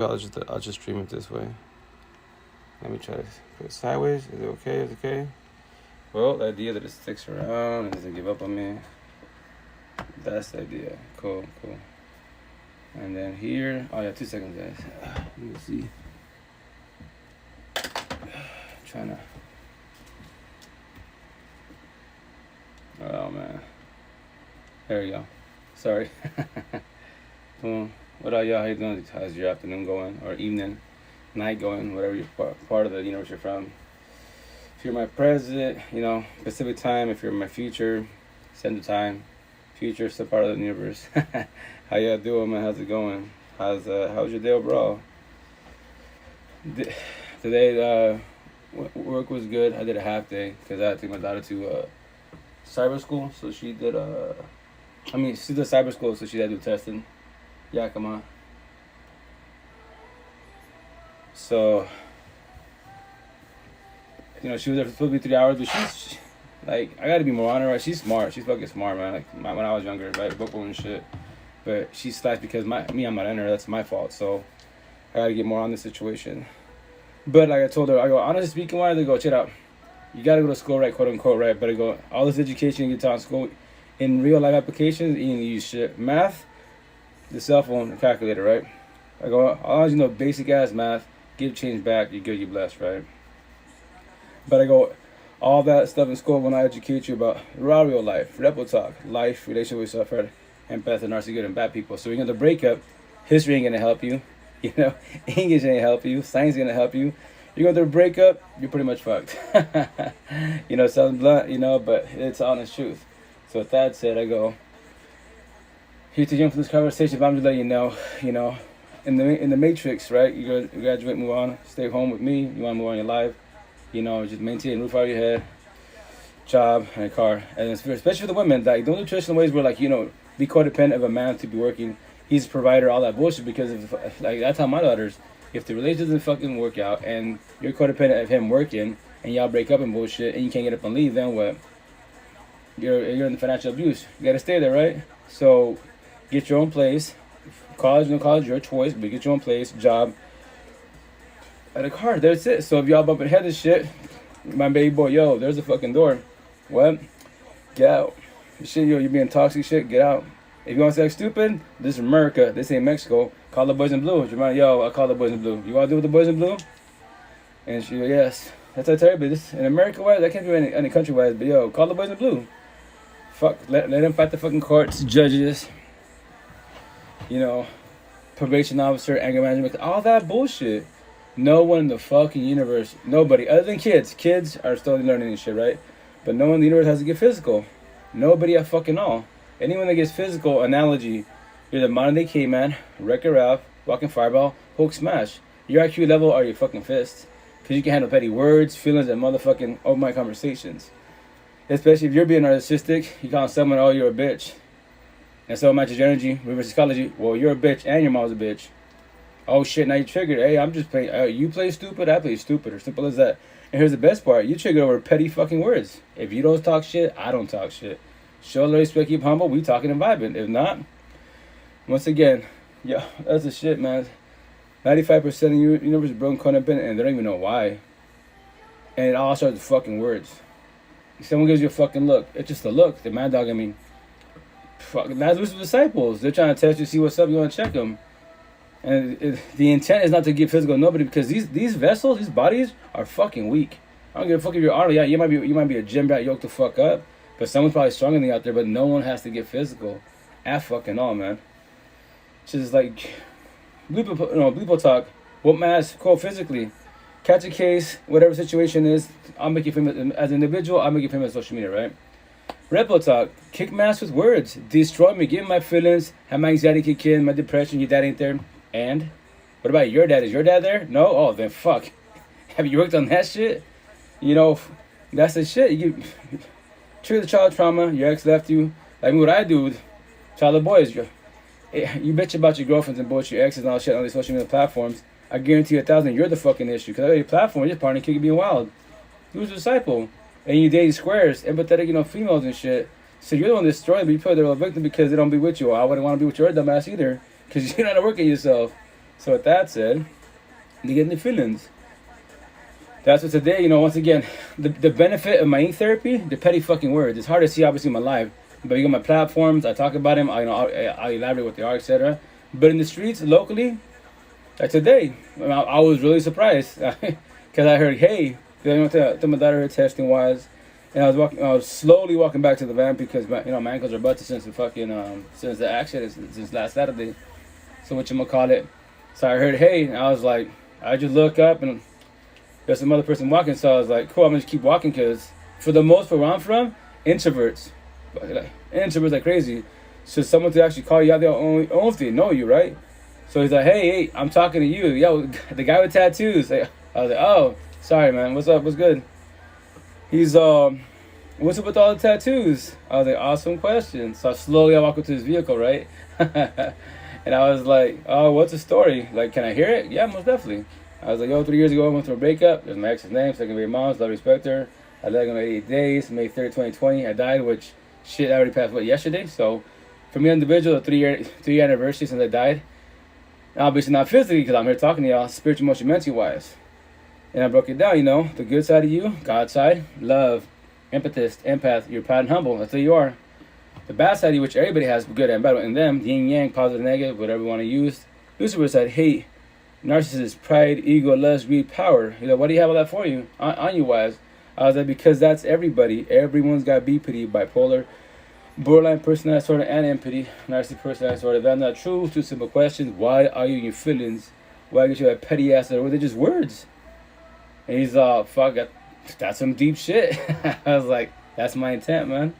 I'll just stream it this way. Let me try to put it sideways. Is it okay? Is it okay? Well, the idea that it sticks around and doesn't give up on me. That's the idea. Cool. And then here, oh yeah, 2 seconds, guys. Let me see. Trying to. Oh man. There we go. Sorry. Boom. What are y'all? How you doing? How's your afternoon going, or evening, night going? Whatever you're part of the universe you're from. If you're my present, Pacific time. If you're my future, Central time. Future, still part of the universe. How y'all doing, man? How's it going? How's your day overall? Today, work was good. I did a half day because I had to take my daughter to cyber school. So she did she did cyber school, so she had to do testing. Yeah, come on. So, she was there for supposed to be 3 hours, but she's like, I gotta be more on her, right? She's smart. She's fucking smart, man. Like, when I was younger, right? Bookworm and shit. But she slashed because I'm not in her. That's my fault. So, I gotta get more on this situation. But like I told her, I go, honestly speaking, why? They go, check it out. You gotta go to school, right? Quote unquote, right? But I go, all this education you get taught in school, in real life applications, you can use shit. Math, the cell phone, the calculator, right? I go, as long as you know basic ass math, give change back, you're good, you're blessed, right? But I go, all that stuff in school when I educate you about real life, repo talk, life, relationship with yourself, right? Empathists, narcissists, good and bad people. So you're going to break up, history ain't going to help you, English ain't help you, science ain't going to help you. You're going to break up, you're pretty much fucked. Sounds blunt, but it's honest truth. So with that said, I go, you're too young for this conversation, but I'm just letting you know, in the matrix, right? You graduate, move on, stay home with me. You want to move on your life, just maintain a roof over your head, job, and a car. And especially for the women, like, don't do traditional ways where, like, be codependent of a man to be working. He's a provider, all that bullshit. Because I tell my daughters, if the relationship doesn't fucking work out and you're codependent of him working and y'all break up and bullshit and you can't get up and leave, then what? You're in the financial abuse. You gotta stay there, right? So get your own place. College, no college, your choice, but get your own place, job, and a car. That's it. So if y'all bumping head and shit, my baby boy, there's a fucking door. What? Get out. Shit, you're being toxic shit, get out. If you want to act stupid, this is America. This ain't Mexico. Call the boys in blue. I call the boys in blue. You want to do with the boys in blue? And she goes, yes. That's what I tell you, but this in America wise, I can't do any country wise, but call the boys in blue. Fuck, let them fight the fucking courts, judges, probation officer, anger management, all that bullshit. No one in the fucking universe, nobody, other than kids. Kids are still learning this shit, right? But no one in the universe has to get physical. Nobody at fucking all. Anyone that gets physical, analogy, you're the modern day caveman, Wreck-It Ralph, walking fireball, Hulk smash. Your IQ level are your fucking fists. Because you can handle petty words, feelings, and motherfucking open mic conversations. Especially if you're being narcissistic, you call someone, oh, you're a bitch. And so matches your energy, reverse psychology. Well, you're a bitch and your mom's a bitch. Oh shit, now you triggered. Hey, I'm just playing. You play stupid, I play stupid. Or simple as that. And here's the best part. You triggered over petty fucking words. If you don't talk shit, I don't talk shit. Show a little respect, keep humble, we talking and vibing. If not, once again, that's the shit, man. 95% of the universe is broken, codependent, and they don't even know why. And it all starts with fucking words. If someone gives you a fucking look, it's just a look. The mad dog, fuck, Lazarus' disciples. They're trying to test you, see what's up, you want to check them. And the intent is not to get physical to nobody, because these vessels, these bodies are fucking weak. I don't give a fuck if you're Arnold. Yeah, you might be a gym rat yoked the fuck up, but someone's probably stronger than you out there. But no one has to get physical at fucking all, man. It's just like bleepo talk. What matters, quote, physically. Catch a case, whatever situation is. I'll make you famous as an individual. I'll make you famous on social media, right? Repo talk, kick my ass with words, destroy me, give me my feelings, have my anxiety kick in, my depression, your dad ain't there. And what about your dad? Is your dad there? No? Oh, then fuck. Have you worked on that shit? That's the shit. You trigger the child trauma, your ex left you. Like what I do with child boys. You bitch about your girlfriends and bullshit, your exes and all shit on these social media platforms. I guarantee you 1,000, you're the fucking issue. Because your platform, your partner kick being wild. He was a disciple. And you date squares, empathetic, females and shit. So you're the one destroying, but you put the real victim because they don't be with you. I wouldn't want to be with your dumbass either, because you're not working yourself. So with that said, they get in their feelings. That's what today, once again, the benefit of my ink therapy, the petty fucking words. It's hard to see, obviously, in my life. But you got my platforms, I talk about them, I'll elaborate what they are, etc. But in the streets, locally, like today, I was really surprised. Because I heard, hey, I went to my daughter testing wise. And I was slowly walking back to the van because my ankles are busted since the accident, since last Saturday. So whatchamacallit. So I heard, hey, and I was like, I just look up and there's some other person walking, so I was like, cool, I'm gonna just keep walking, because for the most part where I'm from, introverts like crazy. So someone to actually call you out, they only they know you, right? So he's like, hey, I'm talking to you. Yo, the guy with tattoos. I was like, oh, sorry, man. What's up? What's good? He's what's up with all the tattoos? I was like, awesome question. So slowly I walk up to his vehicle, right? And I was like, oh, what's the story? Like, can I hear it? Yeah, most definitely. I was like, 3 years ago, I went through a breakup. There's my ex's name, second grade mom, love, respect her. I let her go 88 days, May 3rd, 2020. I died, which, shit, I already passed away yesterday. So, for me, individual, a three-year anniversary since I died. Obviously not physically, because I'm here talking to y'all, spiritual, emotional, mentally-wise. And I broke it down, the good side of you, God's side, love, empathist, empath, you're proud and humble, that's who you are. The bad side of you, which everybody has, good and bad, in them, yin-yang, positive, negative, whatever you want to use. Lucifer side, hate, narcissist, pride, ego, lust, greed, power. What do you have all that for you? On you wise. I was like, because that's everybody. Everyone's got BPD, bipolar, borderline personality disorder, and empathy, narcissistic personality disorder. That's not true. Two simple questions. Why are you in your feelings? Why get you that petty ass? Or were they just words? And he's fuck, that's some deep shit. I was like, that's my intent, man.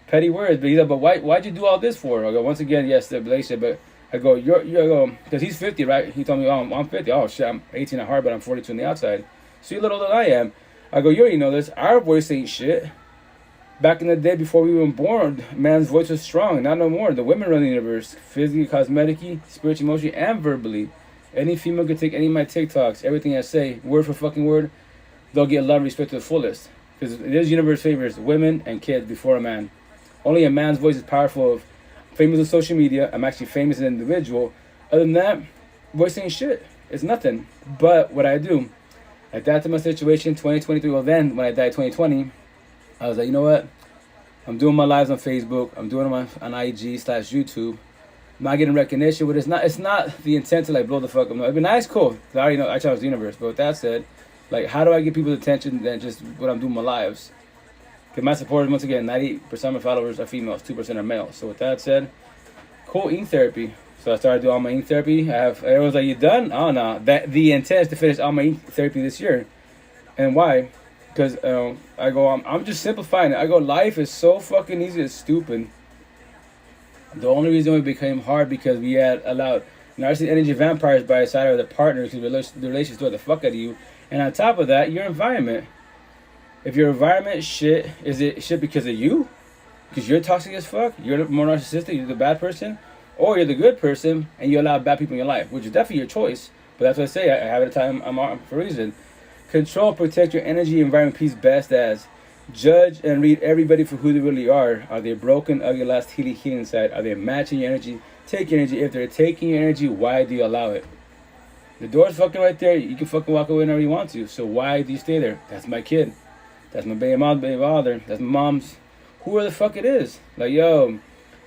Petty words. But he's like, but why'd you do all this for? I go, once again, yes, the relationship, but I go, because he's 50, right? He told me, oh, I'm 50. Oh, shit, I'm 18 at heart, but I'm 42 on the outside. So you're a little older than I am. I go, you already know this. Our voice ain't shit. Back in the day, before we were born, man's voice was strong. Not no more. The women run the universe. Physically, cosmetically, spiritually, emotionally, and verbally. Any female could take any of my TikToks, everything I say, word for fucking word, they'll get love and respect to the fullest. Because this universe favors women and kids before a man. Only a man's voice is powerful. Famous on social media. I'm actually famous as an individual. Other than that, voice ain't shit. It's nothing. But what I do, I adapted my situation 2023. Well, then when I died 2020, I was like, you know what? I'm doing my lives on Facebook. I'm doing them on IG/YouTube. I'm not getting recognition, but it's not the intent to like blow the fuck up. No, it'd be nice, cool. I already know I challenge the universe. But with that said, like, how do I get people's attention than just what I'm doing my lives? Because my supporters, once again, 98% of my followers are females, 2% are males. So with that said, cool, ink therapy. So I started doing all my ink therapy. Everyone's like, you done? Oh, no. The intent is to finish all my ink therapy this year. And why? Because I'm just simplifying it. I go, life is so fucking easy, it's stupid. The only reason it became hard because we had allowed narcissistic energy vampires by the side of the partners because the relations do the fuck out of you. And on top of that, your environment. If your environment shit, is it shit because of you? Because you're toxic as fuck? You're more narcissistic, you're the bad person? Or you're the good person and you allow bad people in your life, which is definitely your choice. But that's what I say, I have it a time I'm on for a reason. Control and protect your energy environment piece best as judge and read everybody for who they really are. Are they broken, ugly, last, healing inside? Are they matching your energy? Take your energy. If they're taking your energy, why do you allow it? The door's fucking right there. You can fucking walk away whenever you want to. So why do you stay there? That's my kid. That's my baby mom, baby father. That's my mom's. Whoever the fuck it is. Like, yo,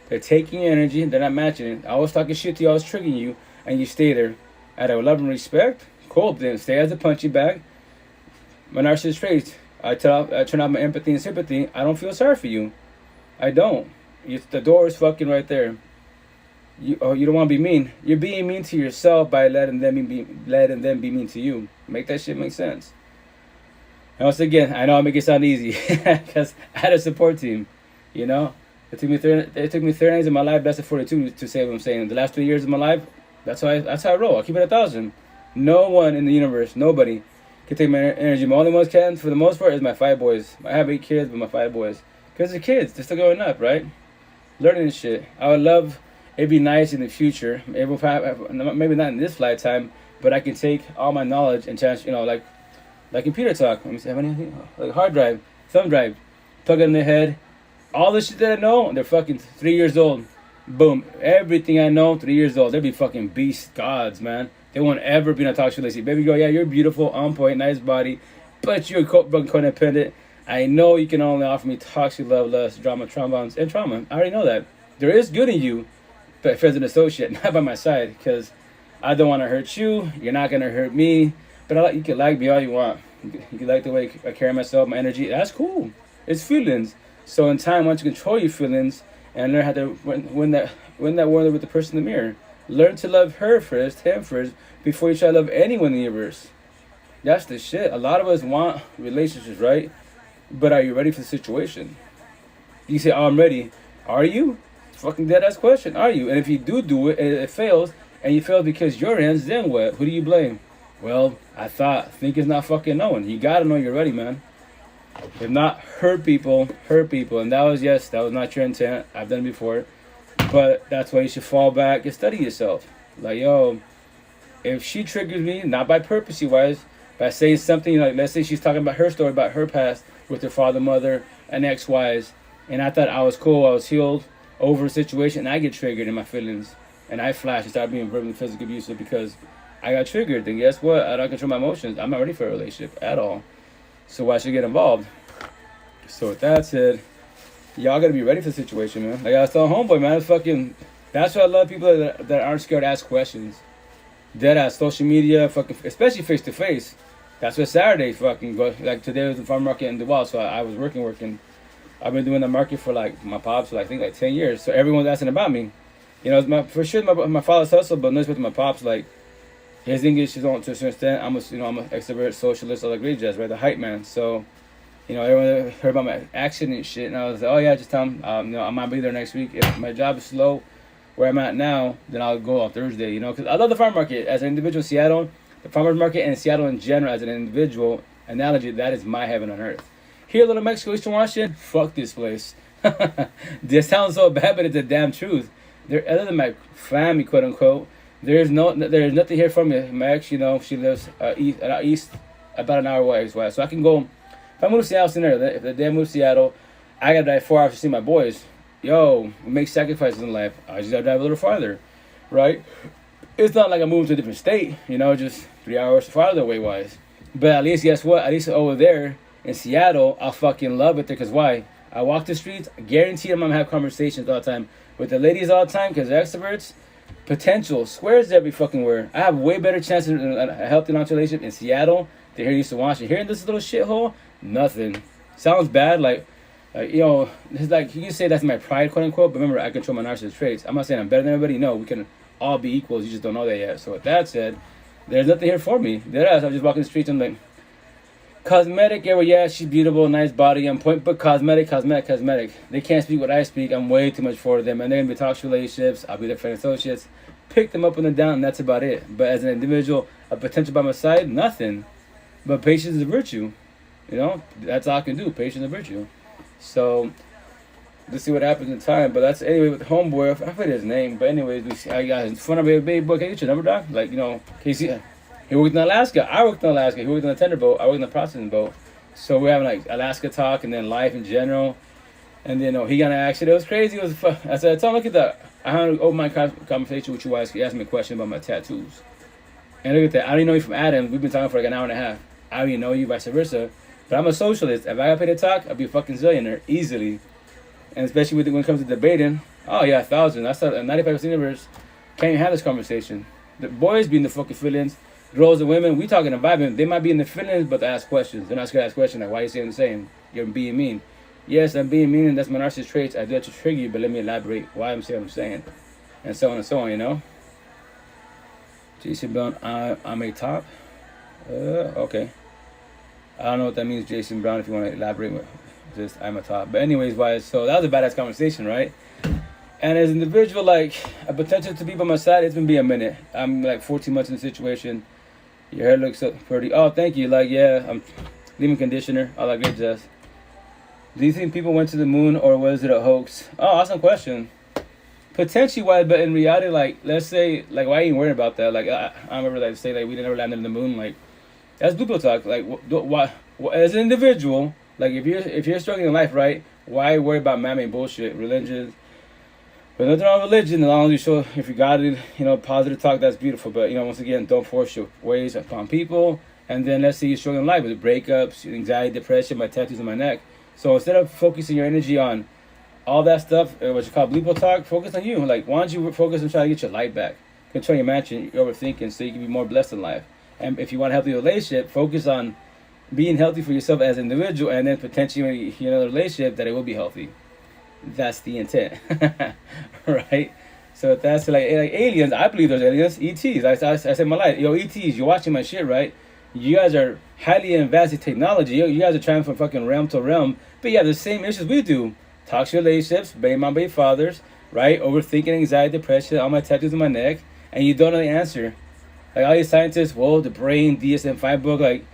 they're taking your energy. They're not matching it. I was talking shit to you. I was triggering you. And you stay there. Out of love and respect. Cool. Then stay as a punching bag. My narcissist traits. I turn off my empathy and sympathy. I don't feel sorry for you. I don't. The door is fucking right there. You don't want to be mean. You're being mean to yourself by letting them be mean to you. Make that shit make sense. And once again, I know I make it sound easy because I had a support team. It took me 30 days of my life. That's a 42 to say what I'm saying. The last 3 years of my life, that's how I roll. I keep it 1,000. No one in the universe, nobody, can take my energy. My only ones can, for the most part, is my 5 boys. I have 8 kids, but my 5 boys, because they're kids, they're still growing up, right? Learning this shit. I would love. It'd be nice in the future. Maybe not in this lifetime, but I can take all my knowledge and chance, like computer talk. Let me see, have anything? Like hard drive, thumb drive, plug it in their head. All the shit that I know, they're fucking 3 years old. Boom. Everything I know, 3 years old. They'd be fucking beast gods, man. They won't ever be in a toxic relationship. Baby girl, yeah, you're beautiful, on point, nice body, but you're codependent. I know you can only offer me toxic love, lust, drama, traumas, and trauma. I already know that. There is good in you, but as an associate, not by my side, because I don't want to hurt you. You're not going to hurt me. But you can like me all you want. You can like the way I carry myself, my energy. That's cool. It's feelings. So in time, once you control your feelings and learn how to win that war with the person in the mirror. Learn to love her first, him first, before you try to love anyone in the universe. That's the shit. A lot of us want relationships, right? But are you ready for the situation? You say, oh, I'm ready. Are you? Fucking dead ass question. Are you? And if you do it and it fails, and you fail because your ends, then what? Who do you blame? Well, think is not fucking knowing. You gotta know you're ready, man. If not, hurt people. And that was not your intent. I've done it before. But that's why you should fall back and study yourself. Like, yo, if she triggers me, not by purposey wise, by saying something like, let's say she's talking about her story, about her past with her father, mother, and ex-wives, and I thought I was cool, I was healed over a situation, and I get triggered in my feelings, and I flash and start being verbally, physically abusive because I got triggered. Then guess what? I don't control my emotions. I'm not ready for a relationship at all. So why should I get involved? So with that said, y'all gotta be ready for the situation, man. Like I was telling homeboy, man, that's why I love people that aren't scared to ask questions. Dead ass social media, especially face to face. That's what Saturday fucking go. Like today was the farm market in Duval, so I was working. I've been doing the market for like my pops for I think 10 years. So everyone's asking about me. You know, for sure my father's hustle, but no with my pops, like his English is on to a certain extent. I'm an extrovert, socialist, all that great jazz, right? The hype man. So, you know, everyone heard about my accident and shit, and I was like, oh yeah, just tell them, I might be there next week. If my job is slow, where I'm at now, then I'll go on Thursday, you know, because I love the farm market as an individual in Seattle. The farmers market and Seattle in general as an individual analogy, that is my heaven on earth. Here, Little Mexico, Eastern Washington, fuck this place. This sounds so bad, but it's the damn truth. Other than my family, quote unquote, there's nothing here from me. My ex, you know, she lives east, about an hour away, so I can go. If I move to Seattle, if the day I move to Seattle, I gotta drive 4 hours to see my boys. Yo, we make sacrifices in life. I just gotta drive a little farther, right? It's not like I'm moving to a different state, you know, just 3 hours farther away wise. But at least, guess what? At least over there in Seattle, I'll fucking love it there. Because why? I walk the streets, I guarantee I'm gonna have conversations all the time with the ladies all the time, because extroverts, potential, squares every fucking where. I have way better chances in a healthy long relationship in Seattle than here in Eastern Washington. Here in this little shithole, nothing. Sounds bad, like you know, it's like you can say that's my pride, quote unquote. But remember, I control my narcissist traits. I'm not saying I'm better than everybody. No, we can all be equals. You just don't know that yet. So with that said, there's nothing here for me. Deadass, I'm just walking the streets and like, cosmetic, yeah, she's beautiful, nice body, on point, but cosmetic. They can't speak what I speak. I'm way too much for them, and they're gonna be toxic relationships. I'll be their friend associates. Pick them up and then down, and that's about it. But as an individual, a potential by my side, nothing. But patience is a virtue. You know, that's all I can do. Patience is a virtue. So let's see what happens in time. But that's anyway with homeboy. I forget his name, but anyways, I got his phone number. Baby boy, can I get your number, doc? Like, you know, Casey. He worked in Alaska. I worked in Alaska. He worked in a tender boat. I worked in a processing boat. So we're having like Alaska talk and then life in general. And then he got in an accident. It was crazy. It was fun. I said, "Tom, look at that. I had an open mind conversation with you. He asked me a question about my tattoos. And look at that. I don't even know you from Adam. We've been talking for like an hour and a half. I don't even know you, vice versa. But I'm a socialist. If I got paid to talk, I'd be a fucking zillionaire easily. And especially when it comes to debating. Oh yeah, 1,000. That's 95% of the universe can't even have this conversation. The boys be in the fucking feelings. Girls and women, we talking and vibing. They might be in the feelings, but they ask questions. They're not scared to ask questions like, why are you saying the same? You're being mean. Yes, I'm being mean, and that's my narcissist traits. I do that to trigger you, but let me elaborate why I'm saying what I'm saying. And so on, you know? Jason Brown, I'm a top? Okay. I don't know what that means, Jason Brown, if you want to elaborate with just I'm a top. But anyways, so that was a badass conversation, right? And as an individual, like, a potential to be by my side, it's been a minute. I'm like 14 months in the situation. Your hair looks so pretty. Oh, thank you. Like, yeah, I'm leaving conditioner. All that great jazz. Do you think people went to the moon or was it a hoax? Oh, awesome question. Potentially why, but in reality, like, let's say, like, why are you worried about that? Like, I remember, like, say, like, we never landed on the moon. Like, that's people talk. Like, why, as an individual, like, if you're struggling in life, right, why worry about man-made bullshit, religion, But nothing wrong with religion, as long as you show, if you got it, positive talk, that's beautiful. But, once again, don't force your ways upon people. And then let's say you're struggling in life with breakups, anxiety, depression, my tattoos on my neck. So instead of focusing your energy on all that stuff, what you call blue pill talk, focus on you. Like, why don't you focus on trying to get your life back? Control your mansion, you're overthinking, so you can be more blessed in life. And if you want a healthy relationship, focus on being healthy for yourself as an individual, and then potentially when you another relationship, that it will be healthy. That's the intent, right? So that's like aliens. I believe there's aliens, ETs. I said my life, ETs. You're watching my shit, right? You guys are highly advanced in technology. You guys are trying from fucking realm to realm, but yeah, the same issues we do: toxic relationships, baby mom, baby fathers, right? Overthinking, anxiety, depression, all my tattoos on my neck, and you don't know the answer. Like all these scientists, the brain, DSM-5 book, like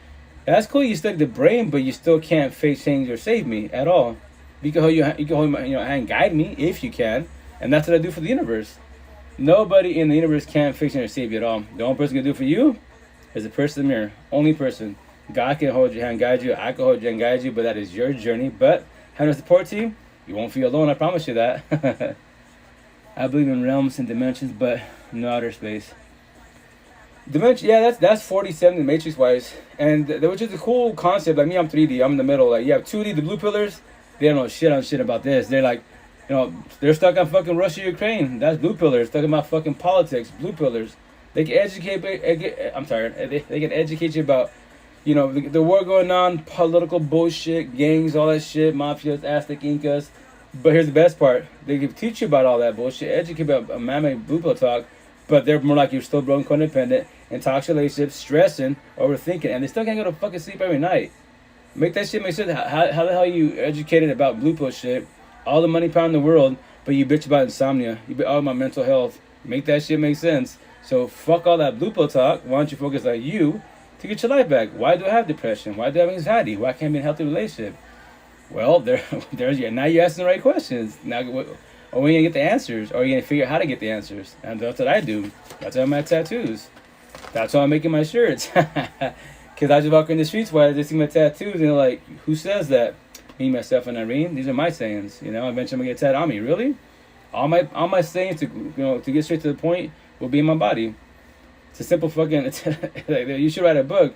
that's cool. You study the brain, but you still can't fake change or save me at all. You can hold my hand and guide me if you can, and that's what I do for the universe. Nobody in the universe can fix you or save you at all. The only person can do for you is the person in the mirror. Only person. God can hold your hand, guide you. I can hold your hand, guide you, but that is your journey. But having a support team, you won't feel alone. I promise you that. I believe in realms and dimensions, but no outer space. Dimension, yeah, that's 47 matrix wise, and which is a cool concept. Like me, I'm 3D. I'm in the middle. Like you have 2D, the blue pillars. They don't know shit about this. They're like, they're stuck on fucking Russia, Ukraine. That's blue pillars. Talking about fucking politics, blue pillars. They can educate. They can educate you about, the war going on, political bullshit, gangs, all that shit, mafias, Aztec, Incas. But here's the best part: they can teach you about all that bullshit, educate about man-made blue pill talk. But they're more like you're still broken, codependent, in toxic relationships, stressing, overthinking, and they still can't go to fucking sleep every night. Make that shit make sense. How the hell are you educated about blue pill shit? All the money power in the world, but you bitch about insomnia. You bitch about my mental health. Make that shit make sense. So fuck all that blue pill talk. Why don't you focus on you to get your life back? Why do I have depression? Why do I have anxiety? Why can't I be in a healthy relationship? Well, there's now you're asking the right questions. Now, when are you gonna get the answers? Or are you gonna figure out how to get the answers? And that's what I do. That's why I'm at tattoos. That's why I'm making my shirts. Because I just walk in the streets while they see my tattoos and they're like, who says that? Me, myself, and Irene. These are my sayings. Eventually I'm gonna get tattooed on me. Really? All my sayings to get straight to the point will be in my body. It's a simple fucking. Like, you should write a book.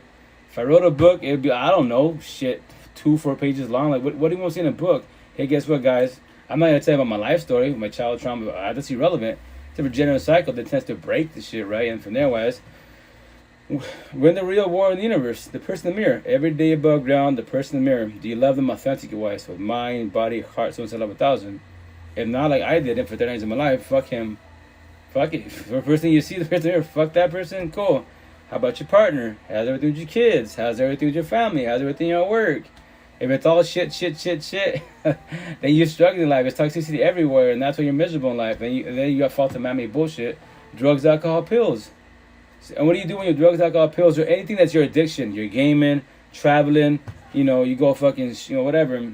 If I wrote a book, it'd be, I don't know, shit, 2-4 pages long. Like, what do you want to see in a book? Hey, guess what, guys? I'm not gonna tell you about my life story, my child trauma. That's irrelevant. It's a regenerative cycle that tends to break the shit, right? And from there, wise. We're in the real war in the universe. The person in the mirror. Every day above ground, the person in the mirror. Do you love them authentically wise? With mind, body, heart, so and so, love 1,000. If not like I did it for 30 years of my life, fuck him. Fuck it. If the first thing you see the person in the mirror, fuck that person, cool. How about your partner? How's everything with your kids? How's everything with your family? How's everything at work? If it's all shit, then you're struggling in life. It's toxicity everywhere, and that's why you're miserable in life. And then you got fault of man-made bullshit. Drugs, alcohol, pills. And what do you do when you're drugs, alcohol, pills, or anything that's your addiction? You're gaming, traveling, you go fucking, whatever,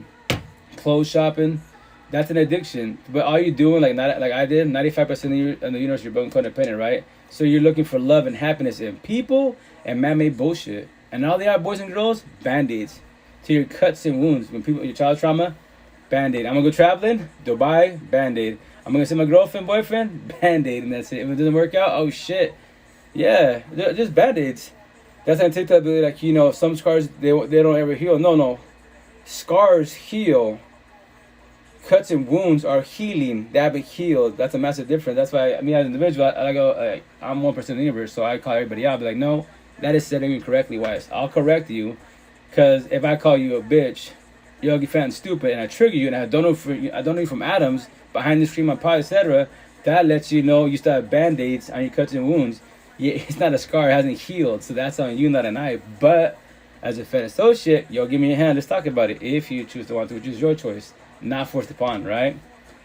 clothes shopping. That's an addiction. But all you're doing, like I did, 95% of the universe, you're both codependent, right? So you're looking for love and happiness in people and man-made bullshit. And all they are, boys and girls, Band-Aids to your cuts and wounds. When people, your child trauma, Band-Aid. I'm going to go traveling, Dubai, Band-Aid. I'm going to see my girlfriend, boyfriend, Band-Aid, and that's it. If it doesn't work out, oh shit. Yeah, they're just Band-Aids. That's on TikTok, like, some scars, they don't ever heal. No. Scars heal. Cuts and wounds are healing. They haven't healed. That's a massive difference. That's why, me as an individual, I go, I'm 1% of the universe, so I call everybody out. I'll be like, no, that is setting you correctly, wise. I'll correct you, because if I call you a bitch, you're ugly, fat, and stupid, and I trigger you, and I don't know you from Adams, behind the screen, my pot, etc., that lets you know you still have Band-Aids on your cuts and wounds. Yeah, it's not a scar, it hasn't healed, so that's on you, not an I. But as a Fed associate, give me a hand, let's talk about it. If you choose to want to, which is your choice, not forced upon, right?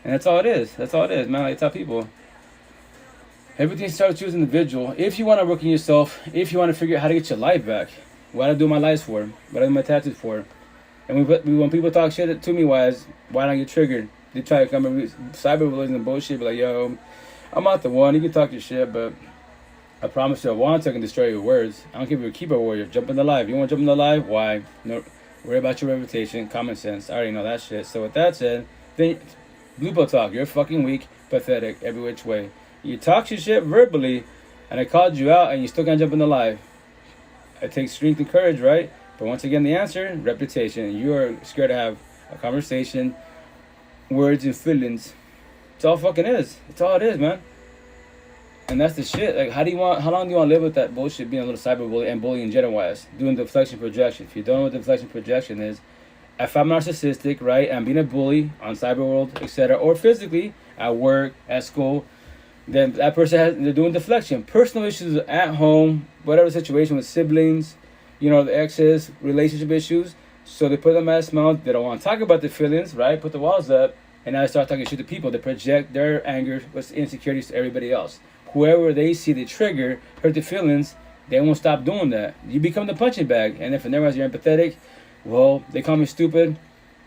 And that's all it is. Man. I tell people, everything starts with you as an individual. If you want to work on yourself, if you want to figure out how to get your life back, what I do my lives for, what I do my tattoos for. And when people talk shit to me, why don't I get triggered? They try to come and cyberbullying and bullshit, be like, yo, I'm not the one. You can talk your shit, but I promise you, I want to, I can destroy your words. I don't care if you're a keyboard warrior. Jump in the live. You want to jump in the live? Why? No, worry about your reputation, common sense. I already know that shit. So with that said, then blue pill talk. You're fucking weak. pathetic every which way. You talk your shit verbally, and I called you out, and you still can't jump in the live. It takes strength and courage, right? But once again, the answer, reputation. You are scared to have a conversation, words and feelings. It's all fucking is. It's all it is, man. And that's the shit. Like, how long do you want to live with that bullshit, being a little cyberbully and bullying gender-wise? Doing deflection projection. If you don't know what deflection projection is, if I'm narcissistic, right, and I'm being a bully on cyberworld, etc., or physically, at work, at school, then that person they're doing deflection. Personal issues at home, whatever the situation with siblings, the exes, relationship issues. So they put them at a smile. They don't want to talk about the feelings, right? Put the walls up, and now they start talking shit to people. They project their anger, with insecurities to everybody else. Whoever they see the trigger, hurt the feelings, they won't stop doing that. You become the punching bag. And if in their eyes you're empathetic, well, they call me stupid.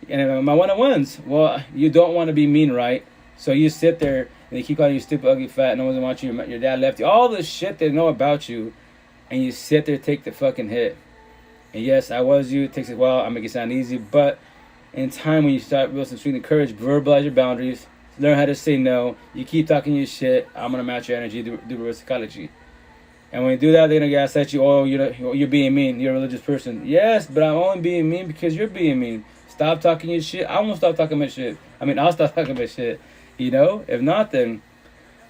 And my one-on-ones, well, you don't want to be mean, right? So you sit there, and they keep calling you stupid, ugly, fat, no one wants you, your dad left you, all the shit they know about you, and you sit there, take the fucking hit. And yes, I was you. It takes a while. I'm making it sound easy. But in time, when you start building some strength and courage, verbalize your boundaries, learn how to say no. You keep talking your shit. I'm going to match your energy, do reverse psychology. And when you do that, they're going to gaslight you. Oh, you're being mean. You're a religious person. Yes, but I'm only being mean because you're being mean. Stop talking your shit. I won't stop talking my shit. I'll stop talking my shit. If not, then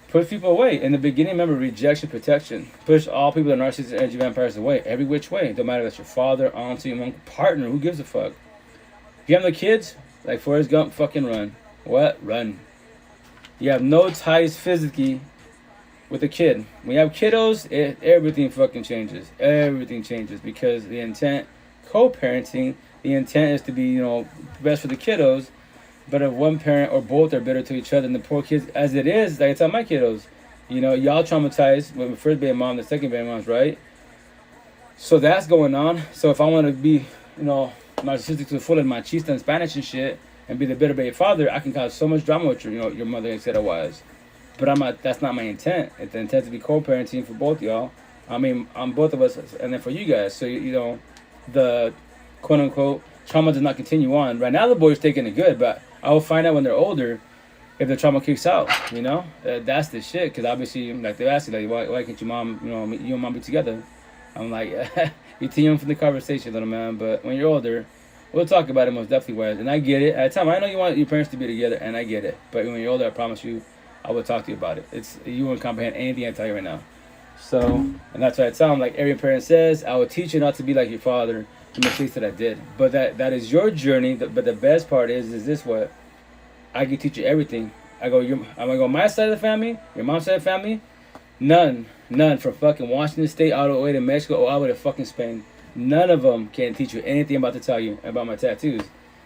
push people away. In the beginning, remember, rejection, protection. Push all people that are narcissists and energy vampires away. Every which way. Don't matter if that's your father, auntie, your uncle, partner. Who gives a fuck? If you have no kids, like Forrest Gump, fucking run. What? Run. You have no ties physically with a kid. When you have kiddos, everything fucking changes. Everything changes because the intent, co-parenting, the intent is to be, best for the kiddos. But if one parent or both are bitter to each other, and the poor kids, as it is, like I tell my kiddos, y'all traumatized with the first baby mom, the second baby mom's, right? So that's going on. So if I want to be, narcissistic to the full and machista in Spanish and shit, and be the bitter baby father, I can cause so much drama with your mother, etc. wise. But that's not my intent. The intent is to be co-parenting for both y'all. On both of us, and then for you guys. So the quote unquote trauma does not continue on. Right now, the boy's taking it good, but I will find out when they're older if the trauma kicks out. That's the shit. Because obviously, like they ask you, like, why can't your mom, you and mom be together? I'm like, you're too young for the conversation, little man. But when you're older, we'll talk about it most definitely. Wise, and I get it. At the time, I know you want your parents to be together, and I get it. But when you're older, I promise you, I will talk to you about it. You won't comprehend anything I tell you right now. So, and that's why I tell them, like every parent says, I will teach you not to be like your father. The mistakes that I did, but that is your journey. But the best part is this: what I can teach you everything. I'm gonna go my side of the family, your mom's side of the family. None from fucking Washington State all the way to Mexico or all the way to fucking Spain. None of them can teach you anything about to tell you about my tattoos.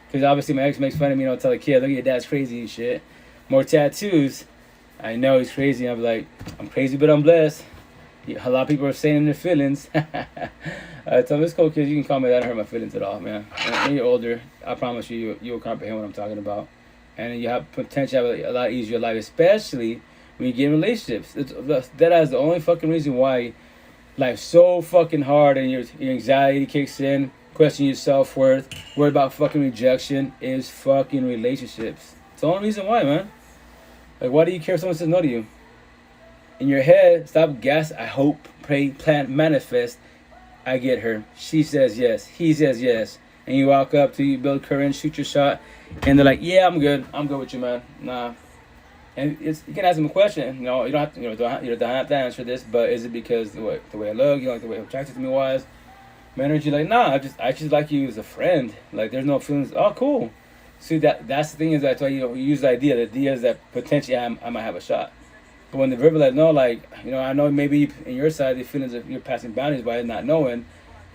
Because obviously my ex makes fun of me, tell the kid, look at your dad's crazy and shit. More tattoos. I know he's crazy. I'm like, I'm crazy, but I'm blessed. A lot of people are saying in their feelings. I tell them, it's cool, kids. You can call me that. I don't hurt my feelings at all, man. When you're older, I promise you will comprehend what I'm talking about. And you have potential to have a lot easier life, especially when you get in relationships. That is the only fucking reason why life's so fucking hard and your anxiety kicks in, question your self-worth, worry about fucking rejection, is fucking relationships. It's the only reason why, man. Like, why do you care if someone says no to you? In your head, stop gas. I hope, pray, plan, manifest. I get her. She says yes. He says yes. And you walk up to you, build courage, shoot your shot, and they're like, "Yeah, I'm good. I'm good with you, man." Nah. And you can ask them a question. You don't have to. Don't have to answer this. But is it because the way I look? You like the way I'm attracted to me was? My energy, like, nah. I just like you as a friend. Like, there's no feelings. Oh, cool. See, that's the thing is that's why you use the idea. The idea is that potentially I might have a shot. But when the verbalize, no, like, I know maybe in your side the feelings of you're passing boundaries by not knowing,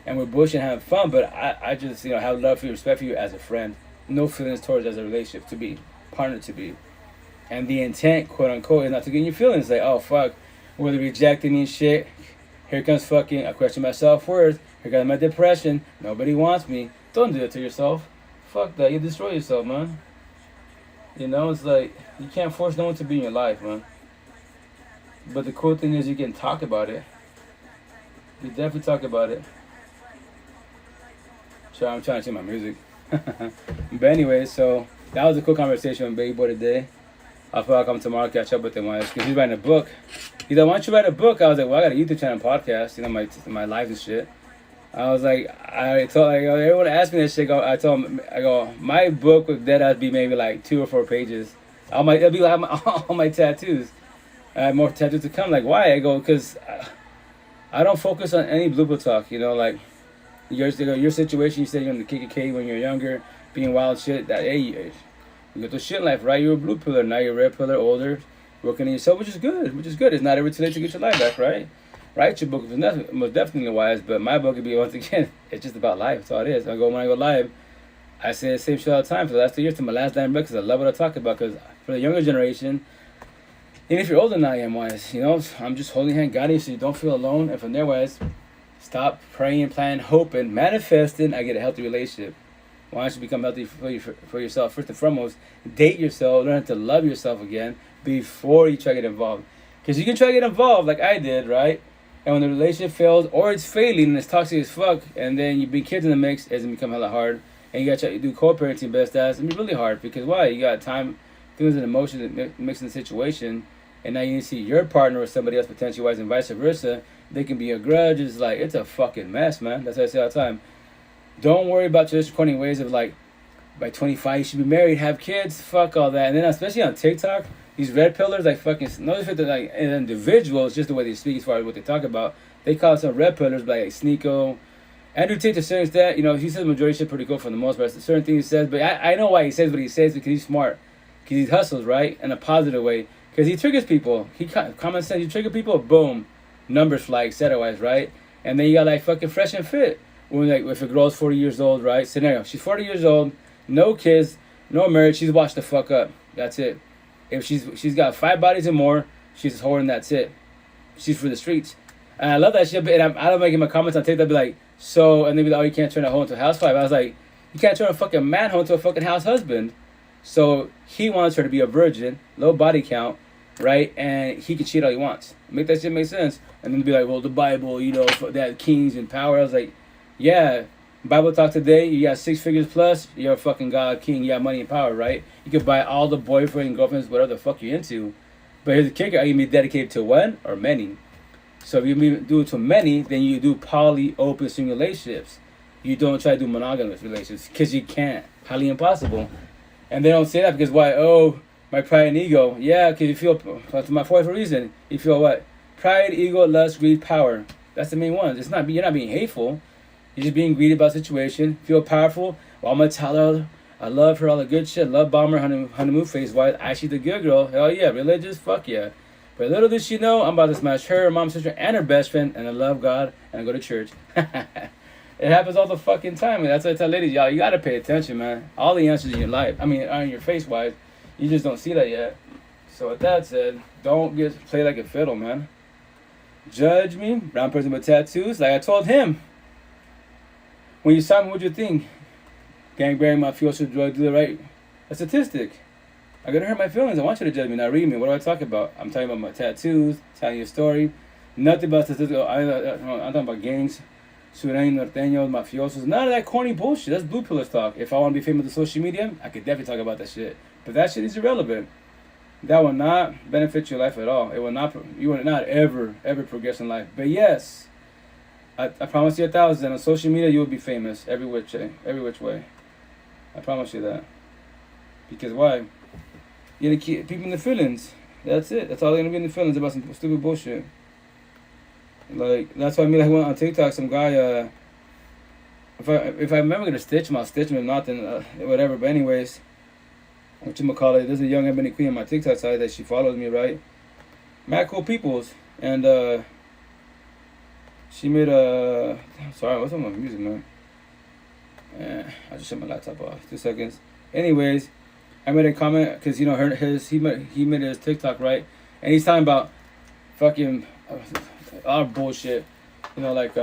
and we're bullshitting and having fun, but I just, have love for you, respect for you as a friend. No feelings towards as a relationship to be, partner to be. And the intent, quote unquote, is not to get in your feelings. Like, oh, fuck, whether rejecting me and shit, here comes fucking, I question my self-worth, here comes my depression, nobody wants me. Don't do that to yourself. Fuck that, you destroy yourself, man. It's like, you can't force no one to be in your life, man. But the cool thing is you can talk about it. You definitely talk about it. So I'm trying to change my music. But anyway, so that was a cool conversation with Baby Boy today. I'll probably come tomorrow, catch up with him. Because he's writing a book. He's like, why don't you write a book? I was like, well, I got a YouTube channel and podcast, my life and shit. I was like, everyone asked me that shit. I told him, my book would deadass be maybe like 2 or 4 pages. It'll be like all my tattoos. I have more tattoos to come. Like, why? I go, because I don't focus on any blooper talk. Like your situation. You said you're in the KKK when you're younger, being wild shit. That hey, you got the shit in life, right? You're a blue pillar. Now you're a red pillar, older, working on yourself, which is good. It's not ever too late to get your life back, right? Write your book is most definitely wise, but my book would be, once again, it's just about life. That's all it is. When I go live, I say the same shit all the time for the last 2 years to my last damn book because I love what I talk about. Because for the younger generation, and if you're older than I am, wise, I'm just holding hand, guiding you so you don't feel alone. And from there, wise, stop praying, planning, hoping, manifesting. I get a healthy relationship. Why don't you become healthy for yourself? First and foremost, date yourself, learn to love yourself again before you try to get involved. Because you can try to get involved like I did, right? And when the relationship fails or it's failing and it's toxic as fuck, and then you bring kids in the mix, it's gonna become hella hard. And you gotta try to do co-parenting best as. It's gonna be really hard because why? You got time, feelings, and emotions that mix in the situation, and now you need to see your partner or somebody else potentially wise and vice versa. They can be a grudge. It's like it's a fucking mess, man. That's what I say all the time. Don't worry about traditional corny ways of like by 25 you should be married, have kids, fuck all that. And then especially on TikTok. These red pillars, like fucking, notice that like individuals, just the way they speak as far as what they talk about, they call some red pillars like Sneeko. Andrew Tate to a certain extent, he says the majority shit pretty cool for the most part. Certain things he says, but I know why he says what he says because he's smart. Because he hustles, right? In a positive way. Because he triggers people. Common sense, you trigger people, boom. Numbers fly, etc. right? And then you got like fucking Fresh and Fit. When like if a girl's 40 years old, right? Scenario, she's 40 years old, no kids, no marriage, she's washed the fuck up. That's it. If she's got 5 bodies or more, she's a whore and that's it. She's for the streets. And I love that shit, but I don't make my comments on TikTok be like, so, and they be like, oh, you can't turn a hoe into a housewife. I was like, you can't turn a fucking man hoe into a fucking house husband. So he wants her to be a virgin, low body count, right? And he can cheat all he wants. Make that shit make sense. And then be like, well, the Bible, that kings and power. I was like, yeah, Bible talk today, you got 6 figures plus, you're a fucking god, king, you got money and power, right? You can buy all the boyfriend and girlfriends, whatever the fuck you're into. But here's the kicker, are you going to be dedicated to one or many? So if you do it to many, then you do poly open swing relationships. You don't try to do monogamous relationships because you can't. Highly impossible. And they don't say that because why? Oh, my pride and ego. Yeah, because you feel, for my fourth reason, you feel what? Pride, ego, lust, greed, power. That's the main one. You're not being hateful. You're just being greedy about the situation. Feel powerful. Well, I'm going to tell her I love her, all the good shit. Love bomber, honeymoon phase. Why? Actually, the good girl. Hell yeah. Religious? Fuck yeah. But little does she know, I'm about to smash her, mom, sister, and her best friend. And I love God. And I go to church. It happens all the fucking time. And that's what I tell ladies. Y'all, you got to pay attention, man. All the answers in your life. I mean, are in your face-wise. You just don't see that yet. So with that said, don't play like a fiddle, man. Judge me. Brown person with tattoos. Like I told him. When you saw me, what you think? Gangbang, mafioso, drug dealer, right? A statistic. I'm gonna hurt my feelings. I want you to judge me, not read me. What do I talk about? I'm talking about my tattoos, telling you a story. Nothing about statistical. I'm talking about gangs, sureños, norteños, mafiosos. None of that corny bullshit. That's blue pillars talk. If I want to be famous on social media, I could definitely talk about that shit. But that shit is irrelevant. That will not benefit your life at all. It will not. You will not ever progress in life. But yes. I promise you 1,000. On social media, you will be famous every which way. I promise you that. Because why? You're gonna keep people in the feelings. That's it. That's all they're gonna be in the feelings about some stupid bullshit. Like that's why I mean, like on TikTok, some guy. If I remember gonna stitch him, I'll stitch him. If not, then whatever. But anyways, whatchamacallit, there's a young ebony queen on my TikTok side that she follows me, right? Mad cool peoples, and she made a. Sorry, what's on my music, man? I just shut my laptop off. 2 seconds. Anyways, I made a comment because he made his TikTok, right, and he's talking about fucking our bullshit. Like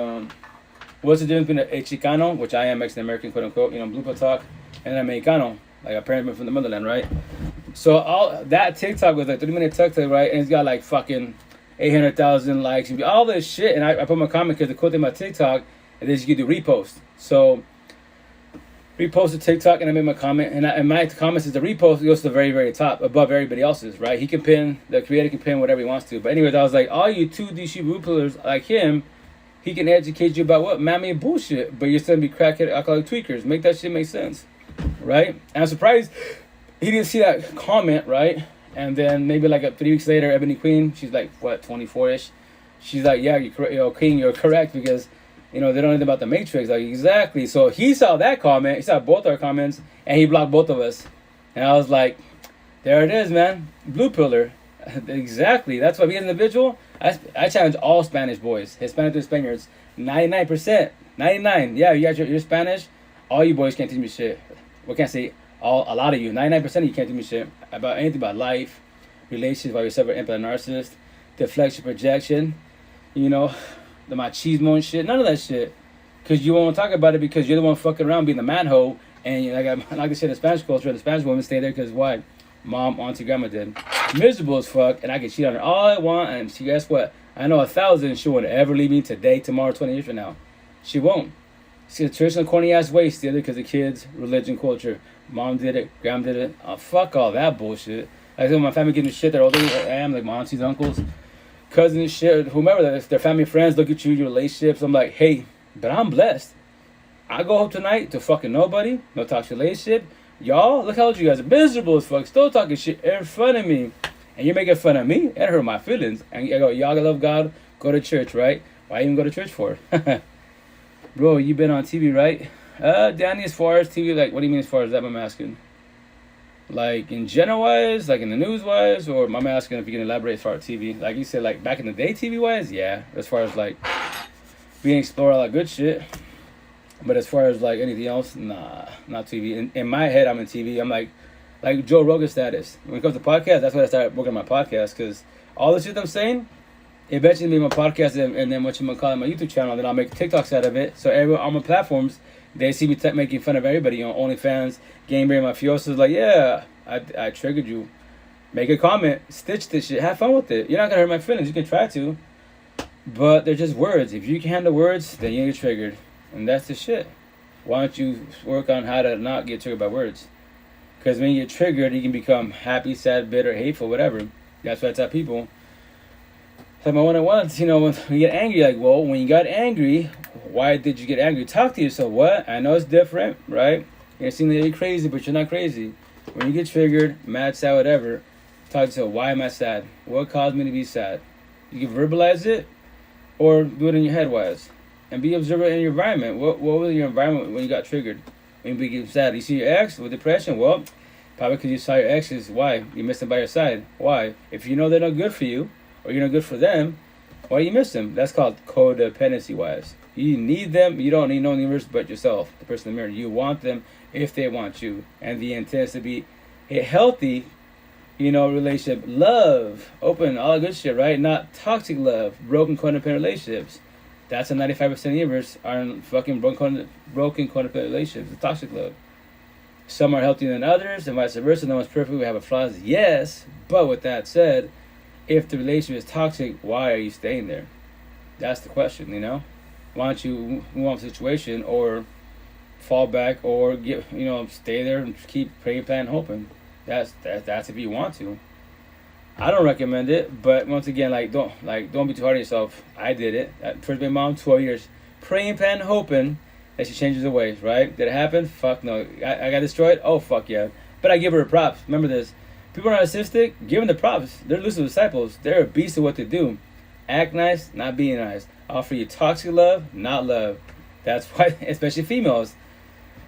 what's the difference between a Chicano, which I am Mexican American, quote unquote, blue talk, and an Americano, like a parent from the motherland, right? So all that TikTok was like 30-minute TikTok, right, and it's got like fucking 800,000 likes and all this shit. And I put my comment because the cool thing about TikTok is that you can do repost. So repost a TikTok and I made my comment, and my comments is the repost goes to the very, very top above everybody else's, right? He can pin, the creator can pin whatever he wants to. But anyways, I was like, all you 2D blue pillars like him, he can educate you about what? Mammy bullshit, but you're still gonna be crackhead alcoholic tweakers. Make that shit make sense, right? And I'm surprised he didn't see that comment, right? And then maybe like 3 weeks later, Ebony Queen, she's like, what, 24-ish? She's like, yeah, you're correct, King, you're correct, because they don't know anything about the Matrix. Like, exactly. So he saw that comment. He saw both our comments, and he blocked both of us. And I was like, there it is, man. Blue pillar. Exactly. That's why we as an individual, I challenge all Spanish boys, Hispanic to Spaniards, 99%. 99. Yeah, you got you're Spanish. All you boys can't teach me shit. Well, can't say a lot of you. 99% of you can't teach me shit about anything about life, relationships, why you're separate, empath, narcissist, deflection, projection, the machismo and shit, none of that shit. Because you won't talk about it because you're the one fucking around being the manhole. And like I said, in Spanish culture, the Spanish women stay there because why? Mom, auntie, grandma did. Miserable as fuck, and I can cheat on her all I want. And she, guess what? I know 1,000 she won't ever leave me today, tomorrow, 20 years from now. She won't. She's a traditional corny ass way, still because of kids, religion, culture. Mom did it, grandma did it. Oh, fuck all that bullshit. Like when my family getting shit, they're older than I am, like my aunties, uncles, cousins, shit, whomever, their family, friends look at you, your relationships. I'm like, hey, but I'm blessed. I go home tonight to fucking nobody, no toxic relationship. Y'all, look how old you guys are, miserable as fuck, still talking shit in front of me. And you're making fun of me, it hurt my feelings. And I go, y'all love God, go to church, right? Why even go to church for? Bro, you been on TV, right? Danny, as far as TV, like, what do you mean as far as that, I'm asking? Like, in general-wise, like in the news-wise, or I'm asking if you can elaborate as far as TV. Like you said, like, back in the day TV-wise, yeah. As far as, like, being explored all that good shit. But as far as, like, anything else, nah, not TV. In my head, I'm in TV. I'm like Joe Rogan status. When it comes to podcasts, that's why I started working on my podcast, because all the shit I'm saying, eventually make my podcast and then what you might call it, my YouTube channel, then I'll make TikToks out of it. So everyone on my platforms, they see me making fun of everybody, OnlyFans, Gameberry, Mafiosos, like, yeah, I triggered you. Make a comment, stitch this shit, have fun with it. You're not gonna hurt my feelings, you can try to, but they're just words. If you can handle words, then you get triggered, and that's the shit. Why don't you work on how to not get triggered by words? Because when you get triggered, you can become happy, sad, bitter, hateful, whatever. That's why it's at people. Like my one-on-ones, when you get angry, like, well, when you got angry, why did you get angry? Talk to yourself. What? I know it's different, right? You seem like you're crazy, but you're not crazy. When you get triggered, mad, sad, whatever, talk to yourself. Why am I sad? What caused me to be sad? You can verbalize it, or do it in your head wise, and be observant in your environment. What was your environment when you got triggered? When you get sad, you see your ex with depression. Well, probably because you saw your exes. Why? You missed them by your side. Why? If you know they're not good for you, or you're not good for them, why do you miss them? That's called codependency wise. You need them. You don't need no one in the universe but yourself, the person in the mirror. You want them if they want you. And the intent is to be a healthy, relationship. Love, open, all that good shit, right? Not toxic love, broken codependent relationships. That's a 95% of the universe are fucking broken codependent relationships, the toxic love. Some are healthier than others, and vice versa. No one's perfect. We have flaws, yes. But with that said, if the relationship is toxic, why are you staying there? That's the question, Why don't you move on to the situation, or fall back, or stay there and keep praying, planning, hoping. That's if you want to. I don't recommend it, but once again, don't be too hard on yourself. I did it. First my mom, 12 years, praying, planning, hoping that she changes her ways. Right? Did it happen? Fuck no. I got destroyed. Oh fuck yeah. But I give her props. Remember this. People are narcissistic, give them the props. They're elusive disciples. They're a beast of what they do. Act nice, not being nice. Offer you toxic love, not love. That's why, especially females.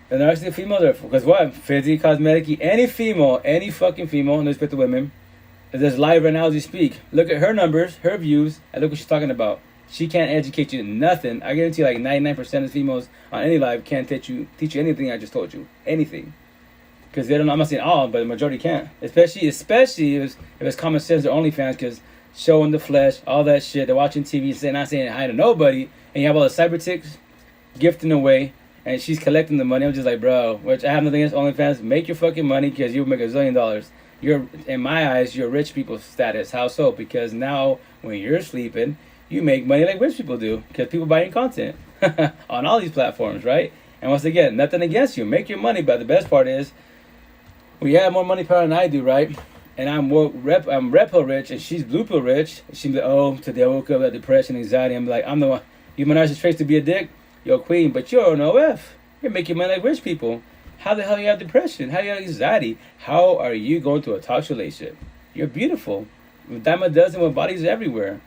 The narcissistic females are, because what? Physically, cosmetically, any fucking female, no respect to women, is live right now as we speak. Look at her numbers, her views, and look what she's talking about. She can't educate you nothing. I guarantee you, like 99% of females on any live can't teach you anything I just told you. Anything. Because they don't know, I'm not saying all, but the majority can't. Especially if it's common sense or OnlyFans, because showing the flesh, all that shit, they're watching TV, not saying hi to nobody, and you have all the cyber ticks gifting away, and she's collecting the money. I'm just like, bro, which I have nothing against OnlyFans. Make your fucking money, because you'll make $1 zillion. You're, in my eyes, you're rich people status. How so? Because now, when you're sleeping, you make money like rich people do, because people buying content on all these platforms, right? And once again, nothing against you. Make your money, but the best part is, when you have more money power than I do, right? And I'm red pill rich, and she's blue pill rich. She's like, oh, today I woke up with depression, anxiety. I'm like, I'm the one. You my narcissist traits to be a dick, you're a queen, but you're an OF. You're making money like rich people. How the hell you have depression? How you have anxiety? How are you going through a toxic relationship? You're beautiful. With dime a dozen, with bodies everywhere.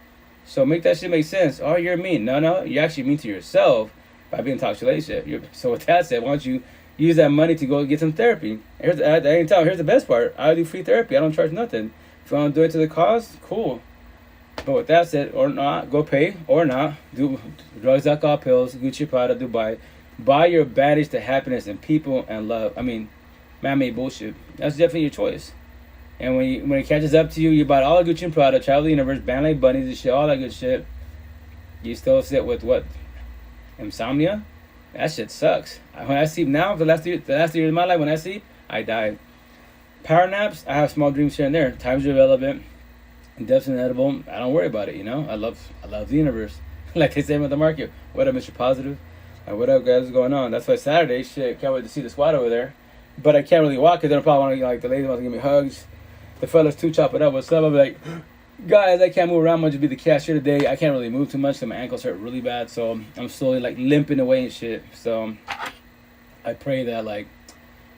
So make that shit make sense. Oh, you're mean. No, you're actually mean to yourself by being in a toxic relationship. So with that said, why don't you use that money to go get some therapy? Here's the best part. I do free therapy. I don't charge nothing. If you want to do it to the cause, cool. But with that said, or not, go pay or not. Do drugs, alcohol, pills, Gucci, Prada, Dubai. Buy your baggage to happiness and people and love. I mean, man-made bullshit. That's definitely your choice. And when it catches up to you, you buy all the Gucci and Prada, travel the universe, band like bunnies and shit, all that good shit. You still sit with what? Insomnia? That shit sucks. When I sleep now, the last year of my life, when I sleep, I die. Power naps, I have small dreams here and there. Times are irrelevant. Depth's inedible. I don't worry about it, you know? I love the universe. Like they say with the market. What up, Mr. Positive? What up, guys? What's going on? That's why Saturday, shit, can't wait to see the squad over there. But I can't really walk because they don't probably want to, like, the ladies want to give me hugs. The fellas too, chop it up. What's up? I'm like, guys, I can't move around much to be the cashier today. I can't really move too much because my ankles hurt really bad. So I'm slowly, like, limping away and shit. So I pray that, like,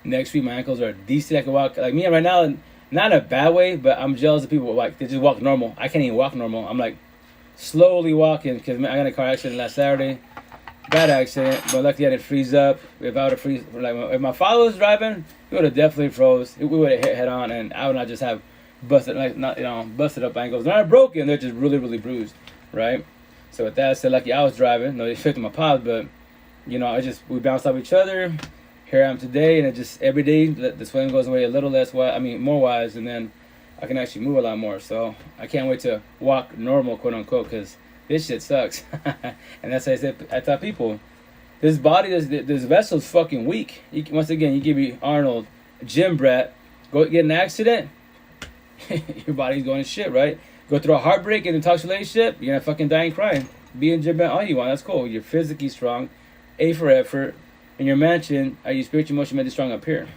next week my ankles are decent. I can walk. Like, me right now, not in a bad way, but I'm jealous of people, like, they just walk normal. I can't even walk normal. I'm, like, slowly walking because I got in a car accident last Saturday. Bad accident, but luckily I didn't freeze up. If I would have freeze, like, if my father was driving, he would have definitely froze. We would have hit head on, and I would not just have busted, like, not, busted up ankles. They're not broken; they're just really, really bruised, right? So with that said, lucky I was driving. No, they affected my pops, but we bounced off each other. Here I am today, and it just every day the swelling goes away a little less. More wise, and then I can actually move a lot more. So I can't wait to walk normal, quote unquote, because this shit sucks. And that's what I tell people. This body, this vessel's fucking weak. Once again, you give me Arnold, gym brat, go get an accident, your body's going to shit, right? Go through a heartbreak in a toxic relationship, you're gonna fucking die and cry. Be in gym brat all you want, that's cool. You're physically strong, A for effort. In your mansion, are you spiritually, emotionally, mentally strong up here?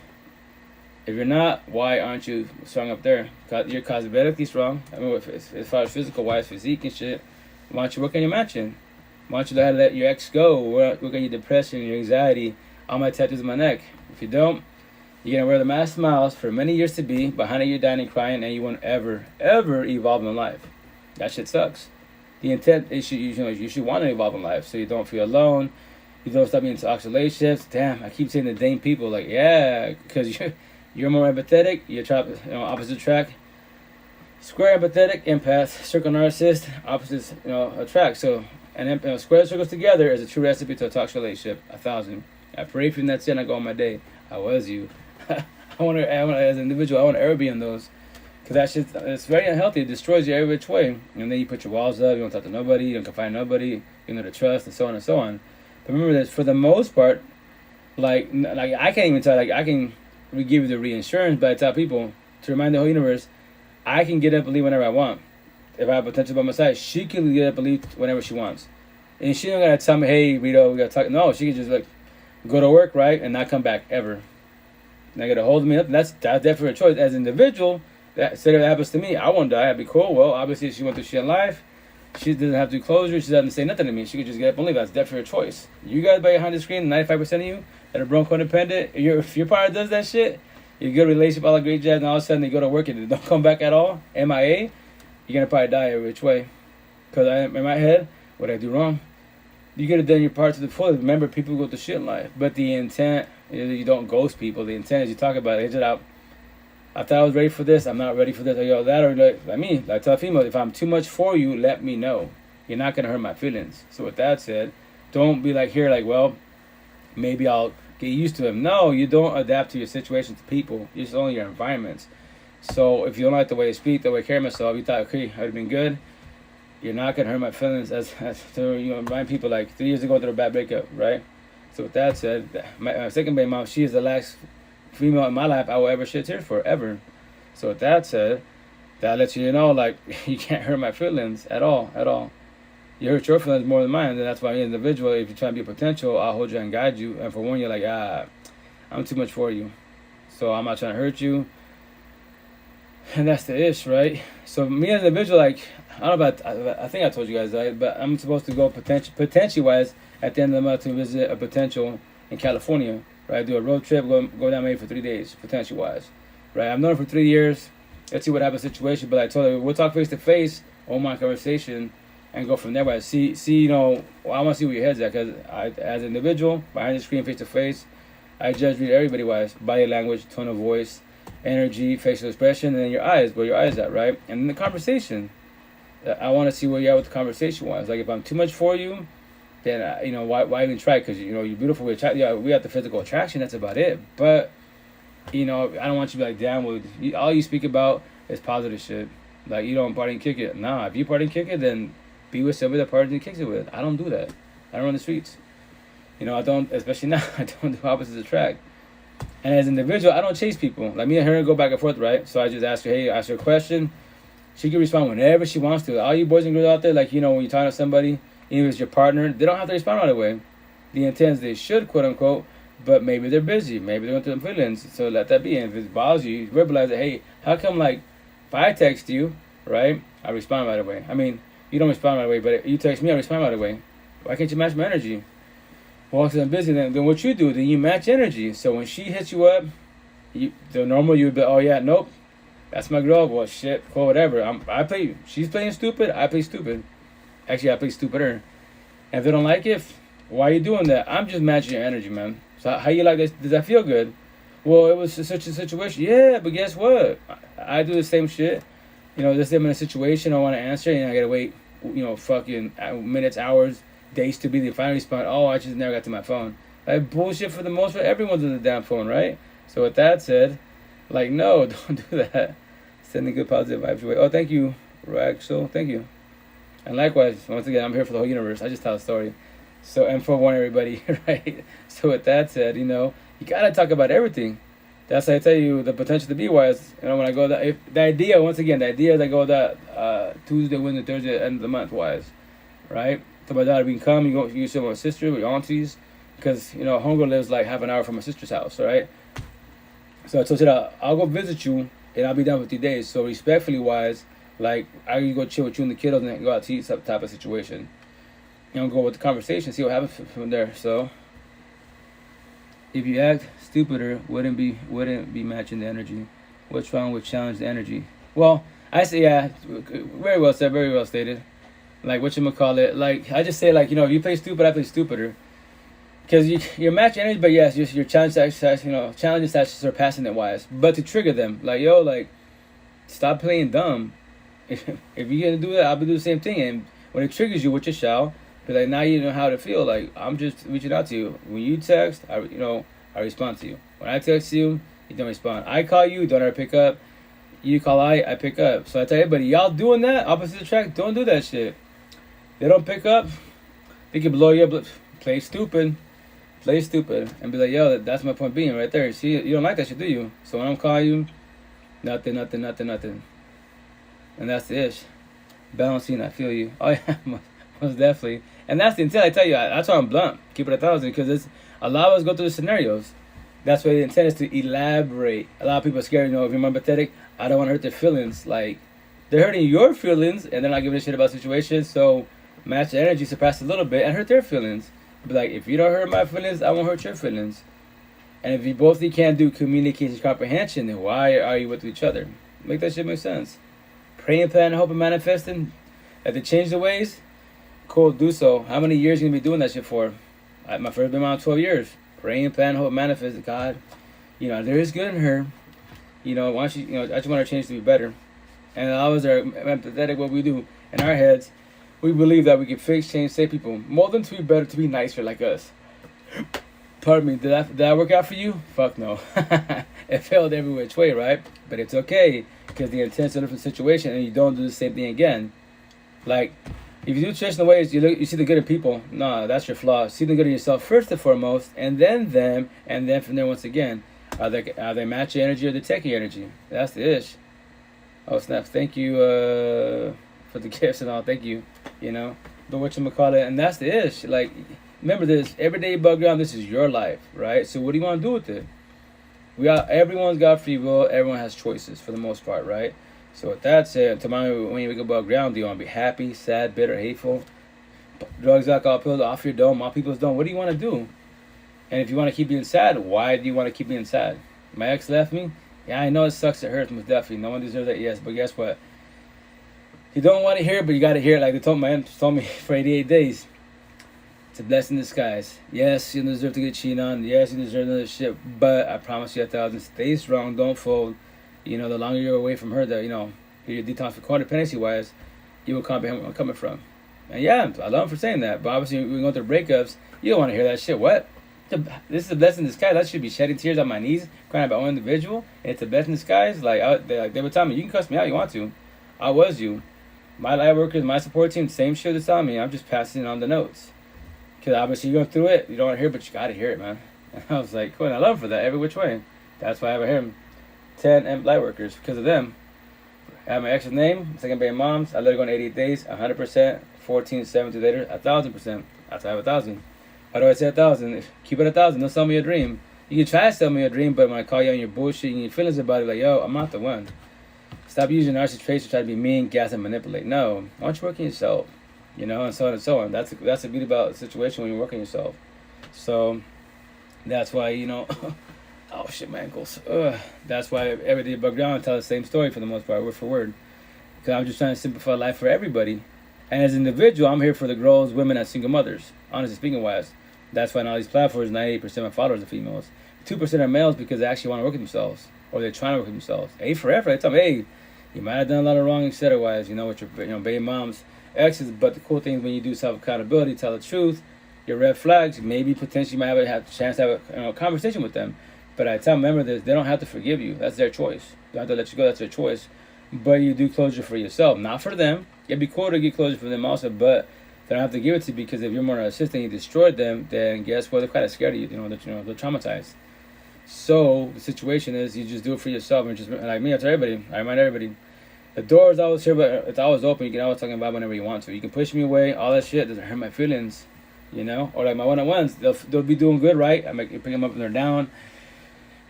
If you're not, why aren't you strong up there? You're cosmetically strong. I mean, as far as physical wise, physique and shit. Why don't you work on your mansion? Why don't you learn how to let your ex go? Work on your depression, your anxiety, all my tattoos on my neck. If you don't, you're going to wear the mask smiles for many years to be, behind it you're dying and crying, and you won't ever, ever evolve in life. That shit sucks. The intent is you should want to evolve in life so you don't feel alone. You don't stop being in toxic relationships. Damn, I keep saying the dang people, like, yeah, because you're more empathetic, you're opposite track. Square empathetic, empath, circle narcissist, opposites attract. So, and square circles together is a true recipe to a toxic relationship. 1,000. I pray for you, and that's it. And I go on my day. How was you? I want to, as an individual, I want to ever be in those, because that shit, it's very unhealthy. It destroys you every which way. And then you put your walls up. You don't talk to nobody. You don't confide in nobody. You know to trust, and so on and so on. But remember this: for the most part, like I can't even tell. Like I can give you the reinsurance, but I tell people to remind the whole universe. I can get up and leave whenever I want. If I have potential by my side, she can get up and leave whenever she wants. And she don't gotta tell me, hey, Rito, we gotta talk. No, she can just like go to work, right, and not come back ever. And I gotta hold me up. And that's definitely a choice. As an individual, say that happens to me, I won't die. I'd be cool. Well, obviously she went through shit in life. She doesn't have to do closure. She doesn't say nothing to me. She could just get up and leave. That's definitely a choice. You guys behind the screen, 95% of you that are codependent, if your partner does that shit, you good relationship, all the great jazz, and all of a sudden they go to work and they don't come back at all, MIA, you're going to probably die every which way. Because in my head, what did I do wrong? You could have done your part to the fullest. Remember, people go through shit in life. But the intent is you don't ghost people. The intent is you talk about it. I thought I was ready for this. I'm not ready for this. I tell females, if I'm too much for you, let me know. You're not going to hurt my feelings. So with that said, don't be like here, like, well, maybe I'll get used to him. No, you don't adapt to your situations, to people. It's only your environments. So if you don't like the way I speak, the way I carry myself, you thought, okay, I'd have been good. You're not gonna hurt my feelings. As to remind people, like 3 years ago, through a bad breakup, right? So with that said, my second baby mom, she is the last female in my life I will ever shed tears for, ever. So with that said, that lets you know, like, you can't hurt my feelings at all, at all. you hurt your feelings more than mine. Then that's why you're an individual. If you're trying to be a potential, I'll hold you and guide you. And for one, you're like, I'm too much for you. So I'm not trying to hurt you. And that's the ish, right? So me as an individual, like, I don't know about, I think I told you guys, right? But I'm supposed to go potentially wise at the end of the month to visit a potential in California, right? Do a road trip, go down maybe for 3 days, potentially wise, right? I've known her for 3 years. Let's see what happens situation. But I told her, we'll talk face to face on my conversation and go from there. But see, you know, well, I want to see where your head's at, because as an individual, behind the screen, face to face, I judge read everybody wise, body language, tone of voice, energy, facial expression, and then your eyes, where your eyes at, right? And then the conversation. I want to see where you're at with the conversation wise. Like, if I'm too much for you, then you know, why even try? Because you know you're beautiful. We have the physical attraction. That's about it. But you know, I don't want you to be like, damn, well, all you speak about is positive shit. Like, you don't party and kick it. Nah, if you party and kick it, then be with somebody that parties and kicks it with. I don't do that. I don't run the streets. You know, I don't, especially now, I don't do opposites attract. And as an individual, I don't chase people. Like, me and her go back and forth, right? So I just ask her, hey, ask her a question. She can respond whenever she wants to. All you boys and girls out there, like, you know, when you're talking to somebody, even if it's your partner, they don't have to respond right away. The intent is they should, quote unquote, but maybe they're busy. Maybe they're going through their feelings. So let that be. And if it bothers you, verbalize it. Hey, how come, like, if I text you, right, I respond right away. I mean, you don't respond right away, but if you text me, I respond right away. Why can't you match my energy? Well, because I'm busy, then what you do, then you match energy. So when she hits you up, the normal you would be, oh yeah, nope, that's my girl. Well, shit, cool, whatever. She's playing stupid, I play stupid. Actually, I play stupider. And if they don't like it, why are you doing that? I'm just matching your energy, man. So how you like this? Does that feel good? Well, it was such a situation. Yeah, but guess what? I do the same shit. You know, let's say I'm in a situation I want to answer, and I gotta wait, you know, fucking minutes, hours, days to be the final respond. Oh, I just never got to my phone. Like, bullshit for the most part. Everyone's on the damn phone, right? So with that said, like, no, don't do that. Sending good positive vibes your way. Oh, thank you, Raxel. Thank you. And likewise, once again, I'm here for the whole universe. I just tell a story. So, and forewarn everybody, right? So with that said, you know, you gotta talk about everything. That's how I tell you the potential to be wise. You know, when I go that, if the idea, once again, the idea is I go that Tuesday, Wednesday, Thursday, end of the month wise, right? So my daughter, we can come, you see my sister, with your aunties, because, you know, homegirl lives like half an hour from my sister's house, right? So I told you that I'll go visit you, and I'll be done for 3 days. So respectfully wise, like, I can go chill with you and the kiddos and then go out to eat, some type of situation. You know, go with the conversation, see what happens from there. So if you act stupider, wouldn't be matching the energy. What's wrong with challenge the energy? Well, I say, yeah, very well said, very well stated. Like, whatchamacallit, like, I just say, like, you know, if you play stupid, I play stupider. Because you're matching energy, but yes, your challenge is, you know, challenges that surpassing it wise. But to trigger them, like, yo, like, stop playing dumb. If you're going to do that, I'll be doing the same thing. And when it triggers you, which it shall, be like, now you know how to feel. Like, I'm just reaching out to you. When you text, I respond to you. When I text you, you don't respond. I call you, don't ever pick up. You call I pick up. So I tell everybody, y'all doing that, opposite attract, don't do that shit. They don't pick up, they can blow you up. Play stupid, and be like, yo, that's my point being right there. See, you don't like that shit, do you? So when I'm calling you, nothing. And that's the ish. Balancing, I feel you. Oh yeah, most definitely. And that's the intent, I tell you. That's why I'm blunt. Keep it 1,000, because it's a lot of us go through the scenarios. That's why the intent is to elaborate. A lot of people are scared, you know, if you're empathetic, I don't want to hurt their feelings. Like, they're hurting your feelings, and they're not giving a shit about situations, so match the energy, surpass a little bit, and hurt their feelings. Be like, if you don't hurt my feelings, I won't hurt your feelings. And if you both can't do communication comprehension, then why are you with each other? Make that shit make sense. Praying, planning, hoping, manifesting. If they change the ways, cool, do so. How many years are you going to be doing that shit for? My first been around 12 years. Praying, planning, hoping, manifesting. God, you know, there is good in her. You know, why don't you, I just want her change to be better. And a lot of us are empathetic, what we do in our heads. We believe that we can fix, change, save people. More than to be better, to be nicer like us. Pardon me, did that work out for you? Fuck no. It failed every which way, right? But it's okay, because the intent's a different situation, and you don't do the same thing again. Like, if you do traditional ways, you see the good in people. No, that's your flaw. See the good in yourself first and foremost, and then them, and then from there once again. Are they matching energy or they taking energy? That's the ish. Oh snap! Thank you for the gifts and all. Thank you. You know, But whatchamacallit, and that's the ish. Like, remember this, every day above ground, this is your life, right? So what do you want to do with it? Everyone's got free will, everyone has choices for the most part, right? So with that said, tomorrow when you wake up above ground, do you want to be happy, sad, bitter, hateful? Drugs, alcohol, pills, off your dome, all people's dome. What do you want to do? And if you want to keep being sad, why do you want to keep being sad? My ex left me? Yeah, I know it sucks, it hurts, most definitely. No one deserves that, yes. But guess what? You don't want to hear it, but you got to hear it. Like they told me for 88 days. It's a blessing in disguise. Yes, you deserve to get cheated on. Yes, you deserve another shit. But I promise you 1,000, stay strong, don't fold. The longer you're away from her, you're detox for codependency wise, you will comprehend where I'm coming from. And yeah, I love him for saying that. But obviously, when we go through breakups, you don't want to hear that shit. What? This is a blessing in disguise. I should be shedding tears on my knees, crying about one individual. And it's a blessing in disguise. They would tell me, you can cuss me out, you want to. I was you. My light workers, my support team, same shit they're telling me. I'm just passing on the notes. Because obviously you're going through it. You don't want to hear it, but you got to hear it, man. And I was like, cool. And I love him for that, every which way. That's why I have him. 10 light workers, because of them. I have my ex's name, second baby mom's. I let her go in 88 days, 100%. 14, 70 later, 1,000%. That's why I have 1,000. How do I say 1,000? Keep it 1,000. Don't sell me a dream. You can try to sell me a dream, but when I call you on your bullshit and your feelings about it, like, yo, I'm not the one. Stop using narcissist traits to try to be mean, gas, and manipulate. No, why don't you work on yourself? And so on and so on. That's the beauty about the situation when you work on yourself. So that's why, oh shit, my ankles. That's why every day above ground I tell the same story for the most part, word for word. Because I'm just trying to simplify life for everybody. And as an individual, I'm here for the girls, women, and single mothers. Honestly speaking wise. That's why on all these platforms, 98% of my followers are females. 2% are males because they actually want to work with themselves. Or they're trying to work with themselves. Hey, forever, they tell me, hey, you might have done a lot of wrong, etc. wise, with your baby moms, exes. But the cool thing is when you do self-accountability, tell the truth, your red flags, maybe potentially you might have a chance to have a conversation with them. But I tell them, remember this, they don't have to forgive you. That's their choice. They don't have to let you go, that's their choice. But you do closure for yourself, not for them. It'd be cool to get closure for them also, but they don't have to give it to you because if you're more narcissistic and you destroyed them, then guess what? They're kind of scared of you. They're traumatized. So the situation is you just do it for yourself and just like me. I tell everybody, I remind everybody, the door is always here, but it's always open. You can always talk about whenever you want to. You can push me away. All that shit doesn't hurt my feelings, Or like my one-on-ones, they'll be doing good, right? I pick them up and they're down,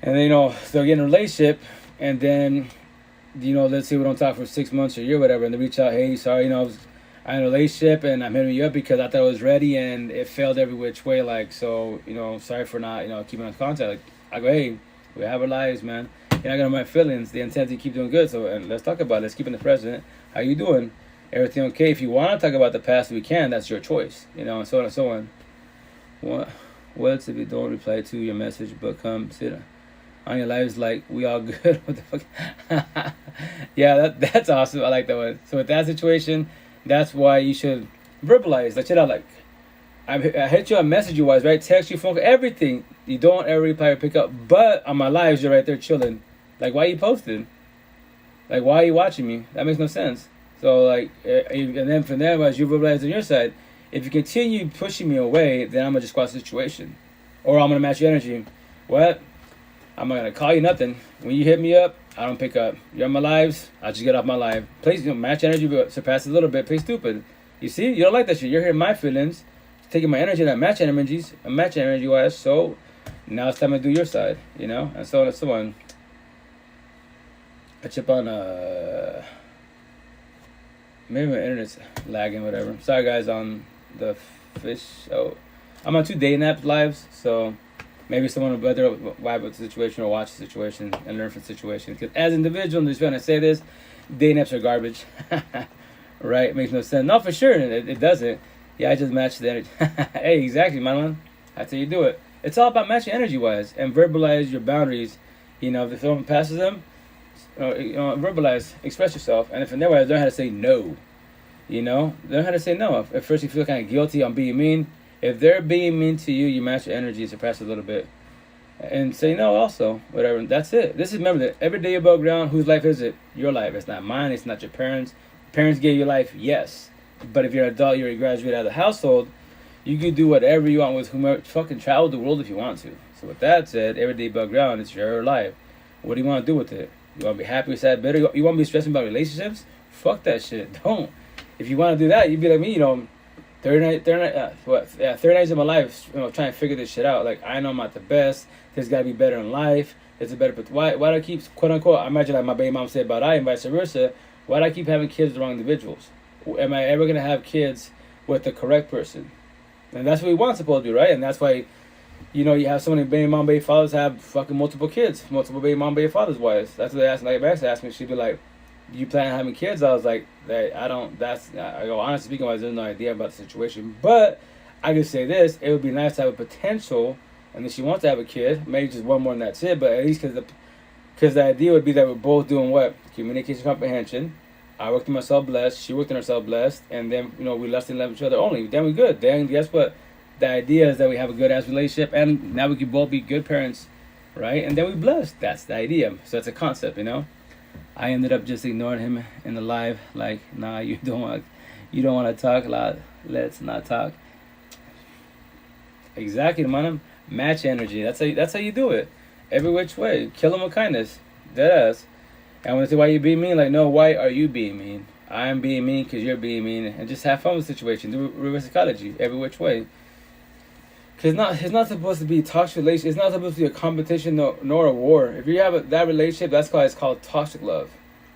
and then they'll get in a relationship, and then let's say we don't talk for 6 months or a year, whatever, and they reach out, hey, sorry, I was in a relationship and I'm hitting you up because I thought I was ready and it failed every which way. Like, so sorry for not keeping in contact. Like, I go, hey, we have our lives, man. You're not gonna my feelings. The intent to keep doing good. So, and let's talk about it. Let's keep in the present. How you doing? Everything okay? If you want to talk about the past, we can. That's your choice. And so on and so on. What if you don't reply to your message, but come sit on your lives like we all good? What the fuck? Yeah, that's awesome. I like that one. So with that situation, that's why you should verbalize. Like, shit out. Like, I hit you on message wise, right? Text you, phone call, everything. You don't ever reply or pick up. But on my lives, you're right there chilling. Like, why you posting? Like, why are you watching me? That makes no sense. So, like, and then from there, as you verbalize on your side, if you continue pushing me away, then I'm going to just squash the situation. Or I'm going to match your energy. What? I'm not going to call you nothing. When you hit me up, I don't pick up. You're on my lives, I just get off my live. Play, match energy, but surpass it a little bit. Play stupid. You see? You don't like that shit. You're hearing my feelings, taking my energy, not matching energies, matching energy-wise. So, now it's time to do your side, And so on and so on. I chip on, maybe my internet's lagging, whatever. Sorry, guys, on the fish. Oh, I'm on 2 dating app lives, so maybe someone will better vibe with the situation or watch the situation and learn from the situation. Because as an individual, just when I say this, dating apps are garbage. Right? It makes no sense. No, for sure, it doesn't. Yeah, I just match the energy. Hey, exactly, man. That's how you do it. It's all about matching energy-wise and verbalize your boundaries. If someone passes them, verbalize, express yourself. And if in their way, learn how to say no. Learn how to say no. At first, you feel kind of guilty on being mean. If they're being mean to you, you match your energy, suppress it a little bit. And say no also, whatever. That's it. Remember that every day above ground, whose life is it? Your life. It's not mine. It's not your parents. Parents gave you life, yes. But if you're an adult, you're a graduate out of the household, you can do whatever you want with whomever. Fucking travel the world if you want to. So with that said, every day above ground, it's your life. What do you want to do with it? You want to be happy, sad, bitter? You want to be stressing about relationships? Fuck that shit. Don't. If you want to do that, you'd be like me, 30 days of my life, trying to figure this shit out. Like, I know I'm not the best. There's got to be better in life. There's a better, but why do I keep, quote unquote, I imagine like my baby mom said about I and vice versa, why do I keep having kids with the wrong individuals? Am I ever going to have kids with the correct person? And that's what we want supposed to be, right? And that's why, you have so many baby mom, baby fathers have fucking multiple kids, multiple baby mom, baby fathers' wives. That's what they asked, like, Max asked me, she'd be like, you plan on having kids? I was like, I go, honestly speaking, there's no idea about the situation. But I could say this, it would be nice to have a potential, and if she wants to have a kid, maybe just one more and that's it, but at least because the idea would be that we're both doing what? Communication comprehension. I worked on myself blessed, she worked on herself blessed, and then, we lust and love each other only. Then we're good. Then guess what? The idea is that we have a good ass relationship, and now we can both be good parents, right? And then we blessed. That's the idea. So that's a concept, I ended up just ignoring him in the live, like, nah, you don't want to talk a lot. Let's not talk. Exactly, man. Match energy. That's how you do it. Every which way. Kill him with kindness. Deadass. And when they say, why you being mean? Like, no, why are you being mean? I'm being mean because you're being mean. And just have fun with the situation. Do reverse psychology. Every which way. Because it's not supposed to be a toxic relationship. It's not supposed to be a competition nor a war. If you have that relationship, that's why it's called toxic love.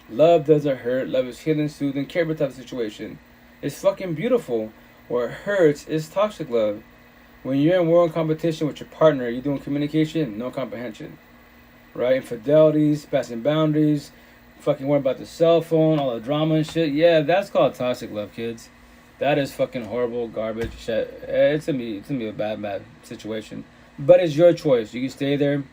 Love doesn't hurt. Love is healing, soothing, care type of situation. It's fucking beautiful. Where it hurts is toxic love. When you're in war and competition with your partner, you're doing communication, no comprehension. Right? Infidelities, passing boundaries, fucking worrying about the cell phone, all the drama and shit. Yeah, that's called toxic love, kids. That is fucking horrible garbage shit. It's gonna be a bad situation. But it's your choice. You can stay there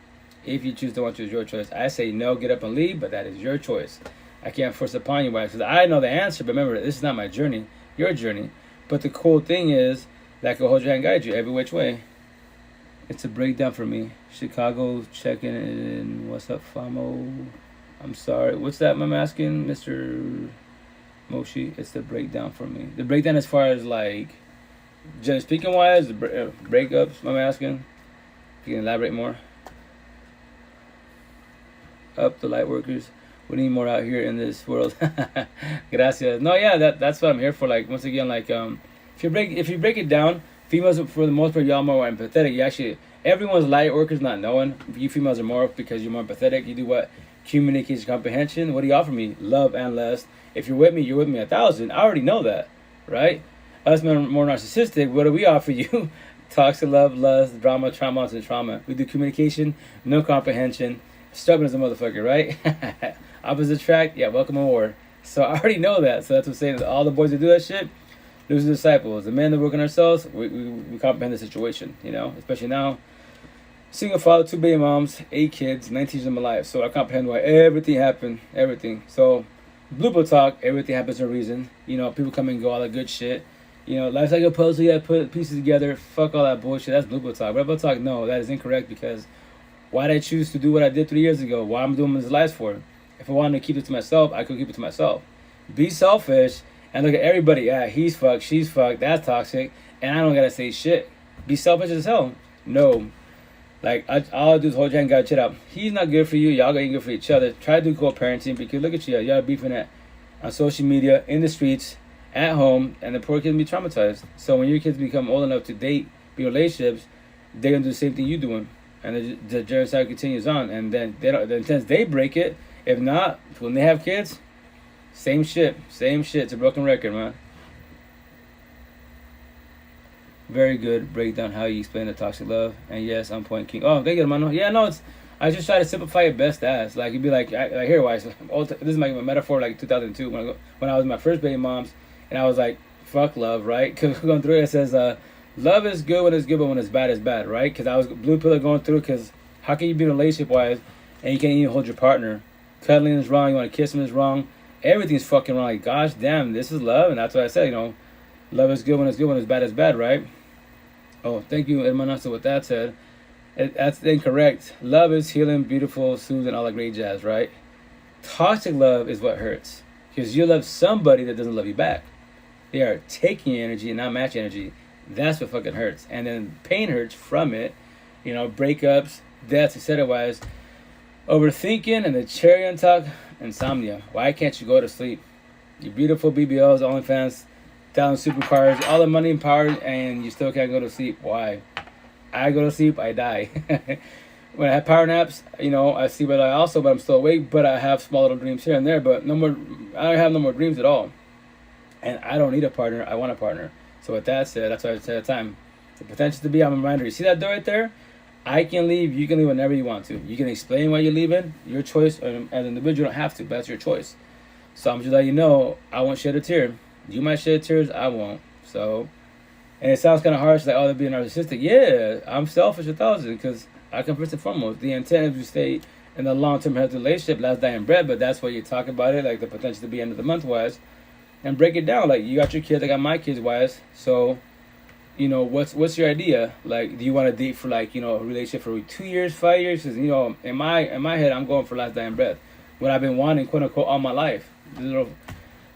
if you choose to want to. It's your choice. I say no, get up and leave, but that is your choice. I can't force upon you, because I know the answer. But remember, this is not my journey, your journey. But the cool thing is that I can hold your hand, guide you every which way. It's a breakdown for me. Chicago checking in. What's up, Famo? I'm sorry. What's that? I'm asking, Mr. Moshi. It's the breakdown for me. The breakdown as far as like, generally speaking wise, the breakups. I'm asking. If you can elaborate more. Up the light workers. We need more out here in this world. Gracias. No, yeah, that's what I'm here for. Like, once again, like, if you break it down, females for the most part, y'all more empathetic. You actually, everyone's light workers not knowing. You females are more because you're more empathetic. You do what? Communication comprehension. What do you offer me? Love and lust. If you're with me 1,000. I already know that, right? Us men are more narcissistic. What do we offer you? Toxic love, lust, drama, trauma, and trauma. We do communication, no comprehension. Stubborn as a motherfucker, right? Opposite attract. Yeah, welcome aboard. So I already know that. So that's what I'm saying. All the boys that do that shit, lose the disciples. The men that work on ourselves, we comprehend the situation, especially now. Single father, 2 baby moms, 8 kids, 19 years of my life. So I comprehend why everything happened, everything. So Blue Pill talk, everything happens for a reason. People come and go, all that good shit. Life's like a puzzle, you gotta put pieces together. Fuck all that bullshit. That's Blue Pill talk. Red Pill talk, no, that is incorrect, because why did I choose to do what I did 3 years ago? Why I'm doing this life for? If I wanted to keep it to myself, I could keep it to myself. Be selfish and look at everybody. Yeah, he's fucked, she's fucked, that's toxic, and I don't gotta say shit. Be selfish as hell. No. Like, all I do is hold your hand, guys, shit up. He's not good for you. Y'all ain't good for each other. Try to do co-parenting, because look at you. Y'all beefing on social media, in the streets, at home, and the poor kids be traumatized. So when your kids become old enough to date, be in relationships, they're going to do the same thing you're doing. And the genocide continues on. And then until they break it, if not, when they have kids, same shit. It's a broken record, man. Very good breakdown how you explain the toxic love. And yes, I'm point king. Oh, thank you, man. Yeah, no, I just try to simplify it best as. Like, you'd be like here, why? This is my metaphor, like 2002, when I was my first baby moms, and I was like, fuck love, right? Because going through it says, love is good when it's good, but when it's bad, right? Because I was blue pill going through, because how can you be relationship-wise and you can't even hold your partner? Cuddling is wrong, you want to kiss him is wrong. Everything's fucking wrong. Like, gosh damn, this is love. And that's what I said, love is good when it's bad, right? Oh, thank you, hermano. So with that said, that's incorrect. Love is healing, beautiful, soothing, all that great jazz, right? Toxic love is what hurts, because you love somebody that doesn't love you back. They are taking your energy and not matching energy. That's what fucking hurts. And then pain hurts from it. Breakups, deaths, etc. Overthinking, and the cherry on top, insomnia. Why can't you go to sleep? Your beautiful BBLs, OnlyFans, down supercars, all the money and power, and you still can't go to sleep. Why? I go to sleep, I die. When I have power naps, I sleep at night also, but I'm still awake. But I have small little dreams here and there. But no more. I don't have no more dreams at all. And I don't need a partner. I want a partner. So with that said, that's what I said at the time. The potential to be. I'm a reminder. You see that door right there? I can leave. You can leave whenever you want to. You can explain why you're leaving. Your choice. As an individual, you don't have to, but that's your choice. So I'm just letting you know, I won't shed a tear. You might shed tears. I won't. So, and it sounds kind of harsh, like, oh, they're being narcissistic. Yeah, I'm selfish 1,000 because I come first and foremost. The intent is to stay in a long-term healthy relationship, last dying bread, but that's what you talk about it, like the potential to be end of the month wise, and break it down. Like, you got your kids, I got my kids wise. So, what's your idea? Like, do you want to date for a relationship for 2 years, 5 years? Because in my head, I'm going for last dying breath. What I've been wanting, quote unquote, all my life.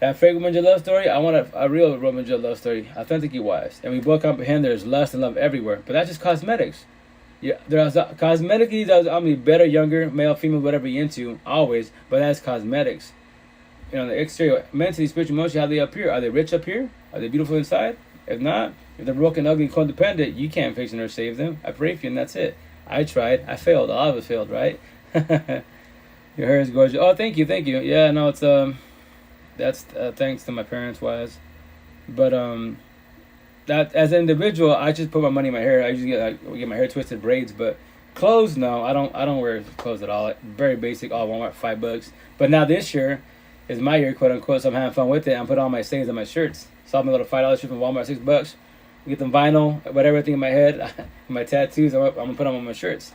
That fake romantic love story, I want a real romantic love story, authentically wise. And we both comprehend there's lust and love everywhere, but that's just cosmetics. Yeah, there's cosmetically, there's better, younger, male, female, whatever you're into, always, but that's cosmetics. The exterior, mentally, spiritually, emotionally, how they appear. Are they rich up here? Are they beautiful inside? If not, if they're broken, ugly, codependent, you can't fix them or save them. I pray for you, and that's it. I tried. I failed. All of us failed, right? Your hair is gorgeous. Oh, thank you. Yeah, no, it's that's thanks to my parents wise, but that as an individual, I just put my money in my hair. I usually get my hair twisted, braids, but clothes, no, I don't wear clothes at all. Very basic, all Walmart, $5. But now this year is my year, quote unquote. So I'm having fun with it. I'm putting all my savings on my shirts. Saw my little $5 shirt from Walmart, $6. Get them vinyl, whatever thing in my head, my tattoos. I'm gonna put them on my shirts.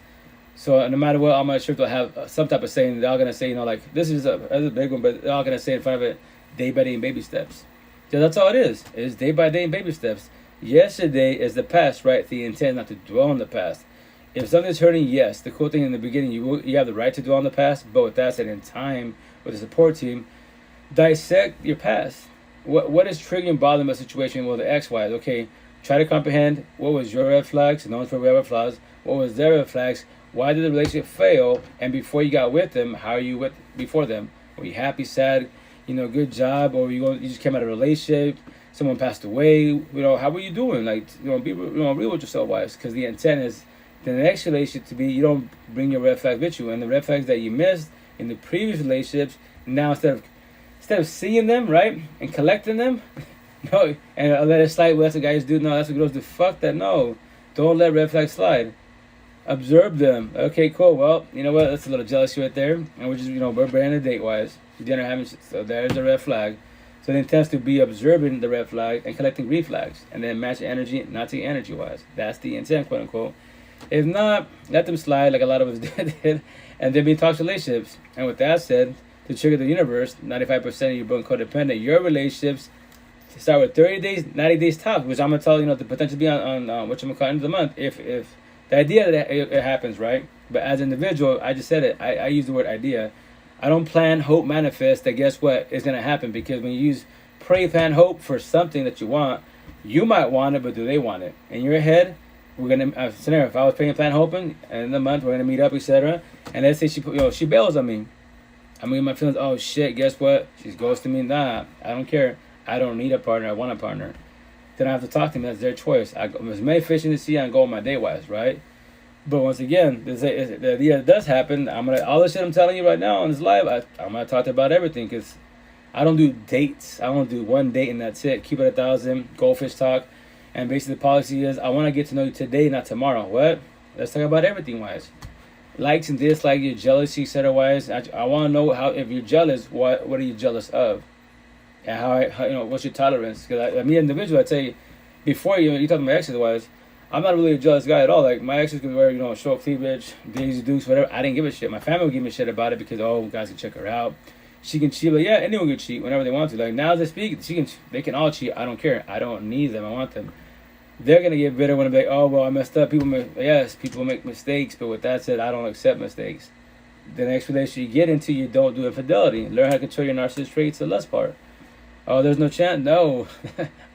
So no matter what, all my shirts will have some type of saying. They're all gonna say, like, this is a big one, but they're all gonna say in front of it, day by day and baby steps. So that's all it is. It's day by day and baby steps. Yesterday is the past, right? The intent not to dwell on the past. If something's hurting, yes. The cool thing in the beginning, you have the right to dwell on the past, but with that said, in time, with a support team, dissect your past. What is triggering, bothering the situation? Well, the X, Y. Okay, try to comprehend what was your red flags, known for red flags. What was their red flags? Why did the relationship fail? And before you got with them, how are you with before them? Were you happy, sad, good job, or you just came out of a relationship, someone passed away, how were you doing? Like, be real with yourself, wise, because the intent is the next relationship to be, you don't bring your red flag with you, and the red flags that you missed in the previous relationships, now instead of seeing them, right, and collecting them, no, and let it slide. Well, that's what guys do. No, that's what girls do. Fuck that. No, don't let red flags slide. Observe them. Okay, cool. Well, you know what? That's a little jealousy right there, and we're just, we're branded date wise. Dinner having, so there's a red flag. So the intent is to be observing the red flag and collecting green flags, and then match energy, not take energy wise. That's the intent, quote unquote. If not, let them slide like a lot of us did, and then be in toxic relationships. And with that said, to trigger the universe, 95% of you being codependent, your relationships start with 30 days, 90 days top, which I'm gonna tell the potential to be on which I'm gonna call end of the month. If the idea that it happens, right? But as an individual, I just said it. I use the word idea. I don't plan, hope, manifest that guess what is going to happen, because when you use pray, plan, hope for something that you want, you might want it, but do they want it? In your head, we're going to, scenario, if I was praying, plan, hoping, and in the month we're going to meet up, etc., and let's say she bails on me. I'm in my feelings, oh shit, guess what? She's ghosting me. Nah, I don't care. I don't need a partner. I want a partner. Then I have to talk to them. That's their choice. There's many fish in the sea. I go on my day wise, right? But once again, the idea does happen. All the shit I'm telling you right now on this live, I'm gonna talk about everything, because I don't do dates. I don't do one date and that's it. Keep it 1,000. Goldfish talk, and basically the policy is I want to get to know you today, not tomorrow. What? Let's talk about everything wise. Likes and dislikes, your jealousy, etc. wise. I want to know how, if you're jealous, what are you jealous of, and how what's your tolerance? Because me individual, I'd say before you talk to my exes wise, I'm not really a jealous guy at all. Like, my exes could wear, short cleavage, Daisy Dukes, whatever. I didn't give a shit. My family would give me shit about it because, guys can check her out. She can cheat. But yeah, anyone can cheat whenever they want to. Like, now as they speak, they can all cheat. I don't care. I don't need them. I want them. They're going to get bitter when they're like, I messed up. People make mistakes. But with that said, I don't accept mistakes. The next relationship you get into, you don't do infidelity. Learn how to control your narcissist traits, the lust part. Oh, there's no chance? No.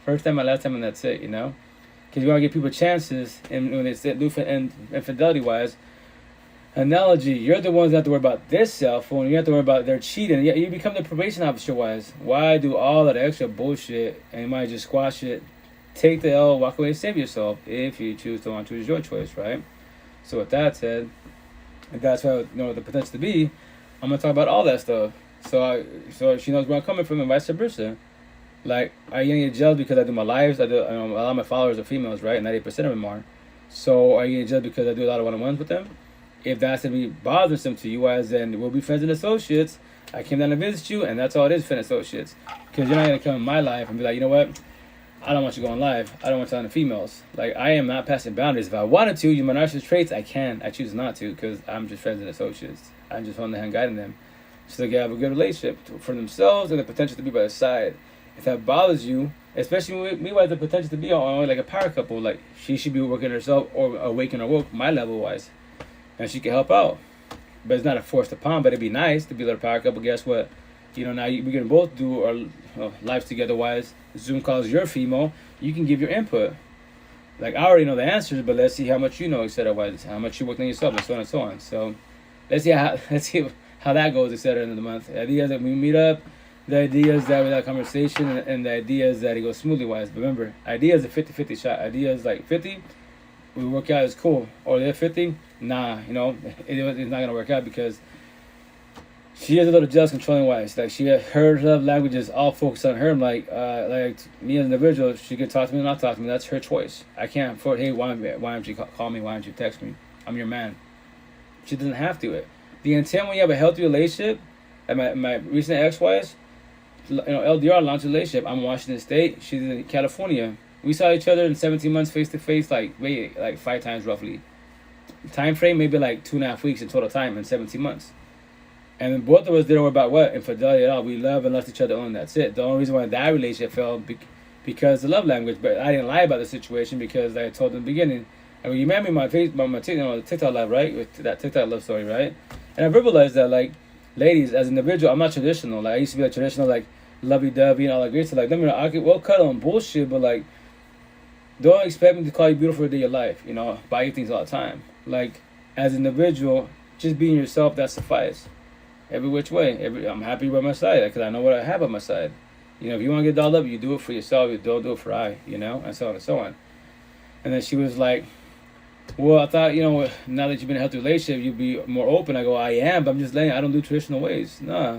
First time, my last time, and that's it, Because you want to give people chances, and when they do infidelity-wise, analogy, you're the ones that have to worry about this cell phone. You have to worry about their cheating. Yeah, you become the probation officer wise. Why do all that extra bullshit and you might just squash it? Take the L, walk away, save yourself if you choose to want to. Is your choice, right? So with that said, if that's what the potential to be, I'm gonna talk about all that stuff. So she knows where I'm coming from and vice versa. Like, are you gonna get jealous because I do my lives? I do. A lot of my followers are females, right? 90% of them are. So are you gonna get jealous because I do a lot of one-on-ones with them? If that's to be bothersome to you, as then we'll be friends and associates. I came down to visit you, and that's all it is, friends and associates. Because you're not gonna come in my life and be like, you know what? I don't want you going live. I don't want you on the females. Like, I am not passing boundaries. If I wanted to, use my narcissist traits, I can. I choose not to because I'm just friends and associates. I'm just on the hand guiding them so they can have a good relationship for themselves and the potential to be by their side. If that bothers you, especially me, the potential to be on like a power couple, like she should be working herself or awaken or woke, my level wise, and she can help out. But it's not a forced upon. But it'd be nice to be a little power couple. Guess what? Now we can both do our lives together wise. Zoom calls, you're female. You can give your input. Like, I already know the answers, but let's see how much you know, etc. Wise, how much you work on yourself, and so on and so on. So let's see how that goes, etc. End of the month. The idea is that we meet up. The idea is that we have a conversation, and the idea is that it goes smoothly wise. But remember, idea is a 50-50 shot. Idea is like 50, we work out, it's cool. Or they're 50, nah, it's not gonna work out because she is a little jealous, controlling wise. Like, her love language is all focused on her. I'm like me as an individual, she could talk to me or not talk to me. That's her choice. I can't afford, hey, why don't you call me? Why don't you text me? I'm your man. She doesn't have to. The intent when you have a healthy relationship, and my recent ex-wives, LDR, launched a relationship. I'm in Washington State. She's in California. We saw each other in 17 months face to face, like 5 times roughly. Time frame maybe like 2.5 weeks in total time in 17 months. And then both of us didn't worry about what infidelity at all. We love and lust each other on. That's it. The only reason why that relationship fell because the love language. But I didn't lie about the situation because like I told in the beginning. I mean, you met me on my TikTok live, right? With that TikTok love story, right? And I verbalized that, like, ladies, as an individual, I'm not traditional. Like, I used to be like traditional, like lovey-dovey and all that great stuff. Like, we'll cuddle on bullshit, but like, don't expect me to call you beautiful every day of your life. Buy you things all the time. Like, as an individual, just being yourself, that suffices. Every which way. I'm happy by my side because I know what I have on my side. If you want to get dolled up, you do it for yourself. You don't do it for and so on and so on. And then she was like, well, I thought, now that you've been in a healthy relationship, you'd be more open. I go, I am, but I'm just letting I don't do traditional ways. Nah.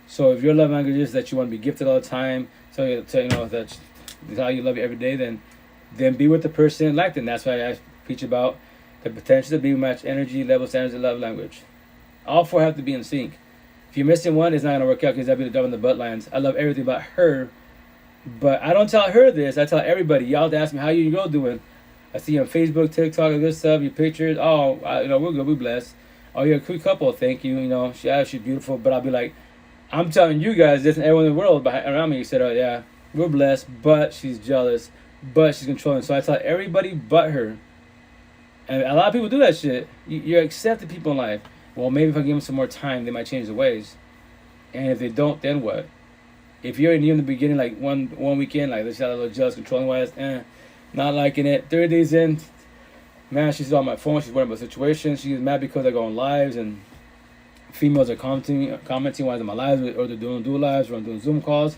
So if your love language is that you want to be gifted all the time, so that's how you love you every day, then be with the person like that. And that's why I preach about the potential to be match energy, level, standards, and love language. All 4 have to be in sync. If you're missing one, it's not going to work out because that'd be the dove in the butt lines. I love everything about her, but I don't tell her this. I tell everybody. Y'all ask me, how you girl doing? I see you on Facebook, TikTok, and this stuff, your pictures. Oh, we're good, we're blessed. Oh, you're a cool couple, thank you. She's beautiful, but I'll be like, I'm telling you guys this and everyone in the world around me said, oh, yeah, we're blessed, but she's jealous, but she's controlling. So I tell everybody but her. And a lot of people do that shit. You're accepting people in life. Well, maybe if I give them some more time, they might change their ways. And if they don't, then what? If you're in the beginning, like one weekend, like let's say a little jealous, controlling wise, not liking it. 30 days in, man, she's on my phone. She's worrying about the situation. She's mad because I go on lives and females are commenting wise on my lives, or they're doing dual lives, or I'm doing Zoom calls.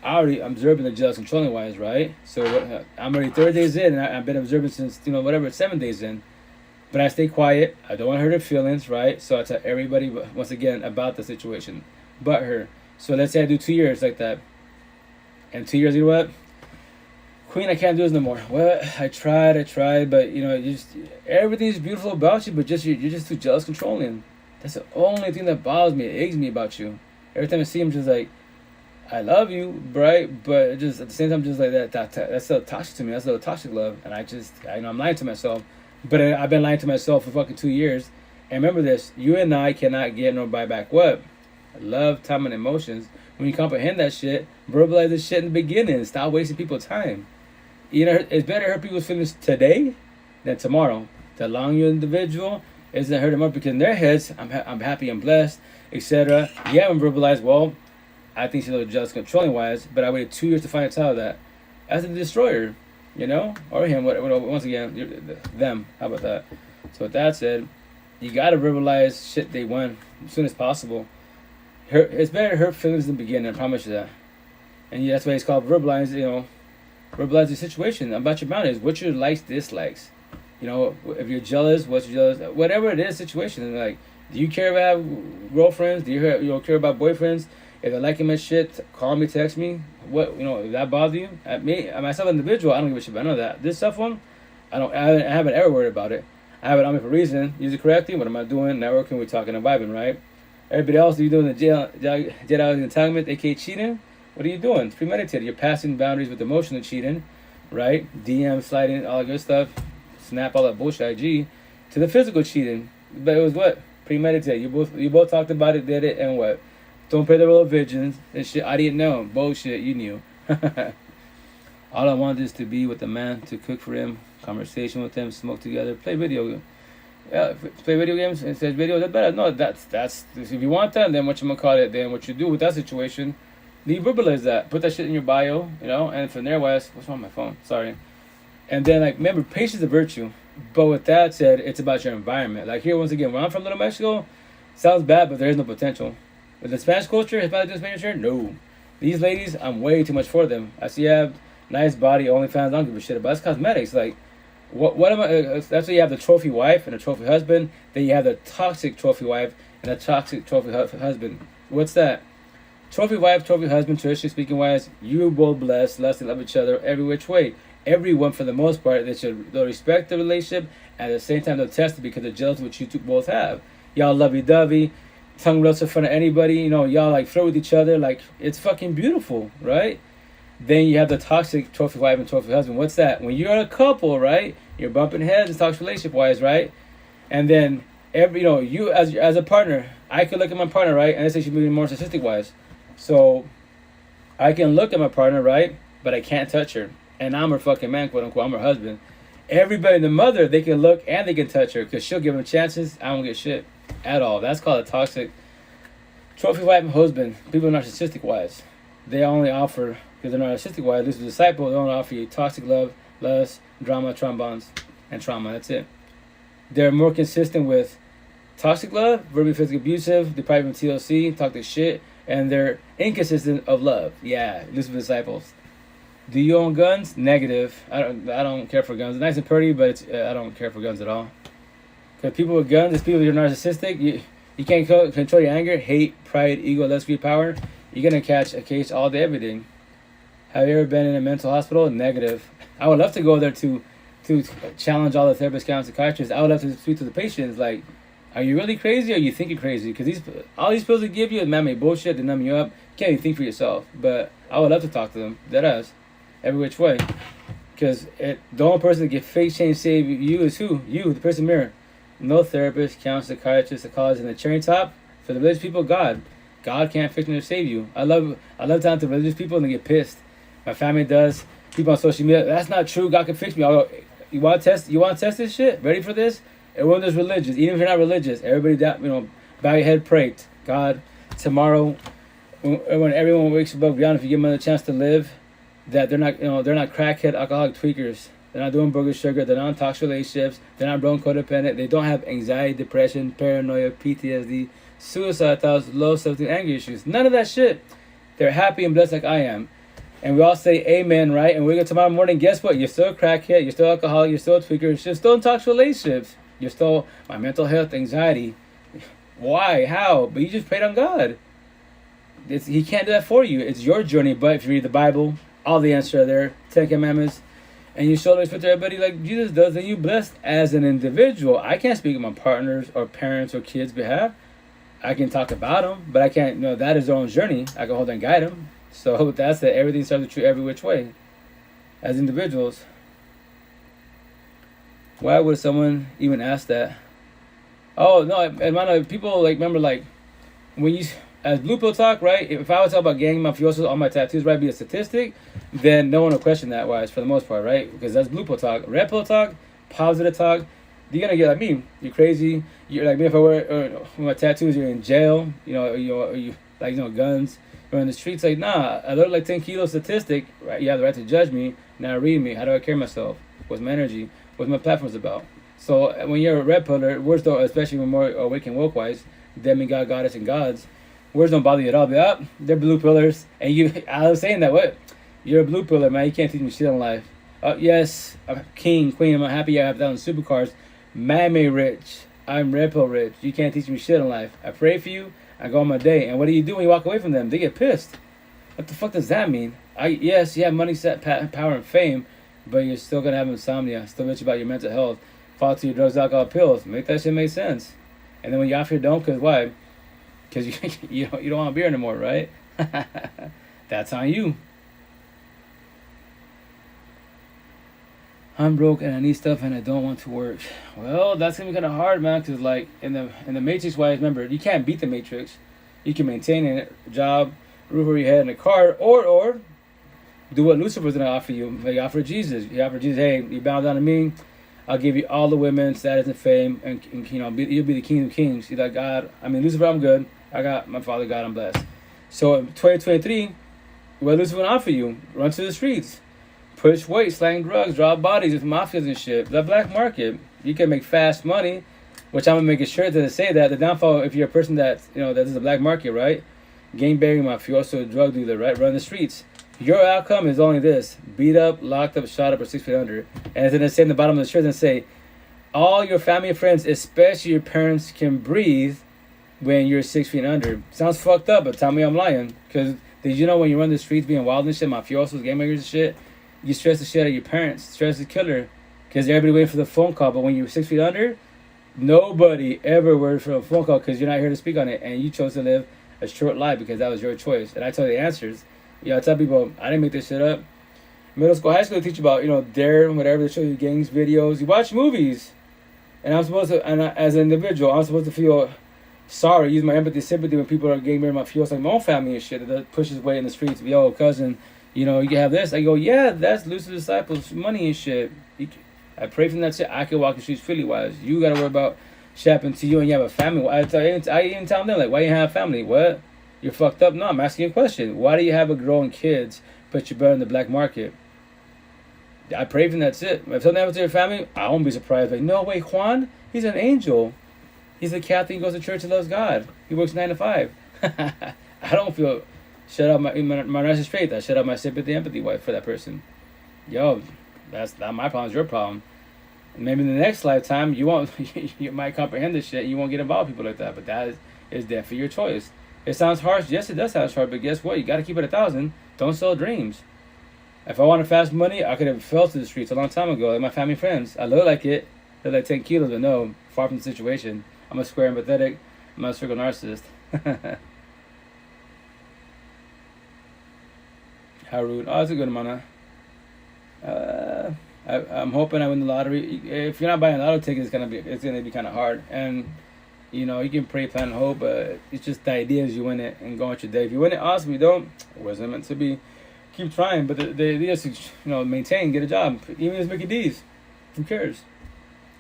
I already observing the jealous, controlling wise, right? So I'm already 30 days in, and I've been observing since 7 days in. But I stay quiet. I don't want to hurt her feelings, right? So I tell everybody, once again, about the situation, but her. So let's say I do 2 years like that. And 2 years, you know what? Queen, I can't do this no more. Well, I tried, but everything's beautiful about you, but you're just too jealous, controlling. That's the only thing that bothers me, it eggs me about you. Every time I see him, just like, I love you, right? But just at the same time, just like that's so toxic to me. That's a little toxic love, and I'm lying to myself. But I've been lying to myself for fucking 2 years. And remember this, you and I cannot get nor buy back what? Love, time, and emotions. When you comprehend that shit, verbalize this shit in the beginning. Stop wasting people's time. It's better to hurt people's feelings today than tomorrow. The long you individual isn't hurt them up because in their heads, I'm happy and blessed, etc. You haven't verbalized, well, I think she's a little jealous, controlling wise, but I waited 2 years to find out that. As a destroyer. Or him, once again, them. How about that? So with that said, You gotta verbalize shit day one as soon as possible. It's better to hurt feelings in the beginning, I promise you that. And that's why it's called verbalize, verbalize the situation about your boundaries. What's your likes, dislikes? If you're jealous, what's your jealous? Whatever it is, situation. Like, do you care about girlfriends? Do you care about boyfriends? If I like him and shit, call me, text me. If that bothers you, myself, individual, I don't give a shit about none of that. This stuff one, I haven't ever worried about it. I have it on me for a reason. Use it correctly. What am I doing? Networking. We're talking and vibing, right? Everybody else, you doing the Jedi entanglement, aka cheating? What are you doing? It's premeditated. You're passing boundaries with emotional cheating, right? DM, sliding, all that good stuff. Snap, all that bullshit, IG. To the physical cheating. But it was what? Premeditated. You both talked about it, did it, and what? Don't pay the role of vigilance and shit. I didn't know. Bullshit, you knew. All I wanted is to be with the man, to cook for him, conversation with him, smoke together, play video games. Yeah, play video games and says video. That's better. No, that's if you want that, then then what you do with that situation, you verbalize that. Put that shit in your bio, and from there, what's wrong with my phone? Sorry. And then, remember, patience is a virtue. But with that said, it's about your environment. Like here, once again, where I'm from, Little Mexico, sounds bad, but there is no potential. With the Spanish culture, Hispanic culture, no. These ladies, I'm way too much for them. I see you have nice body, OnlyFans, I don't give a shit about. That's cosmetics. Like, what am I? That's why you have the trophy wife and a trophy husband. Then you have the toxic trophy wife and a toxic trophy husband. What's that? Trophy wife, trophy husband, traditionally speaking wise, you both blessed, love each other every which way. Everyone, for the most part, they'll respect the relationship, and at the same time they'll test it because they're jealous of what you two both have. Y'all lovey-dovey, tongue roast in front of anybody, y'all like flirt with each other, like it's fucking beautiful, right? Then you have the toxic trophy wife and trophy husband. What's that? When you're a couple, right? You're bumping heads and toxic relationship wise, right? And then you as a partner, I could look at my partner, right? And let's say she's moving more narcissistic wise. So I can look at my partner, right? But I can't touch her. And I'm her fucking man, quote unquote. I'm her husband. Everybody, the mother, they can look and they can touch her because she'll give them chances. I don't get shit at all. That's called a toxic trophy wife and husband. People narcissistic wise, they only offer, because they're narcissistic wise, this is a disciple, they only offer you toxic love, lust, drama, traumas, and trauma. That's it. They're more consistent with toxic love, verbally physically abusive, depriving TLC, talk this shit, and they're inconsistent of love. Yeah, this is disciples. Do you own guns? Negative. I don't care for guns. It's nice and pretty, but I don't care for guns at all. Because people with guns, it's people who are narcissistic. You can't control your anger, hate, pride, ego, lust, greed, power. You're going to catch a case all day, every day. Have you ever been in a mental hospital? Negative. I would love to go there to challenge all the therapists, counselors, psychiatrists. I would love to speak to the patients. Like, are you really crazy or you think you're crazy? Because all these pills they give you is man-made bullshit. They numb you up. You can't even think for yourself. But I would love to talk to them. That is. Every which way. Because the only person that can fake change save you is who? You, the person mirror. No therapist, counselor, psychiatrist, psychologist, and the cherry top, for the religious people, God. God can't fix me to save you. I love talking to religious people and they get pissed. My family does. People on social media, that's not true. God can fix me. I'll go, you want to test this shit? Ready for this? Everyone that's religious, even if you're not religious, everybody bow your head, pray. God, tomorrow, when everyone wakes above ground, if you give them a chance to live, that they're not crackhead, alcoholic tweakers. They're not doing burger sugar. They're not in toxic relationships. They're not broken codependent. They don't have anxiety, depression, paranoia, PTSD, suicide thoughts, low self-esteem, anger issues. None of that shit. They're happy and blessed like I am. And we all say amen, right? And we go tomorrow morning, guess what? You're still a crackhead. You're still alcoholic. You're still a tweaker. You're still in toxic relationships. You're still my mental health, anxiety. Why? How? But you just prayed on God. He can't do that for you. It's your journey. But if you read the Bible, all the answers are there. 10 Commandments. And you show respect to everybody like Jesus does, then you're blessed as an individual. I can't speak on my partners or parents or kids' behalf. I can talk about them, but I can't, that is their own journey. I can hold and guide them. So that's it. Everything serves the truth every which way. As individuals. Why would someone even ask that? Oh, no, people, remember, when you... As Blue Pill Talk, right? If I was talking about gang mafiosos on my tattoos, right, be a statistic, then no one will question that wise for the most part, right? Because that's Blue Pill Talk. Red Pill Talk, positive talk, you're gonna get like me. You're crazy. You're like me if I wear my tattoos. You're in jail. You guns. You're in the streets. Like I look like 10 kilo statistic. Right? You have the right to judge me. Now read me. How do I carry myself? What's my energy? What's my platforms about? So when you're a red pillar, words don't, especially when more awake and woke wise, demigod, goddess, and gods, words don't bother you at all. Be up, they're blue pillars, and you. I was saying that what? You're a blue pillar, man. You can't teach me shit in life. Yes, I'm king, queen. I'm happy I have 1,000 supercars. Man-made rich. I'm red pill rich. You can't teach me shit in life. I pray for you. I go on my day. And what do when you walk away from them? They get pissed. What the fuck does that mean? Yes, you have money, set, power, and fame, but you're still gonna have insomnia. Still bitch about your mental health. Fall to your drugs, alcohol, pills. Make that shit make sense. And then when you off your dome, because why? Because you don't want beer anymore, right? That's on you. I'm broke and I need stuff and I don't want to work. Well, that's gonna be kind of hard, man. Cause like in the Matrix wise, remember you can't beat the Matrix. You can maintain a job, roof over your head, and a car, or do what Lucifer's gonna offer you. He offered Jesus. He offered Jesus, hey, you bow down to me, I'll give you all the women, status, and fame, and you'll be the king of kings. He's like, God, I mean, Lucifer, I'm good. I got my Father God, I'm blessed. So in 2023, what Lucifer gonna offer you? Run to the streets. Push weight, slang drugs, drop bodies with mafias and shit. The black market. You can make fast money, which I'm gonna make sure to say that the downfall, if you're a person that that is a black market, right? Gang banging mafioso, drug dealer, right? Run the streets. Your outcome is only this: beat up, locked up, shot up, or 6 feet under. And it's gonna say in the bottom of the shirt and say, all your family and friends, especially your parents, can breathe when you're 6 feet under. Sounds fucked up, but tell me I'm lying. Because did you know when you run the streets being wild and shit, mafiosos, gang bangers and shit, you stress the shit out of your parents. Stress the killer. Because everybody waiting for the phone call. But when you're 6 feet under, nobody ever waited for a phone call because you're not here to speak on it. And you chose to live a short life because that was your choice. And I tell you the answers. I tell people, I didn't make this shit up. Middle school, high school, they teach about, dare and whatever. They show you gangs, videos. You watch movies. And I'm supposed to, as an individual, I'm supposed to feel sorry, use my empathy, sympathy when people are gang banging mafiosos like my own family and shit that pushes weight in the streets. Yo, cousin, you can have this. I go, yeah, that's Lucifer's disciples, money and shit. I pray from that shit. I can walk the streets Philly wise. You gotta worry about shit happening to you and you have a family. I even tell them, like, why you have a family? What? You're fucked up? No, I'm asking you a question. Why do you have a growing kids but you're better in the black market? I pray from that shit. If something happens to your family, I won't be surprised. Like, no, wait, Juan, he's an angel. He's a Catholic, he goes to church and loves God. He works 9 to 5. I don't feel shut up my narcissist trait. I shut up my sympathy, empathy wife for that person. Yo, that's not my problem. It's your problem. Maybe in the next lifetime, you won't. You might comprehend this shit. You won't get involved with people like that. But that is definitely your choice. It sounds harsh. Yes, it does sound harsh. But guess what? You got to keep it 1,000. Don't sell dreams. If I wanted fast money, I could have fell to the streets a long time ago. Like my family friends. I look like it. They're like 10 kilos, but no, far from the situation. I'm a square empathetic. I'm not a circle narcissist. How rude. Oh, that's a good amount. I'm hoping I win the lottery. If you're not buying a lotto ticket, it's gonna be kind of hard. And you can pray, plan, and hope, but it's just the idea is you win it and go on your day. If you win it, awesome. You don't, it wasn't meant to be. Keep trying, but the idea is to maintain, get a job, even as Mickey D's. Who cares?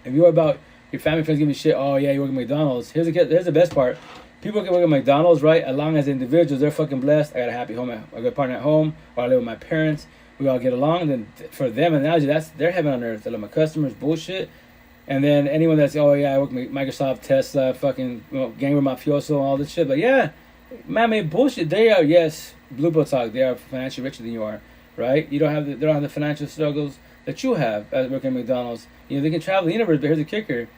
If you're about your family friends give me shit, oh yeah, you work at McDonald's. Here's the best part. People can work at McDonald's, right? As long as individuals, they're fucking blessed. I got a happy home, a good partner at home, or I live with my parents. We all get along. Then for them, analogy, that's their heaven on earth. They love my customers, bullshit. And then anyone that's, oh yeah, I work at Microsoft, Tesla, fucking gang with mafioso, all this shit. But yeah, man-made bullshit. They are, yes, blue pill talk. They are financially richer than you are, right? They don't have the financial struggles that you have as working at McDonald's. They can travel the universe, but here's the kicker.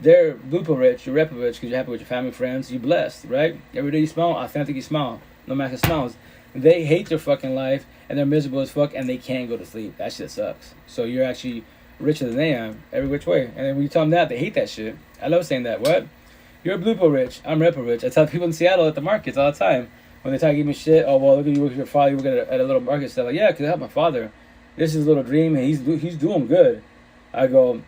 They're blue pill rich, you're red pill rich because you're happy with your family, friends, you're blessed, right? Every day you smile, authentic you smile, no matter what smiles. They hate their fucking life and they're miserable as fuck and they can't go to sleep. That shit sucks. So you're actually richer than they am, every which way. And then when you tell them that, they hate that shit. I love saying that. What? You're blue pill rich, I'm red pill rich. I tell people in Seattle at the markets all the time when they try to give me shit. Oh well, look at you work with your father. You work at a little market stuff. Like yeah, because I have my father. This is his little dream and he's doing good. I go.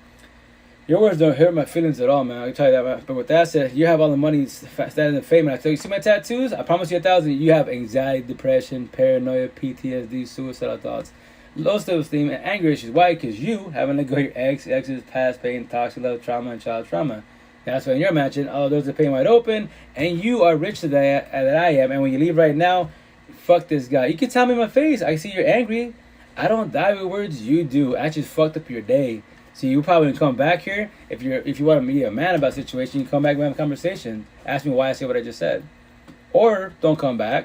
Your words don't hurt my feelings at all, man. I can tell you that, man. But with that said, you have all the money, status, and fame. And I tell you, see my tattoos? I promise you 1,000. You have anxiety, depression, paranoia, PTSD, suicidal thoughts, low self-esteem, and anger issues. Why? Because you haven't let go of your exes, past pain, toxic love, trauma, and child trauma. That's why in your mansion, all those are pain wide open, and you are richer than I am. And when you leave right now, fuck this guy. You can tell me in my face. I see you're angry. I don't die with words. You do. I just fucked up your day. So you probably wouldn't come back here if you want to be a man about a situation. You come back and have a conversation. Ask me why I say what I just said, or don't come back.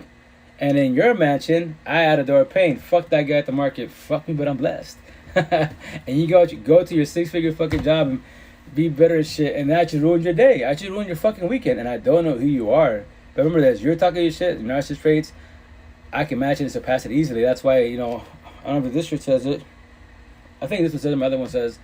And in your mansion, I out of door paying. Fuck that guy at the market. Fuck me, but I'm blessed. And you go to your 6-figure fucking job and be better as shit, and that should ruin your day. I should ruin your fucking weekend. And I don't know who you are. But remember this: you're talking your shit, your narcissist traits. I can match it and surpass it easily. That's why, I don't know if this shirt says it. I think this one says it. My other one says,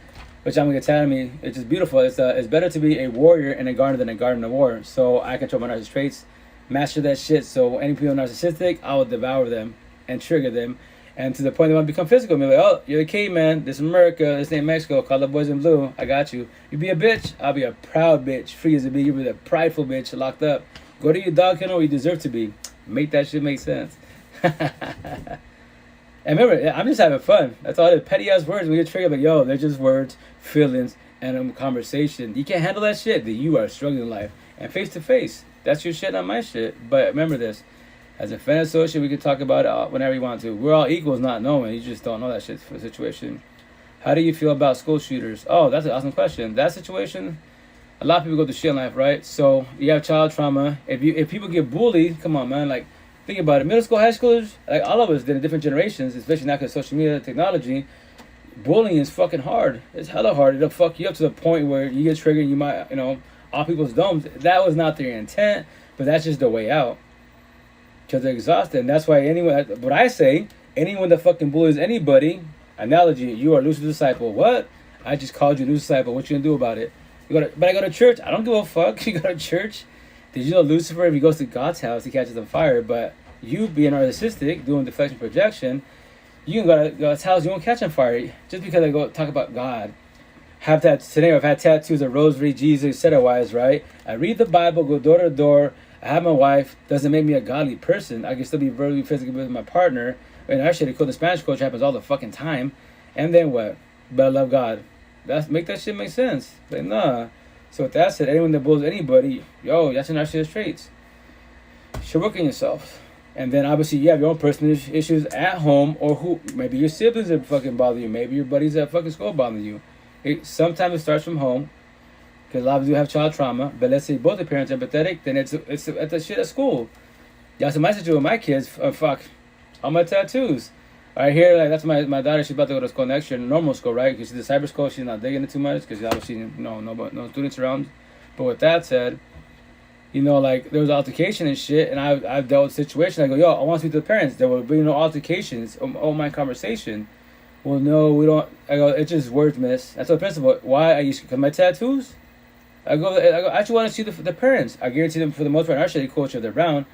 which I'm gonna get tired of me. It's just beautiful. It's better to be a warrior in a garden than a garden of war. So I control my narcissist traits. Master that shit. So any people narcissistic, I will devour them and trigger them, and to the point they want to become physical. Be like, oh, you're a caveman. This is America. This ain't Mexico. Call the boys in blue. I got you. You be a bitch. I'll be a proud bitch, free as a bee. You be the prideful bitch, locked up. Go to your dog kennel where you deserve to be. Make that shit make sense. And remember, I'm just having fun. That's all it is. Petty ass words. We get triggered like, yo, they're just words, feelings, and a conversation. You can't handle that shit. Then you are struggling in life. And face to face. That's your shit, not my shit. But remember this: as a fan associate, we can talk about it whenever you want to. We're all equals, not knowing. You just don't know that shit for the situation. How do you feel about school shooters? Oh, that's an awesome question. That situation, a lot of people go through shit in life, right? So you have child trauma. If people get bullied, come on, man. Like, think about it. Middle school, high schoolers, like all of us did in different generations, especially now because social media technology. Bullying is fucking hard. It's hella hard. It'll fuck you up to the point where you get triggered and you might, off people's domes. That was not their intent, but that's just the way out. Because they're exhausted. And that's why what I say, anyone that fucking bullies anybody, analogy, you are a loser disciple. What? I just called you a loser disciple. What you gonna do about it? But I go to church. I don't give a fuck. You go to church. Did you know Lucifer, if he goes to God's house, he catches on fire? But you being narcissistic, doing deflection projection, you can go to God's house, you won't catch on fire. Just because I go talk about God. Have that scenario. I've had tattoos of rosary, Jesus, etc. Right? I read the Bible, go door to door. I have my wife. Doesn't make me a godly person. I can still be verbally, physically with my partner. And actually, the Spanish culture happens all the fucking time. And then what? But I love God. Make that shit make sense. Like, nah. So with that said, anyone that bullies anybody, yo, that's your narcissist traits. You should work on yourself. And then obviously you have your own personal issues at home, or maybe your siblings that fucking bother you. Maybe your buddies at fucking school bother you. Sometimes it starts from home, because a lot of you have child trauma. But let's say both the parents are empathetic, then it's at the shit at school. That's my situation with my kids. Fuck, all my tattoos. Right here, like that's my daughter. She's about to go to school next year, normal school, right? Because she's a cyber school. She's not digging it too much because obviously no students around. But with that said, like there was altercation and shit, and I've dealt with situations. I go, yo, I want to speak to the parents. There will be no altercations. Oh, my conversation. Well, no, we don't. I go, it's just words, miss. That's the principle. Why? Because my tattoos. I go, I actually want to see the parents. I guarantee them for the most part, in our shitty culture, they're brown.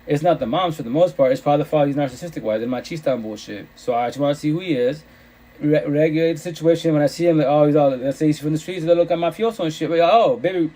It's not the moms for the most part. It's probably the father. He's narcissistic wise. And my cheese-down bullshit. So I just want to see who he is. Regulate the situation. When I see him, like, oh, let's say he's from the streets. They look at mafioso and shit. But, oh, baby,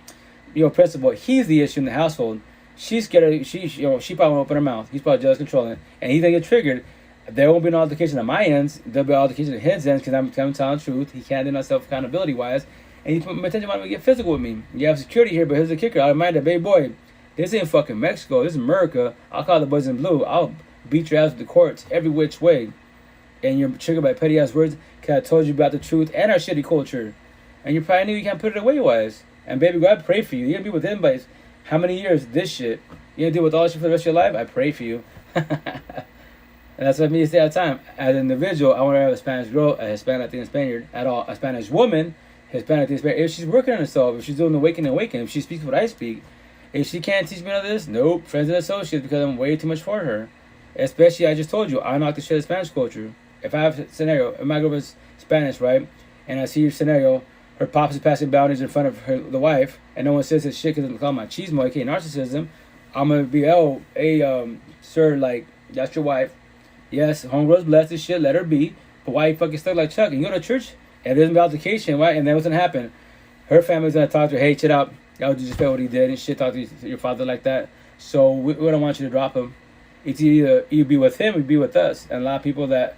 principal, he's the issue in the household. She's scared. She probably won't open her mouth. He's probably jealous, controlling. And he's going to get triggered. There won't be no altercation on my ends. There'll be altercation on his ends because I'm telling the truth. He can't do no self-accountability-wise. And he put my attention on to get physical with me. You have security here, but here's the kicker. I remind that, baby boy, this ain't fucking Mexico. This is America. I'll call the boys in blue. I'll beat your ass with the courts every which way. And you're triggered by petty-ass words because I told you about the truth and our shitty culture. And you probably knew you can't put it away-wise. And baby, God, I pray for you. You're going to be with him by how many years? This shit. You're going to deal with all this shit for the rest of your life? I pray for you. And that's what I mean to say all the time. As an individual, I want to have a Spanish girl, a Hispanic, Latino, Spaniard, at all. A Spanish woman, Hispanic, Latino, Spaniard. If she's working on herself, if she's doing the waking, if she speaks what I speak, if she can't teach me none of this, nope. Friends and associates because I'm way too much for her. Especially, I just told you, I knock the shit of Spanish culture. If I have a scenario, if my girl is Spanish, right, and I see your scenario, her pops is passing boundaries in front of the wife, and no one says this shit because it's called machismo, aka narcissism, I'm going to be, sir, like, that's your wife. Yes, homegirl's blessed as shit, let her be. But why you fucking stuck like Chuck? And you go to church, and there's an altercation, right? And then what's going to happen? Her family's going to talk to her, hey, shit out. Y'all just felt what he did and shit, talk to your father like that. So we don't want you to drop him. It's either you be with him or you be with us. And a lot of people that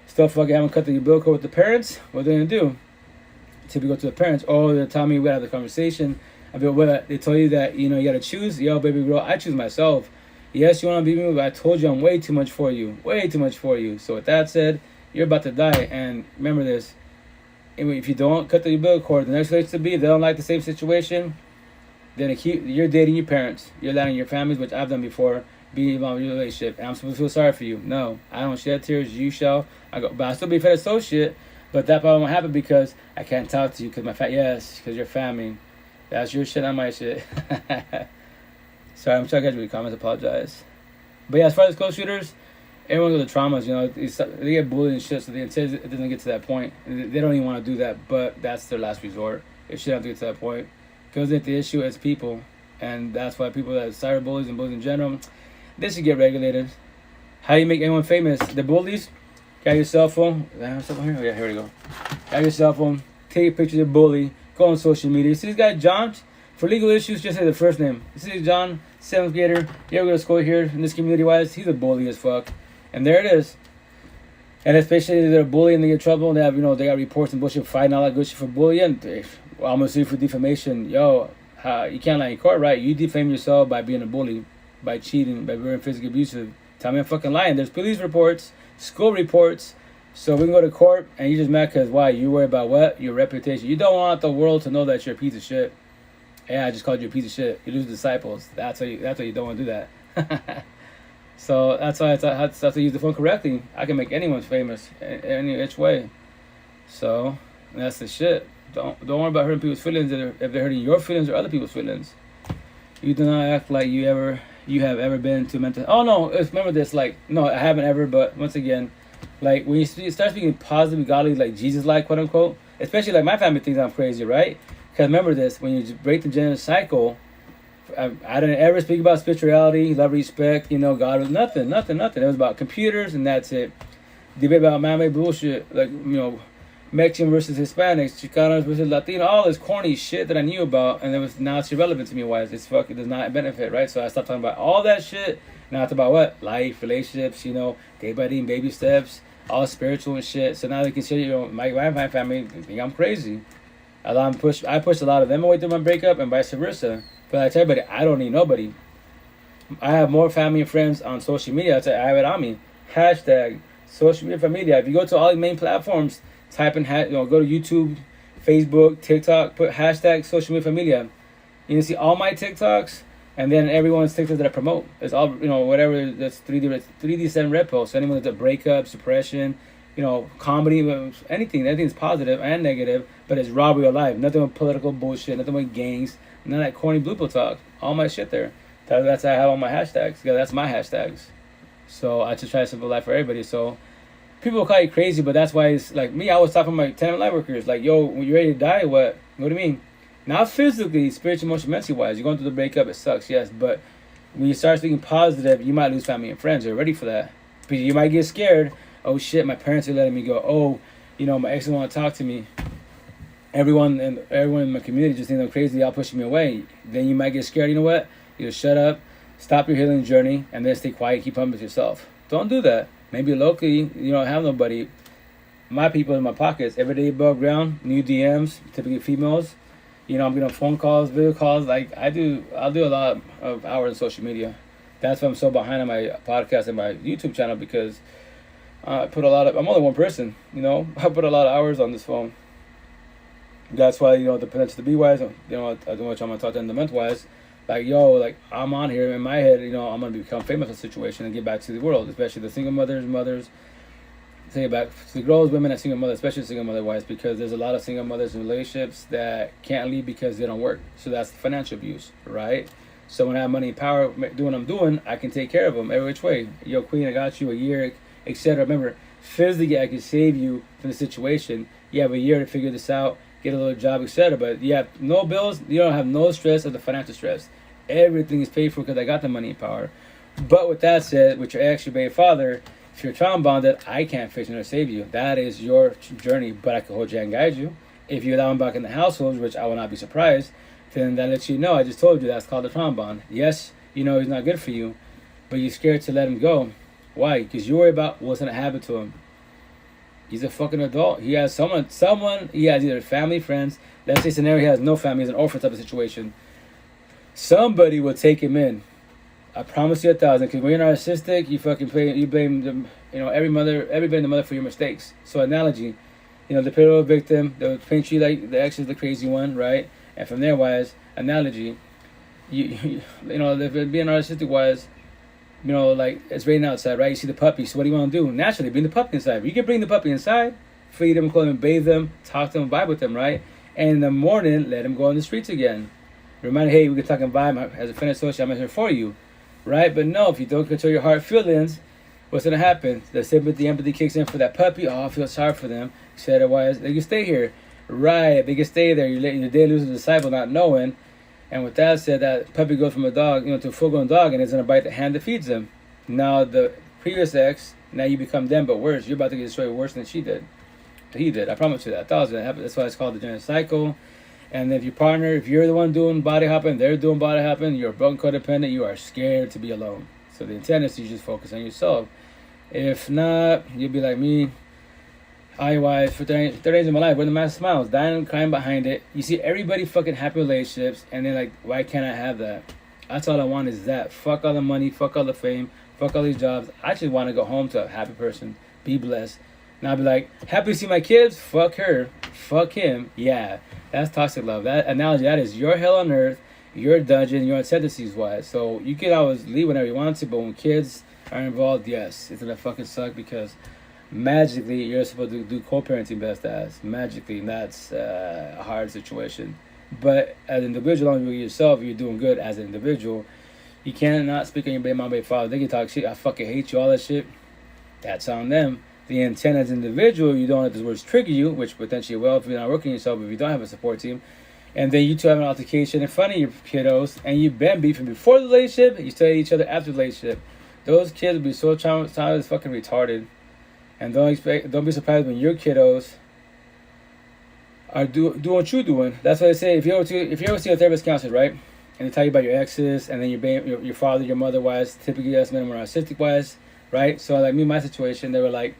still fucking haven't cut the umbilical with the parents, what they're going to do? Till we go to the parents, oh, they're telling me we have the conversation. I mean, they tell you that, you got to choose. Yo, baby girl, I choose myself. Yes, you want to be me, but I told you I'm way too much for you. Way too much for you. So with that said, you're about to die. And remember this. And if you don't cut the umbilical cord, the next place to be, if they don't like the same situation, then you're dating your parents. You're letting your families, which I've done before, be involved in your relationship. And I'm supposed to feel sorry for you. No, I don't shed tears. You shall. But I'll still be fed associate. But that probably won't happen because I can't talk to you because because you're family. That's your shit, not my shit. Sorry, I'm trying to get your comments. Apologize. But yeah, as far as school shooters, everyone with the traumas, you know, they get bullied and shit, so it doesn't get to that point. They don't even want to do that, but that's their last resort. It shouldn't have to get to that point. Because if the issue is people, and that's why people that cyber bullies and bullies in general, they should get regulated. How do you make anyone famous? The bullies, got your cell phone. Do I have something here? Oh, yeah, here we go. Got your cell phone, take a picture of the bully, go on social media. See this guy, John? For legal issues, just say the first name. You see John, 7th grader, you ever go to school here in this community-wise? He's a bully as fuck. And there it is. And especially if they're a bully and they get in trouble, they have, you know, they got reports and bullshit, fighting all that good shit for bullying. I'm gonna sue for defamation. Yo, you can't lie in court, right? You defame yourself by being a bully, by cheating, by being physically abusive. Tell me I'm fucking lying. There's police reports, school reports. So we can go to court and you just mad because why? You worry about what? Your reputation. You don't want the world to know that you're a piece of shit. Yeah, I just called you a piece of shit. You lose disciples. That's why you don't want to do that. So that's why I have to use the phone correctly. I can make anyone famous any which way. So that's the shit. Don't worry about hurting people's feelings if they're hurting your feelings or other people's feelings. You do not act like you have ever been to mental. Oh no, remember this. Like no, I haven't ever. But once again, like when you start speaking positive, godly, like Jesus-like, quote unquote. Especially like my family thinks I'm crazy, right? Because remember this: when you break the gender cycle, I didn't ever speak about spirituality, love, respect. You know, God was nothing. It was about computers and that's it. Debate about man-made bullshit, like you know, Mexican versus Hispanics, Chicanos versus Latino, all this corny shit that I knew about, and now it's irrelevant to me. Why? It does not benefit, right? So I stopped talking about all that shit. Now it's about what? Life, relationships, you know, day by day, baby steps, all spiritual and shit. So now they consider, you know, my family think I'm crazy. I pushed a lot of them away through my breakup and vice versa. But I tell everybody, I don't need nobody. I have more family and friends on social media. I have it on me. Hashtag social media familia. If you go to all the main platforms, type in, go to YouTube, Facebook, TikTok, put hashtag social media familia. You can see all my TikToks and then everyone's TikToks that I promote. It's all, you know, whatever, that's 3D7 red posts. So anyone that's a breakup, suppression, you know, comedy, anything's positive and negative, but it's raw real life. Nothing with political bullshit, nothing with gangs, none of that corny blue pill talk. All my shit there. That's how I have all my hashtags. Yeah, that's my hashtags. So I just try to simplify life for everybody. So people will call you crazy, but that's why it's like me. I was talking to my tenant light workers, like, yo, when you're ready to die, what do you mean? Not physically, spiritually, emotionally, mentally wise. You're going through the breakup, it sucks, yes, but when you start speaking positive, you might lose family and friends. You're ready for that. But you might get scared. Oh shit, my parents are letting me go. Oh, you know, my ex doesn't want to talk to me. Everyone in my community just think I'm crazy, all pushing me away. Then you might get scared. You know what? You just shut up, stop your healing journey, and then stay quiet, keep on with yourself. Don't do that. Maybe locally, you don't have nobody. My people in my pockets, every day above ground, new DMs, typically females. You know, I'm getting phone calls, video calls. Like I'll do a lot of hours on social media. That's why I'm so behind on my podcast and my YouTube channel, because I'm only one person, you know. I put a lot of hours on this phone. That's why, you know, the potential to be wise, you know, I don't know what I'm going to talk to the mental wise. Like, yo, like, I'm on here in my head, you know, I'm going to become famous in a situation and get back to the world, especially the single mothers, take it back to the girls, women, and single mothers, especially single mother wise, because there's a lot of single mothers in relationships that can't leave because they don't work. So that's financial abuse, right? So when I have money and power, doing what I'm doing, I can take care of them every which way. Yo, queen, I got you a year, etc. Remember, physically, I can save you from the situation. You have a year to figure this out, get a little job, etc. But you have no bills, you don't have no stress of the financial stress. Everything is paid for because I got the money and power. But with that said, with your ex, your baby father, if you're trauma bonded, I can't fix you or save you. That is your journey, but I can hold you and guide you. If you allow him back in the household, which I will not be surprised, then that lets you know, I just told you, that's called a trauma bond. Yes, you know he's not good for you, but you're scared to let him go. Why? Because you worry about what's going to happen to him. He's a fucking adult. He has someone, he has either family, friends. Let's say scenario, he has no family, he's an orphan type of situation. Somebody will take him in. I promise you 1,000. Because when you're narcissistic, you blame them, you know, everybody and the mother for your mistakes. So analogy, the pivotal victim, they'll paint you like the ex is the crazy one, right? And from there, wise analogy, if it being narcissistic wise, like it's raining outside, right? You see the puppy, so what do you want to do? Naturally, bring the puppy inside. You can bring the puppy inside, feed them, clothe them, bathe them, talk to them, vibe with them, right? And in the morning, let them go on the streets again. Remind, hey, we can talk and vibe. As a friend associate, I'm here for you, right? But no, if you don't control your heart feelings, what's gonna happen? The sympathy, empathy kicks in for that puppy. Oh, I feel sorry for them. Said otherwise, they can stay here, right? They can stay there. You let your day lose a disciple, not knowing. And with that said, that puppy goes from a dog, to a full-grown dog, and it's gonna bite the hand that feeds them. Now the previous ex, now you become them, but worse. You're about to get destroyed worse than she did. He did. I promise you that. I thought it was gonna happen. That's why it's called the general cycle. And if your partner, if you're the one doing body hopping, they're doing body hopping, you're a broken codependent, you are scared to be alone. So the intent is to just focus on yourself. If not, you'll be like me. I-wise, for 30 days of my life, with the massive smiles, dying and crying behind it. You see everybody fucking happy relationships, and they're like, why can't I have that? That's all I want is that. Fuck all the money, fuck all the fame, fuck all these jobs. I just want to go home to a happy person, be blessed. And I'll be like, happy to see my kids? Fuck her, fuck him. Yeah, that's toxic love. That analogy, that is your hell on earth, your dungeon, your tendencies wise. So you can always leave whenever you want to, but when kids are involved, yes, it's gonna fucking suck because magically you're supposed to do co-parenting best as magically, and that's a hard situation. But as an individual, as long as you're yourself, you're doing good as an individual. You cannot speak on your baby mom, baby father. They can talk shit. I fucking hate you, all that shit. That's on them. The intent as an individual, you don't let those words trigger you, which potentially will if you're not working yourself, if you don't have a support team. And then you two have an altercation in front of your kiddos, and you've been beefing before the relationship, you still hate each other after the relationship. Those kids will be so traumatized, it's fucking retarded. And don't be surprised when your kiddos are doing what you're doing. That's what I say. If you ever see a therapist counselor, right, and they tell you about your exes, and then your father, your mother wise, typically that's men more narcissistic wise, right? So like me, my situation, they were like,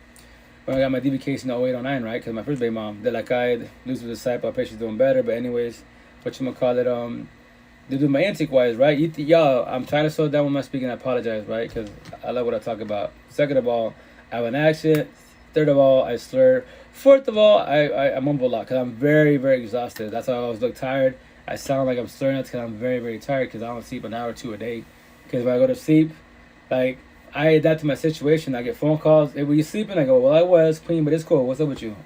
when I got my DV case in 08, 09, right, because my first baby mom, they're like, I lose with a disciple, I pray she's doing better. But anyways, they do my intake wise, right? Y'all, I'm trying to slow down with my speaking. I apologize, right, because I love what I talk about. Second of all, I have an accent. Third of all, I slur. Fourth of all, I mumble a lot because I'm very, very exhausted. That's why I always look tired. I sound like I'm slurring. That's because I'm very, very tired because I don't sleep an hour or two a day. Because when I go to sleep, like, I adapt to my situation. I get phone calls. Hey, were you sleeping? I go, well, I was clean, but it's cool. What's up with you?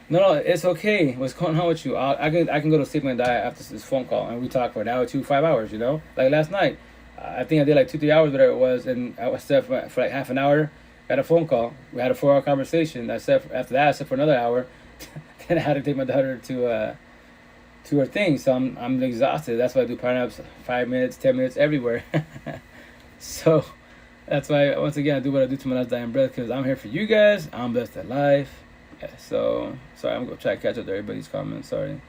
No, it's okay. What's going on with you? I can go to sleep and die after this phone call, and we talk for an hour, 5 hours, Like last night, I think I did like 2-3 hours, whatever it was, and I was there for like half an hour. Got a phone call. We had a 4-hour conversation. After that, I slept for another hour. Then I had to take my daughter to her thing. So I'm exhausted. That's why I do power naps 5 minutes, 10 minutes, everywhere. So that's why, once again, I do what I do to my last dying breath because I'm here for you guys. I'm blessed at life. Yeah, so, sorry, I'm going to try to catch up to everybody's comments. Sorry.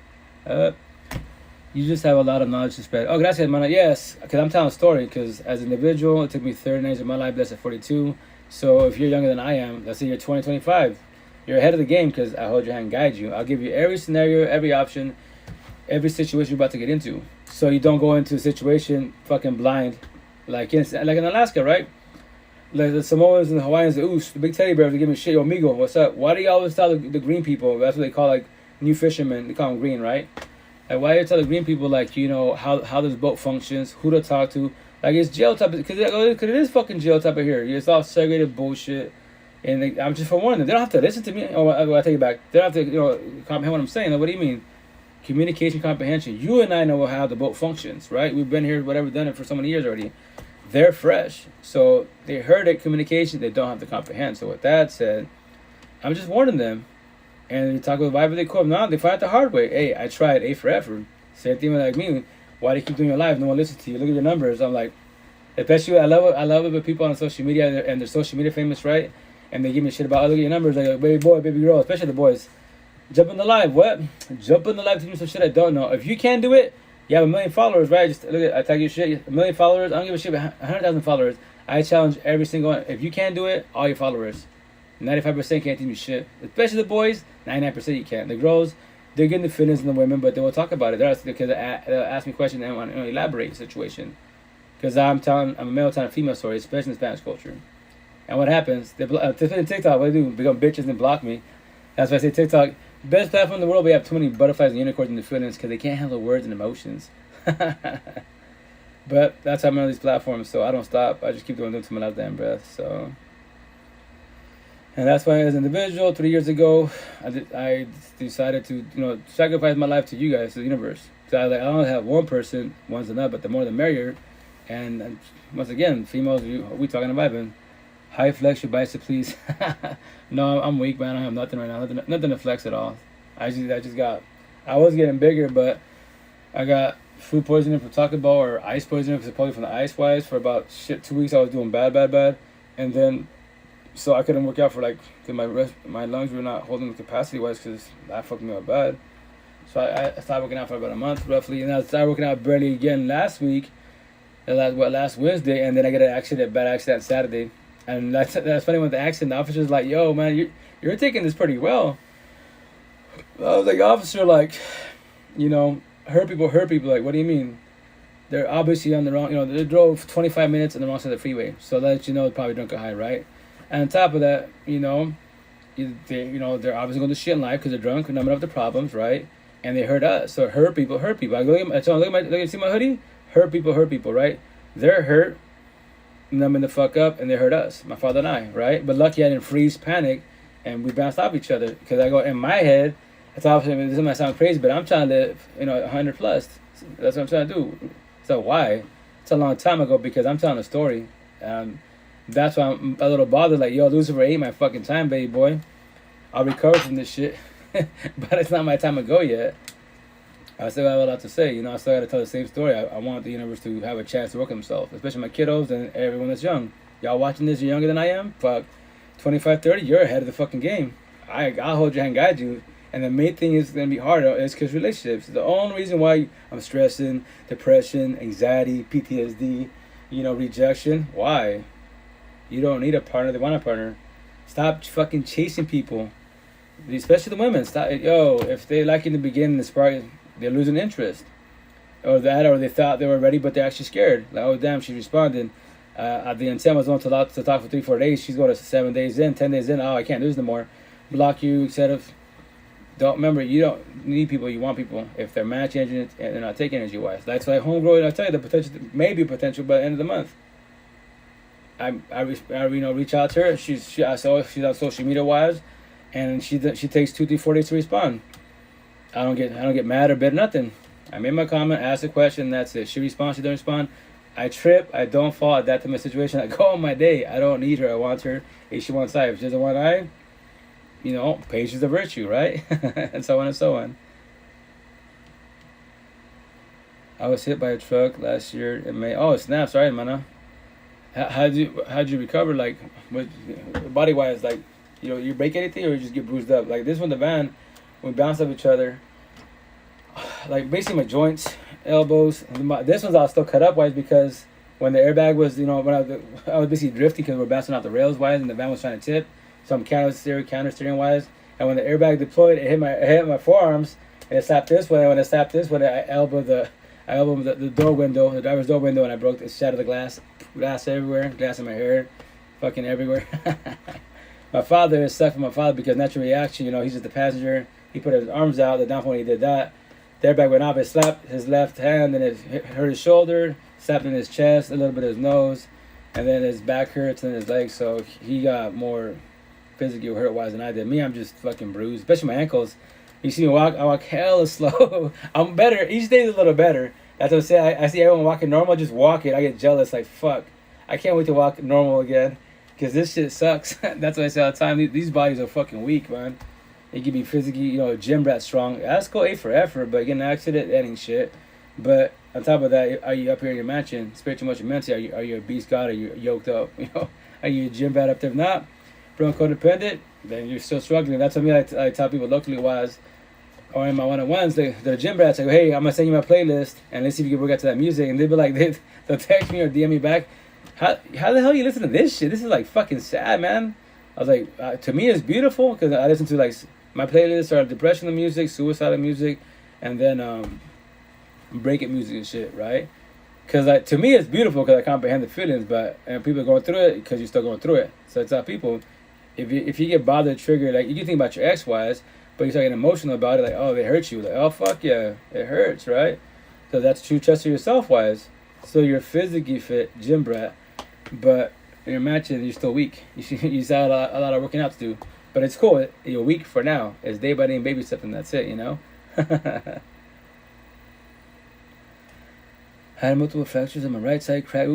You just have a lot of knowledge to spread. Oh, gracias, hermano. Yes, because I'm telling a story because as an individual, it took me 30 years of my life, blessed at 42. So if you're younger than I am, let's say you're 20, 25, you're ahead of the game because I hold your hand and guide you. I'll give you every scenario, every option, every situation you're about to get into. So you don't go into a situation fucking blind. Like in Alaska, right? Like the Samoans and the Hawaiians, the big teddy bears, they give me shit. Yo, amigo, what's up? Why do you always tell the green people? That's what they call like new fishermen. They call them green, right? Like why do you tell the green people like how this boat functions, who to talk to? Like it's jail type because it is fucking jail type of here. It's all segregated bullshit, and I'm just forewarning them. They don't have to listen to me. Oh, I take it back. They don't have to comprehend what I'm saying. Like, what do you mean? Communication comprehension. You and I know how the boat functions, right? We've been here, whatever, done it for so many years already. They're fresh, so they heard it. Communication, they don't have to comprehend. So with that said, I'm just warning them. And they talk about why they quit. No, they find it the hard way. Hey, I tried. A for effort. Same thing with like me. Why do you keep doing your life? No one listens to you. Look at your numbers. I'm like, especially I love it with people on social media and they're social media famous, right? And they give me shit about, oh, look at your numbers. Like, baby boy, baby girl, especially the boys. Jump in the live. What? Jump in the live to do some shit I don't know. If you can't do it, you have 1 million followers, right? Just look at, I tag your shit. 1 million followers. I don't give a shit about 100,000 followers. I challenge every single one. If you can't do it, all your followers. 95% can't teach me shit. Especially the boys, 99% you can't. The girls, they're getting the fitness in the women, but they will talk about it. They'll ask me questions and want to elaborate the situation. Because I'm a male telling a female story, especially in Spanish culture. And what happens? They TikTok, what do they do? Become bitches and block me. That's why I say TikTok, best platform in the world. We have too many butterflies and unicorns in the feelings because they can't handle words and emotions. But that's how I'm on these platforms, so I don't stop. I just keep doing them to my last damn breath. So, and that's why, as an individual, 3 years ago, I decided to, sacrifice my life to you guys, to the universe. So I only have one person, one's enough, but the more the merrier. And once again, females, we talking about vibing. High flex your bicep, please. No, I'm weak, man. I have nothing right now. Nothing to flex at all. I was getting bigger, but I got food poisoning from Taco Bell, or ice poisoning, because probably from the ice wise. For about 2 weeks, I was doing bad. And then, so I couldn't work out for my lungs were not holding the capacity wise, because that fucked me up bad. So I started working out for about a month roughly, and I started working out barely again last week, last Wednesday, and then I get a bad accident Saturday. And that's funny. With the accident, the officer's like, "Yo, man, you're taking this pretty well." I was like, "Officer, hurt people. Like, what do you mean? They're obviously on the wrong. They drove 25 minutes on the wrong side of the freeway, so that they're probably drunk or high, right? And on top of that, they're obviously going to shit in life because they're drunk, numbing up the problems, right? And they hurt us. So hurt people. I see my hoodie. Hurt people, right? They're hurt, numbing the fuck up, and they hurt us, my father and I, right? But lucky I didn't freeze, panic, and we bounced off each other, because I go in my head. It's obviously, this might sound crazy, but I'm trying to live, 100 plus. That's what I'm trying to do. So why? It's a long time ago, because I'm telling a story. That's why I'm a little bothered. Like, yo, Lucifer ain't my fucking time, baby boy. I'll recover from this shit, but it's not my time to go yet. I still have a lot to say. I still got to tell the same story. I want the universe to have a chance to work themselves, especially my kiddos and everyone that's young. Y'all watching this, you're younger than I am? Fuck, 25, 30, you're ahead of the fucking game. I'll hold your hand, guide you. And the main thing is going to be hard is because relationships. The only reason why I'm stressing, depression, anxiety, PTSD, rejection. Why? You don't need a partner. They want a partner. Stop fucking chasing people, especially the women. Stop. Yo, if they like in the beginning, the spark, they're losing interest. Or they thought they were ready, but they're actually scared. Like, oh, damn, she responded. The intent was on to talk for 3-4 days. She's going to 7 days in, 10 days in. Oh, I can't do this no more. Block you, instead of... Don't remember, you don't need people, you want people. If they're match engine and they're not taking energy wise. That's why homegrown, I tell you, the potential, maybe potential by the end of the month. I reach out to her. She's on social media wise, and she takes 2, 3, 4 days to respond. I don't get mad or bitter, nothing. I made my comment, asked a question, that's it. She responds, she doesn't respond. I trip, I don't fall, adapt to my situation. I go on my day. I don't need her, I want her. If she wants I, if she doesn't want I, patience is a virtue, right? And so on and so on. I was hit by a truck last year in May. Oh, snap! Sorry, man. How'd you recover? Like, body wise, like, you break anything or you just get bruised up? Like this one, the van, we bounced off each other. Like basically my joints, elbows. This one's all still cut up wise, because when the airbag was, when I was basically drifting because we're bouncing off the rails wise, and the van was trying to tip. So I'm counter steering wise, and when the airbag deployed, it hit my forearms, and it slapped this way. And when it slapped this way, I elbowed the door window, the driver's door window, and I shattered the glass everywhere, glass in my hair, fucking everywhere. My father, it sucked for my father because natural reaction, he's just the passenger. He put his arms out. The downfall when he did that, the airbag went off. It slapped his left hand, and it hurt his shoulder, slapped in his chest, a little bit of his nose, and then his back hurts and his legs. So he got more physically hurt wise than I did. Me, I'm just fucking bruised, especially my ankles. You see me walk, I walk hella slow. I'm better. Each day is a little better. That's what I'm saying. I see everyone walking normal, just walk it. I get jealous, like, fuck. I can't wait to walk normal again, because this shit sucks. That's what I say all the time. These bodies are fucking weak, man. They can be physically, gym rat strong. That's cool, A for effort, but getting an accident, that ain't shit. But on top of that, are you up here in your mansion, spiritual, emotional, mentally? Are you a beast god? Are you yoked up? Are you a gym rat up there? If not, bro, codependent, then you're still struggling. That's what I tell people locally wise, or in my one-on-ones, the gym brats, I go, hey, I'm going to send you my playlist, and let's see if you can work out to that music. And they'll be like, they'll text me or DM me back, how the hell you listen to this shit? This is like fucking sad, man. I was like, to me it's beautiful, because I listen to like, my playlists are depression music, suicidal music, and then breakup music and shit, right? Because to me it's beautiful because I comprehend the feelings, and people are going through it because you're still going through it. So it's people, if you get bothered, triggered, like you can think about your ex-wives, but you start getting emotional about it, like, oh, they hurt you, like, oh, fuck yeah, it hurts, right? So that's true trust of yourself wise. So you're physically fit, gym brat, but in your matches, you're still weak. You still have a lot of working out to do. But it's cool. You're weak for now. It's day by day and baby steps, and that's it, you know? Had multiple fractures on my right side, cracked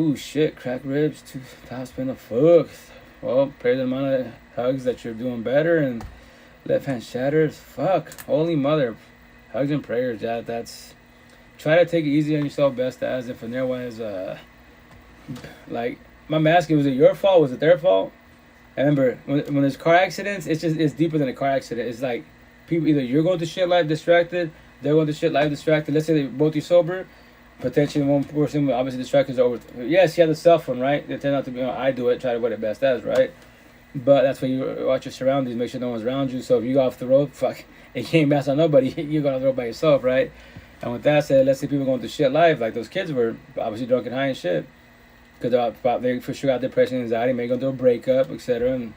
ribs, 2 top spinal fuck. Well, pray the amount of hugs that you're doing better, and left hand shatters. Fuck, holy mother. Hugs and prayers, yeah, that's... Try to take it easy on yourself, best as, and from there was, like, my mask, was it your fault? Was it their fault? I remember, when there's car accidents, it's deeper than a car accident. It's like, people, either you're going to shit life distracted, they're going to shit life distracted. Let's say they both you sober, potentially one person obviously distracted is over. Yes, you have the cell phone, right? They tend not to be, I do it, try to what it best as, right? But that's why you watch your surroundings, make sure no one's around you. So if you go off the road, fuck, and you ain't mess on nobody, you're going off the road by yourself, right? And with that said, let's say people going through shit life, like those kids were obviously drunk and high and shit. Because they for sure got depression, anxiety, maybe going through a breakup, etc. And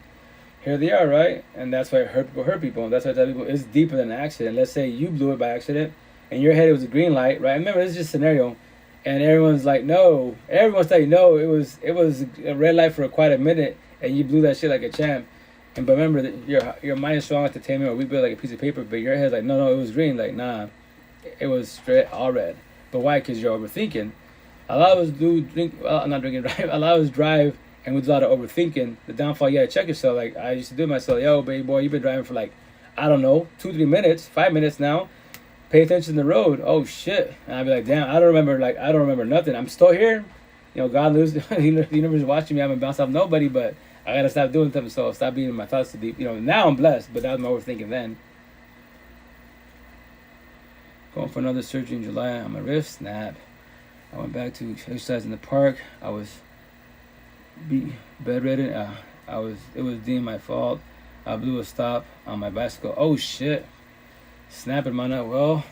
here they are, right? And that's why it hurt people. And that's why I tell people it's deeper than an accident. Let's say you blew it by accident, and in your head it was a green light, right? Remember, this is just a scenario, and everyone's like, no. Everyone's telling you, no, it was a red light for quite a minute, and you blew that shit like a champ. And but remember, that your mind is strong at the time, or we build like a piece of paper, but your head's like, no, it was green. Like, nah, it was straight all red. But why? Because you're overthinking. A lot of us a lot of us drive and we do a lot of overthinking. The downfall, you gotta check yourself. Like, I used to do myself, yo, baby boy, you've been driving for like, I don't know, 2-3 minutes, 5 minutes now. Pay attention to the road. Oh shit. And I'd be like, damn, I don't remember nothing. I'm still here. You know, God lives, the universe is watching me. I haven't bounced off nobody, but I gotta stop doing something, so stop being in my thoughts too deep. You know, now I'm blessed, but that was my overthinking then. Going for another surgery in July on my wrist, snap. I went back to exercise in the park. I was bedridden. It was deemed my fault. I blew a stop on my bicycle. Oh shit. Snapping my nut. Well,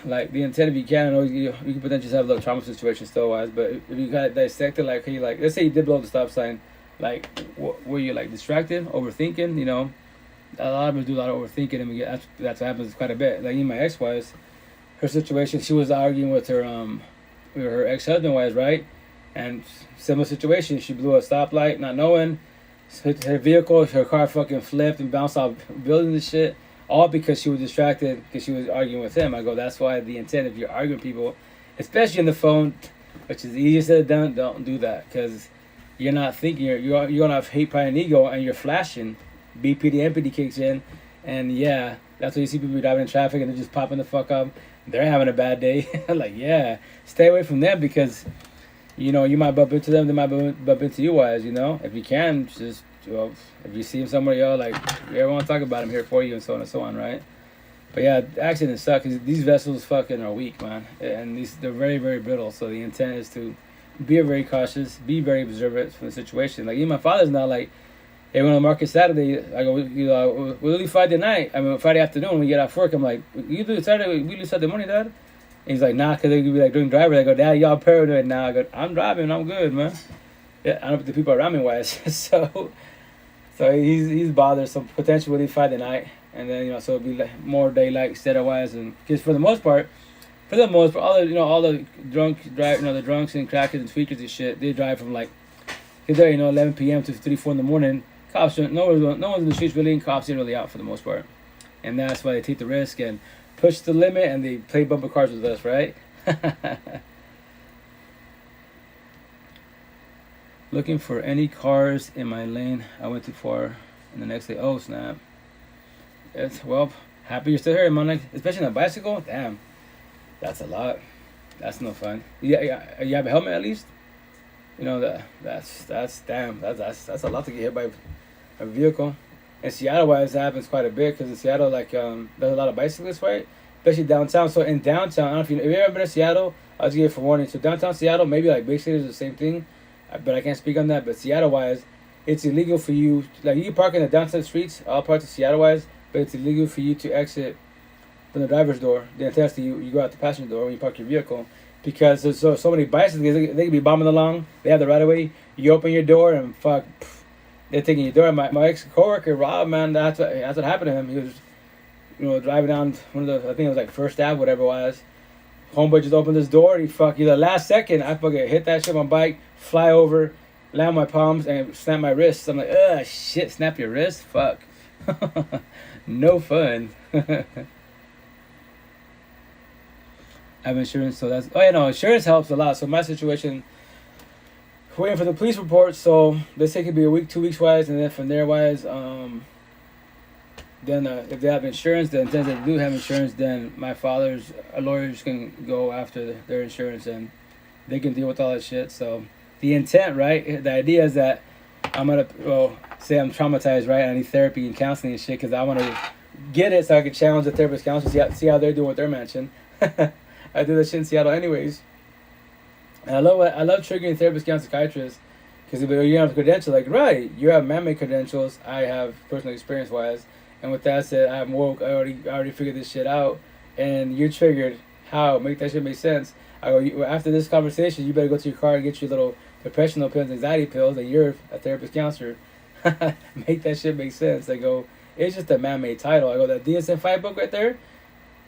like the intent, if you can, I know you can potentially have a little trauma situation still wise, but if you got dissected, like, hey, like, let's say you did blow the stop sign, like, were you like distracted, overthinking? You know, a lot of us do a lot of overthinking, and that's what happens quite a bit. Like, my ex-wife, her situation, she was arguing with her ex-husband wise, right? And similar situation, she blew a stoplight, not knowing, hit her vehicle, her car fucking flipped and bounced off buildings and shit, all because she was distracted because she was arguing with him. I go, that's why the intent, if you're arguing with people, especially on the phone, which is easier said than done, don't do that, because you're not thinking, you're gonna have hate, pride, and ego, and you're flashing. BPD, empathy kicks in, and yeah, that's why you see people driving in traffic and they're just popping the fuck up. They're having a bad day. Like, yeah, stay away from them, because, you know, you might bump into them, they might bump into you wise, you know. If you can, just, well, if you see them somewhere, yo, like, everyone talk about them here for you, and so on, right? But yeah, accidents suck, because these vessels fucking are weak, man. And they're very, very brittle. So the intent is to be very cautious, be very observant for the situation. Like, even my father's not like, hey, we're on market Saturday. I go, we'll leave Friday night. I mean, Friday afternoon when we get off work. I'm like, you do Saturday? We leave Saturday morning, Dad? And he's like, nah, because they could be like doing driver. I go, Dad, y'all paranoid now. I go, I'm driving. I'm good, man. Yeah, I don't know the people around me wise. so he's bothered. So potentially we'll leave Friday night. And then, you know, so it'll be like more daylight instead of wise. And because for the most part, all the the drunks and crackers and tweakers and shit, they drive from like, because they're, 11 p.m. to 3, 4 in the morning. Cops, no one's in the streets really, and cops ain't really out for the most part. And that's why they take the risk and push the limit, and they play bumper cars with us, right? Looking for any cars in my lane. I went too far. And the next day, oh snap. Well, happy you're still here, man. Especially on a bicycle. Damn, that's a lot. That's no fun. Yeah. You have a helmet at least. You know, that's a lot to get hit by a vehicle. In Seattle, wise, that happens quite a bit, because in Seattle, like, there's a lot of bicyclists, right? Especially downtown. So in downtown, I don't know if you've ever been to Seattle, I'll just give you Forewarning. So downtown Seattle, maybe like big cities, the same thing, but I can't speak on that. But Seattle, wise, it's illegal for you, like, you can park in the downtown streets, all parts of Seattle, wise, but it's illegal for you to exit from the driver's door. The intent is you go out the passenger door when you park your vehicle. Because there's so many bicyclists, they could be bombing along. They have the right of way. You open your door and fuck, they're taking your door. My ex-coworker, Rob, man, that's what happened to him. He was, driving down one of the, I think it was like First Ave, whatever it was. Homeboy just opened this door, and the last second, I fucking hit that shit on my bike, fly over, land on my palms, and snap my wrists. I'm like, ugh, shit, snap your wrist? Fuck. No fun. I have insurance, so that's... Oh, yeah, no, insurance helps a lot. So my situation, waiting for the police report, so they say it could be a week, 2 weeks wise, and then from there wise, then if they have insurance, then since they do have insurance, then my father's lawyers can go after their insurance, and they can deal with all that shit. So the intent, right? The idea is that I'm going to, say I'm traumatized, right? I need therapy and counseling and shit because I want to get it so I can challenge the therapist counselor, see how they're doing with their mansion. I do that shit in Seattle anyways. And I love triggering therapists, counselors, psychiatrists because you have a credential. Like, right, you have man-made credentials. I have personal experience-wise. And with that said, I'm woke. I already figured this shit out. And you're triggered. How? Make that shit make sense. I go, after this conversation, you better go to your car and get your little depressional pills, anxiety pills, and you're a therapist counselor. Make that shit make sense. I go, it's just a man-made title. I go, that DSM-5 book right there,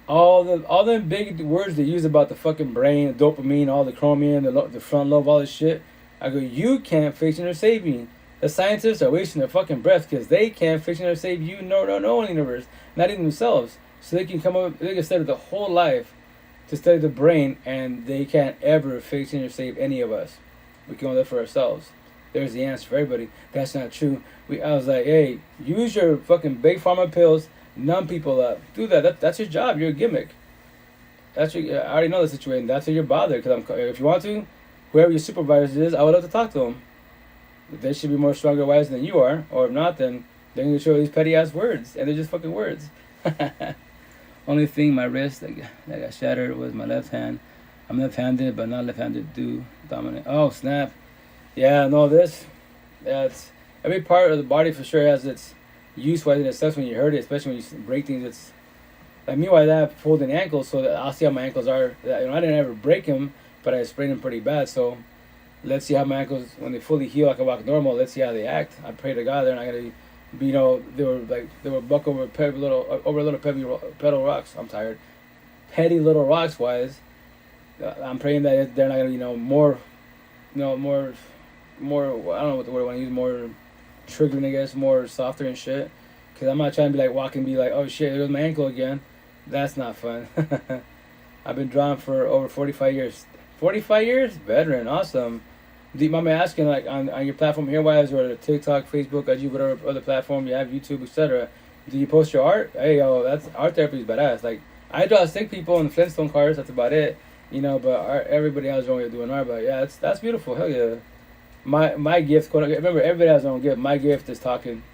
all them big words they use about the fucking brain, dopamine, all the chromium, the front lobe, all this shit. I go, you can't fix it or save me. The scientists are wasting their fucking breath because they can't fix it or save you, no one in the universe, not even themselves. So they can come up, they can study the whole life to study the brain, and they can't ever fix it or save any of us. We can only live for ourselves. There's the answer for everybody. That's not true. I was like, hey, use your fucking big pharma pills, numb people up. Do that. That's your job. You're a gimmick. I already know the situation. That's why you're bothered. Because if you want to, whoever your supervisor is, I would love to talk to them. They should be more stronger, wiser than you are. Or if not, then they're going to show these petty ass words, and they're just fucking words. Only thing, my wrist that got shattered was my left hand. I'm left-handed, but not left-handed do dominant. Oh, snap. Yeah, no, it's every part of the body for sure has its use, why it sucks when you hurt it, especially when you break things. It's like me, why I have folding ankles, so that I'll see how my ankles are. I didn't ever break them, but I sprained them pretty bad. So let's see how my ankles, when they fully heal, I can walk normal. Let's see how they act. I pray to God they're not gonna be, they were buck over little pedal rocks. I'm tired. Petty little rocks wise. I'm praying that they're not gonna, more, I don't know what the word I want to use, more triggering, I guess, more softer and shit. Because I'm not trying to be like walking and be like, oh shit, there's my ankle again. That's not fun. I've been drawing for over 45 years. 45 years? Veteran. Awesome. Do you mind me asking, like, on your platform here, wise, or TikTok, Facebook, IG, whatever other platform you have, YouTube, etc., do you post your art? Hey, yo, that's art therapy is badass. Like, I draw stick people in Flintstone cars, that's about it. But everybody else is only doing art. But yeah, that's beautiful. Hell yeah. My gift, remember, everybody has their own gift. My gift is talking.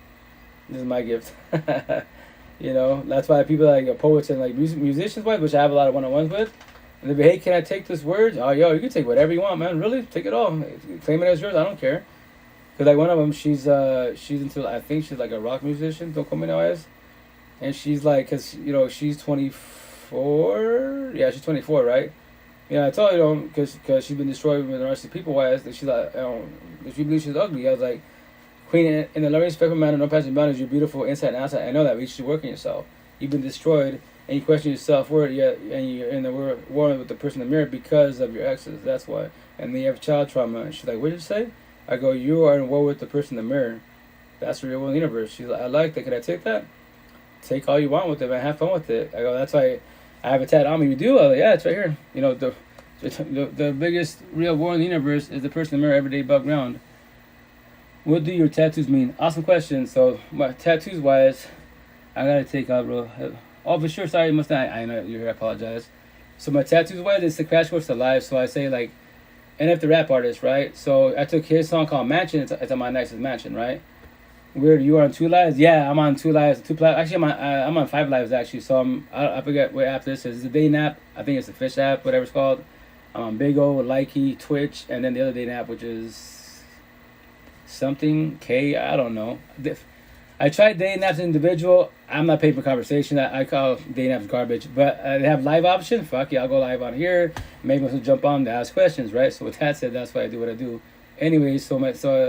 This is my gift. That's why people like poets and like musicians, which I have a lot of one-on-ones with. And they be, hey, can I take this word? Oh, yo, you can take whatever you want, man. Really? Take it all. Claim it as yours. I don't care. Because like one of them, she's into, I think she's like a rock musician. Don't call me no ass. And she's like, because, she's 24. Yeah, she's 24, right? Yeah, I told her, because she's been destroyed with the rest of people wise, that she's like, she believes she's ugly. I was like, Queen, in the loving spectrum manner, no passing boundaries, you're beautiful inside and outside. I know that, but you should work on yourself. You've been destroyed, and you question your self-worth, and you're in the war with the person in the mirror because of your exes. That's why. And then you have child trauma. And she's like, what did you say? I go, you are in war with the person in the mirror. That's the real world universe. She's like, I like that. Can I take that? Take all you want with it, man. Have fun with it. I go, that's why I have a tat on me. You do? Yeah, it's right here. The biggest real war in the universe is the person in the mirror every day above ground. What do your tattoos mean? Awesome question. So my tattoos wise, I gotta take out, bro. Oh, for sure. Sorry, must not. I know you're here. I apologize. So my tattoos wise, it's the crash course to life. So I say like, NF the rap artist, right? So I took his song called Mansion. It's on my nicest mansion, right? Weird. You are on 2 lives? Yeah, I'm on 2 lives. Actually, I'm on 5 lives actually. So I forget what app this is. It's a dating app. I think it's the Fish app, whatever it's called. I'm on Big O, Likey, Twitch, and then the other dating app, which is something K. I don't know. I tried dating apps individual. I'm not paid for conversation. I call dating apps garbage. But they have live option. Fuck yeah, I'll go live on here. Maybe I'll jump on to ask questions, right? So with that said, that's why I do what I do. Anyways, so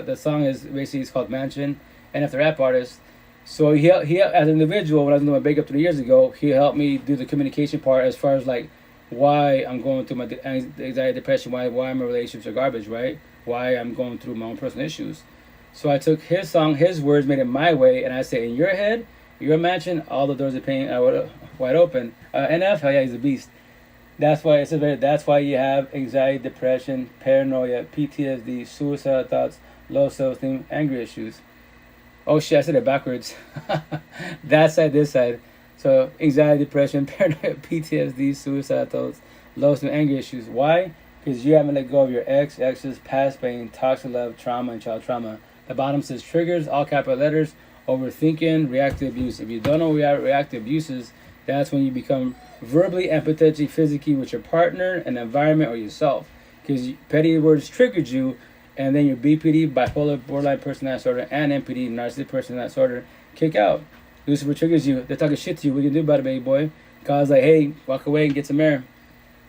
the song is basically, it's called Mansion, and if the rap artist. So he as an individual, when I was doing my breakup 3 years ago, he helped me do the communication part as far as like why I'm going through my anxiety, depression, why my relationships are garbage, right? Why I'm going through my own personal issues. So I took his song, his words, made it my way, and I say, in your head, your mansion, all the doors of pain are wide open. NF, hell yeah, he's a beast. That's why it says, that's why you have anxiety, depression, paranoia, PTSD, suicidal thoughts, low self-esteem, anger issues. Oh shit, I said it backwards. That side, this side. So anxiety, depression, paranoia, PTSD, suicidal thoughts, low self-esteem, anger issues. Why? Because you haven't let go of your ex's, past pain, toxic love, trauma, and child trauma. The bottom says triggers, all capital letters, overthinking, reactive abuse. If you don't know what reactive abuse is, that's when you become verbally, empathetically, physically with your partner, an environment, or yourself. Because petty words triggered you, and then your BPD, bipolar, borderline personality disorder, and NPD, narcissistic personality disorder, kick out. Lucifer triggers you. They're talking shit to you. What can you do about it, baby boy? God's like, hey, walk away and get some air.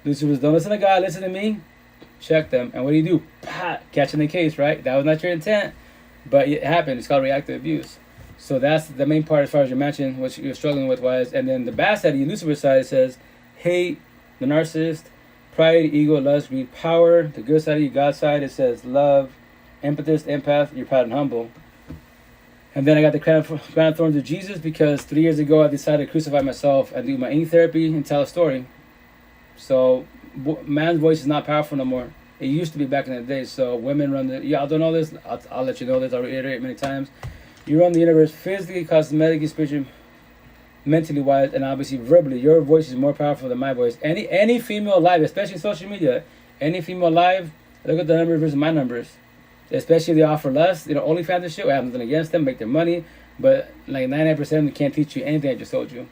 Lucifer's, don't listen to God, listen to me. Check them. And what do? Catching the case, right? That was not your intent, but it happened. It's called reactive abuse. So that's the main part as far as you mentioned, what you're struggling with was. And then the bad side, the Lucifer side, says hate, the narcissist, pride, ego, lust, greed, power. The good side of you, God side, it says love, empathist, empath, you're proud and humble. And then I got the crown of thorns of Jesus because 3 years ago I decided to crucify myself and do my own therapy and tell a story. So man's voice is not powerful no more. It used to be back in the day. So women run the, y'all don't know this, I'll let you know this, I'll reiterate many times. You run the universe physically, cosmetically, spiritually, mentally wise, and obviously verbally. Your voice is more powerful than my voice. Any female alive, especially social media, any female alive, look at the numbers versus my numbers. Especially if they offer less, OnlyFans and shit, we have nothing against them, make their money, but like 99% of them can't teach you anything I just told you.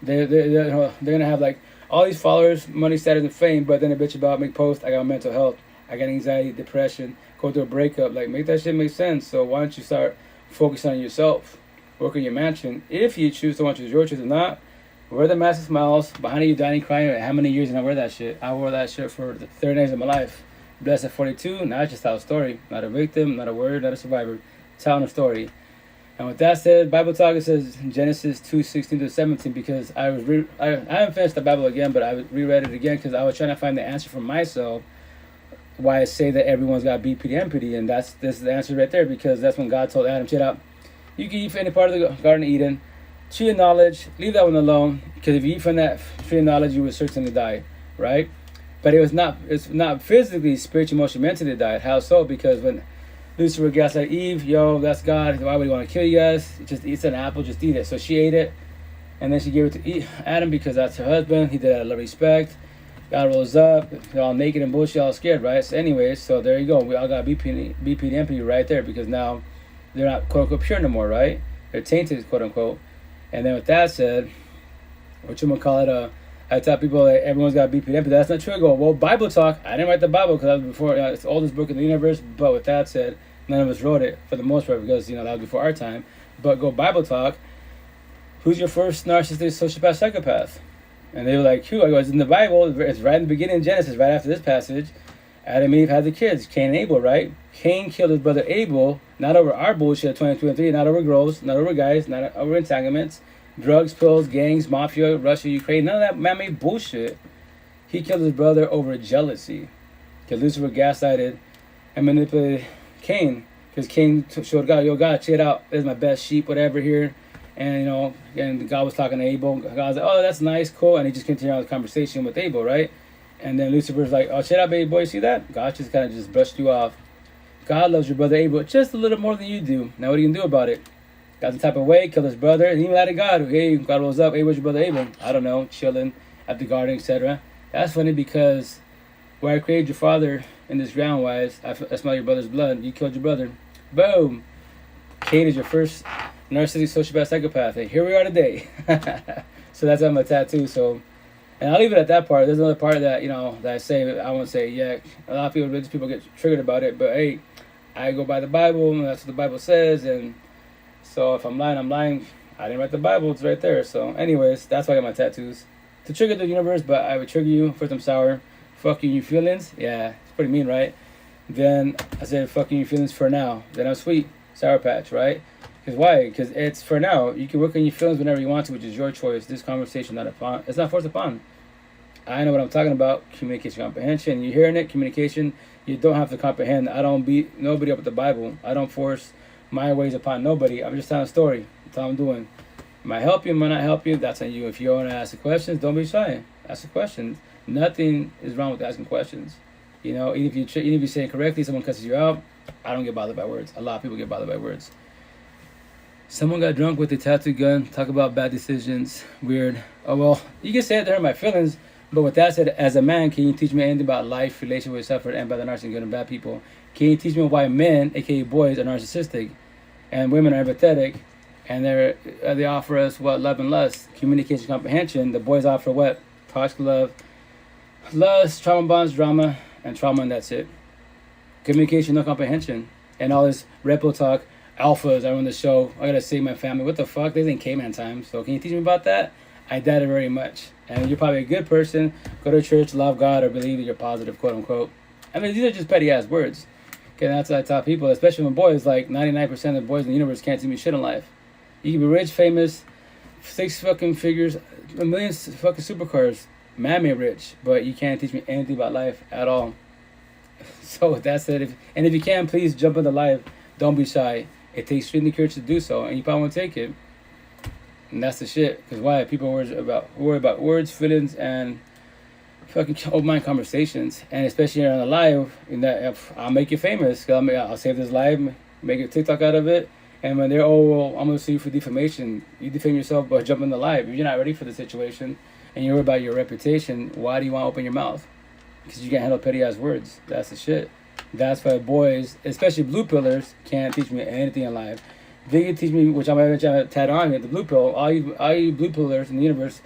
They're gonna have like all these followers, money, status, and fame, but then a bitch about make posts, I got mental health, I got anxiety, depression, go through a breakup, like make that shit make sense. So why don't you start focusing on yourself, work on your mansion. If you choose to want to choose your truth or not, wear the mask of smiles, behind you dying crying, how many years did I wear that shit? I wore that shit for the 30 days of my life. Blessed at 42, now I just tell a story. Not a victim, not a warrior, not a survivor. Telling a story. And with that said, Bible Talk, it says Genesis 2:16-17, because I haven't finished the Bible again, but I reread it again because I was trying to find the answer for myself why I say that everyone's got BPD, MPD, and this is the answer right there, because that's when God told Adam, check out, you can eat from any part of the Garden of Eden, tree of knowledge, leave that one alone, because if you eat from that tree of knowledge, you will certainly die, right? But it's not physically, spiritually, emotionally, mentally died. How so? Because when Lucifer gaslight Eve, yo, that's God, why would he want to kill you guys? It's an apple, just eat it. So she ate it, and then she gave it to Adam because that's her husband. He did it out of respect. God rolls up, they're all naked and bullshit, all scared, right? So anyways, so there you go. We all got BPD, MPD right there, because now they're not quote-unquote pure no more, right? They're tainted, quote-unquote. And then with that said, what you gonna call it, I tell people that everyone's got BPD, but that's not true. I go, well, Bible Talk, I didn't write the Bible because that was before, it's the oldest book in the universe, but with that said, none of us wrote it for the most part because, that was before our time. But go Bible Talk, who's your first narcissistic, sociopath, psychopath? And they were like, who? I go, it's in the Bible, it's right in the beginning of Genesis, right after this passage. Adam and Eve had the kids, Cain and Abel, right? Cain killed his brother Abel, not over our bullshit, 22 and 3, not over girls, not over guys, not over entanglements. Drugs, pills, gangs, mafia, Russia, Ukraine, none of that man-made bullshit. He killed his brother over jealousy. Because Lucifer gaslighted and manipulated Cain. Because Cain showed God, yo, God, check it out. This is my best sheep, whatever here. And, and God was talking to Abel. God was like, oh, that's nice, cool. And he just continued on the conversation with Abel, right? And then Lucifer's like, oh, check it out, baby boy, see that? God just kind of just brushed you off. God loves your brother Abel just a little more than you do. Now what are you going to do about it? Got the type of way, killed his brother, and he lied to God. Hey, God rolls up, hey, where's your brother Abel? I don't know, chilling at the garden, etc. That's funny because where I created your father in this ground wise, I smell your brother's blood. You killed your brother. Boom. Cain is your first narcissistic, sociopath, psychopath. And here we are today. So that's on my tattoo. So, and I'll leave it at that part. There's another part that, that I say, I won't say, yeah, a lot of people, religious people get triggered about it. But hey, I go by the Bible, and that's what the Bible says, and so if I'm lying, I'm lying. I didn't write the Bible, it's right there. So anyways, that's why I got my tattoos. To trigger the universe, but I would trigger you. First I'm sour. Fuck you, your feelings. Yeah, it's pretty mean, right? then I said, fucking your feelings for now. Then I'm sweet. Sour Patch, right? Because why? Because it's for now. You can work on your feelings whenever you want to, which is your choice. This conversation not upon. It's not forced upon. I know what I'm talking about. Communication, comprehension. You're hearing it. Communication. You don't have to comprehend. I don't beat nobody up with the Bible. I don't force my ways upon nobody. I'm just telling a story. That's all I'm doing. Might help you, might not help you. That's on you. If you want to ask the questions, don't be shy. Ask the questions. Nothing is wrong with asking questions. You know, even if you say it correctly, someone cusses you out. I don't get bothered by words. A lot of people get bothered by words. Someone got drunk with a tattoo gun. Talk about bad decisions. Weird. Oh well, you can say it to hurt my feelings. But with that said, as a man, can you teach me anything about life, relationship with yourself, and by the narcissist, good and bad people? Can you teach me why men, aka boys, are narcissistic, and women are empathetic, and they offer us what? Love and lust, communication, comprehension. The boys offer what? Toxic love, lust, trauma bonds, drama, and trauma, and that's it. Communication, no comprehension, and all this repo talk. Alphas, I run the show. I gotta save my family. What the fuck? This ain't caveman time. So can you teach me about that? I doubt it very much. And you're probably a good person. Go to church, love God, or believe that you're positive, quote unquote. I mean, these are just petty ass words. Okay, that's what I tell people, especially when boys, like 99% of boys in the universe can't do me shit in life. You can be rich, famous, 6 fucking figures, a million fucking supercars, man-made rich, but you can't teach me anything about life at all. So with that said, if you can, please jump into life. Don't be shy. It takes extremely courage to do so, and you probably won't take it. And that's the shit. Because why? People worry about words, feelings, and fucking open mind conversations. And especially on a live, I'll make you famous. Cause I'll save this live, make a TikTok out of it. And when they're, oh, well, I'm going to sue you for defamation. You defame yourself by jumping the live. If you're not ready for the situation and you're worried about your reputation, why do you want to open your mouth? Because you can't handle petty ass words. That's the shit. That's why boys, especially blue pillars, can't teach me anything in life. They can teach me, which I'm going to tat on me, the blue pill. All you blue pillars in the universe,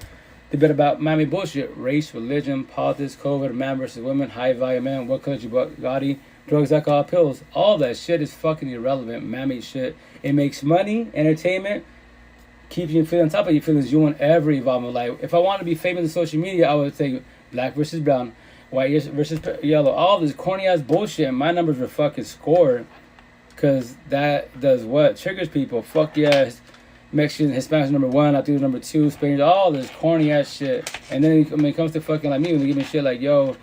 they bet about Miami bullshit. Race, religion, politics, COVID, man versus women, high value man, what country, what Gotti, drugs, alcohol, pills. All that shit is fucking irrelevant, mammy shit. It makes money, entertainment, keeps you feeling on top of your feelings. You won't ever evolve in life. If I want to be famous on social media, I would say black versus brown, white versus yellow. All this corny ass bullshit. And my numbers were fucking scored. Because that does what? Triggers people. Fuck yes. Mexican, Hispanics number 1, Latinos number 2, Spaniards, all this corny ass shit. And then when it comes to fucking like me, when they give me shit like, yo,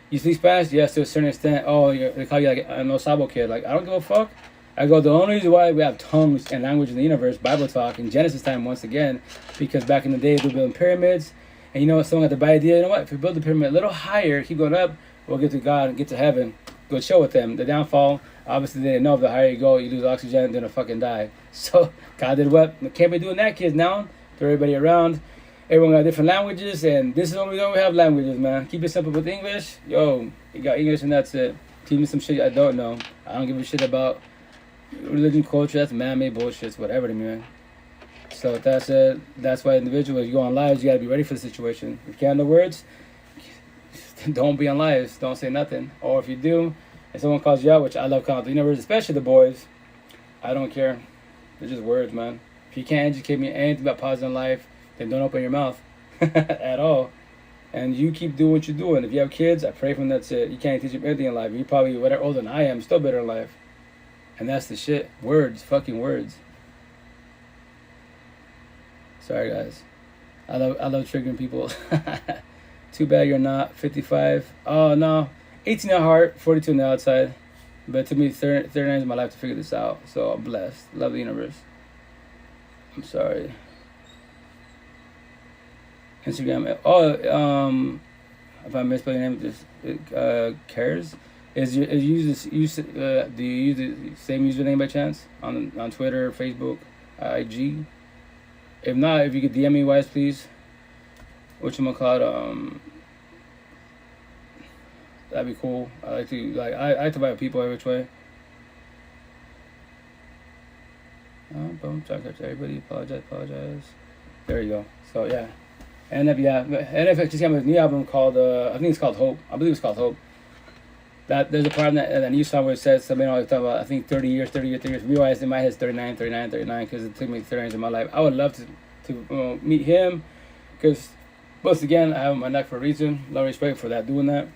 you speak Spanish? Yes, to a certain extent. Oh, they call you like a no sabo kid. Like, I don't give a fuck. I go, the only reason why we have tongues and language in the universe, Bible talk, in Genesis time once again, because back in the day, we were building pyramids. And you know what? Someone got the idea, you know what? If we build the pyramid a little higher, keep going up, we'll get to God and get to heaven. Go chill with them. The downfall, obviously, they didn't know if the higher you go, you lose oxygen, then you'll fucking die. So, God did what? Can't be doing that, kids, now. Throw everybody around. Everyone got different languages, and this is the only reason we have languages, man. Keep it simple with English. Yo, you got English, and that's it. Teach me some shit I don't know. I don't give a shit about religion, culture. That's man-made bullshit. It's whatever to me, man. So, that's it. That's why individuals, you go on lives, you gotta be ready for the situation. If you can't know words, don't be on lives. Don't say nothing. Or if you do, if someone calls you out, which I love calling out the universe, especially the boys, I don't care. They're just words, man. If you can't educate me anything about positive life, then don't open your mouth at all. And you keep doing what you're doing. If you have kids, I pray for them, that's it. You can't teach them anything in life. You probably, whatever older than I am, still better in life. And that's the shit. Words, fucking words. Sorry, guys. I love triggering people. Too bad you're not 55. Oh, no. 18 at heart, 42 on the outside. But it took me 39 years of my life to figure this out. So I'm blessed. Love the universe. I'm sorry. Instagram. Oh, if I misspell your name, just cares. Do you use the same username by chance on Twitter, Facebook, IG? If not, if you could DM me, wise, please. Whatchamacallit, that'd be cool. I like to buy people every which way. Boom, try to catch everybody. Apologize. There you go. So yeah, and if just came with a new album called I think it's called Hope. I believe it's called Hope. That there's a part in that new song where it says something always talk about, I think 30 years. Realized in my head it's 39 because it took me 30 years of my life. I would love to meet him because once again I have my neck for a reason. A lot of respect for that doing that.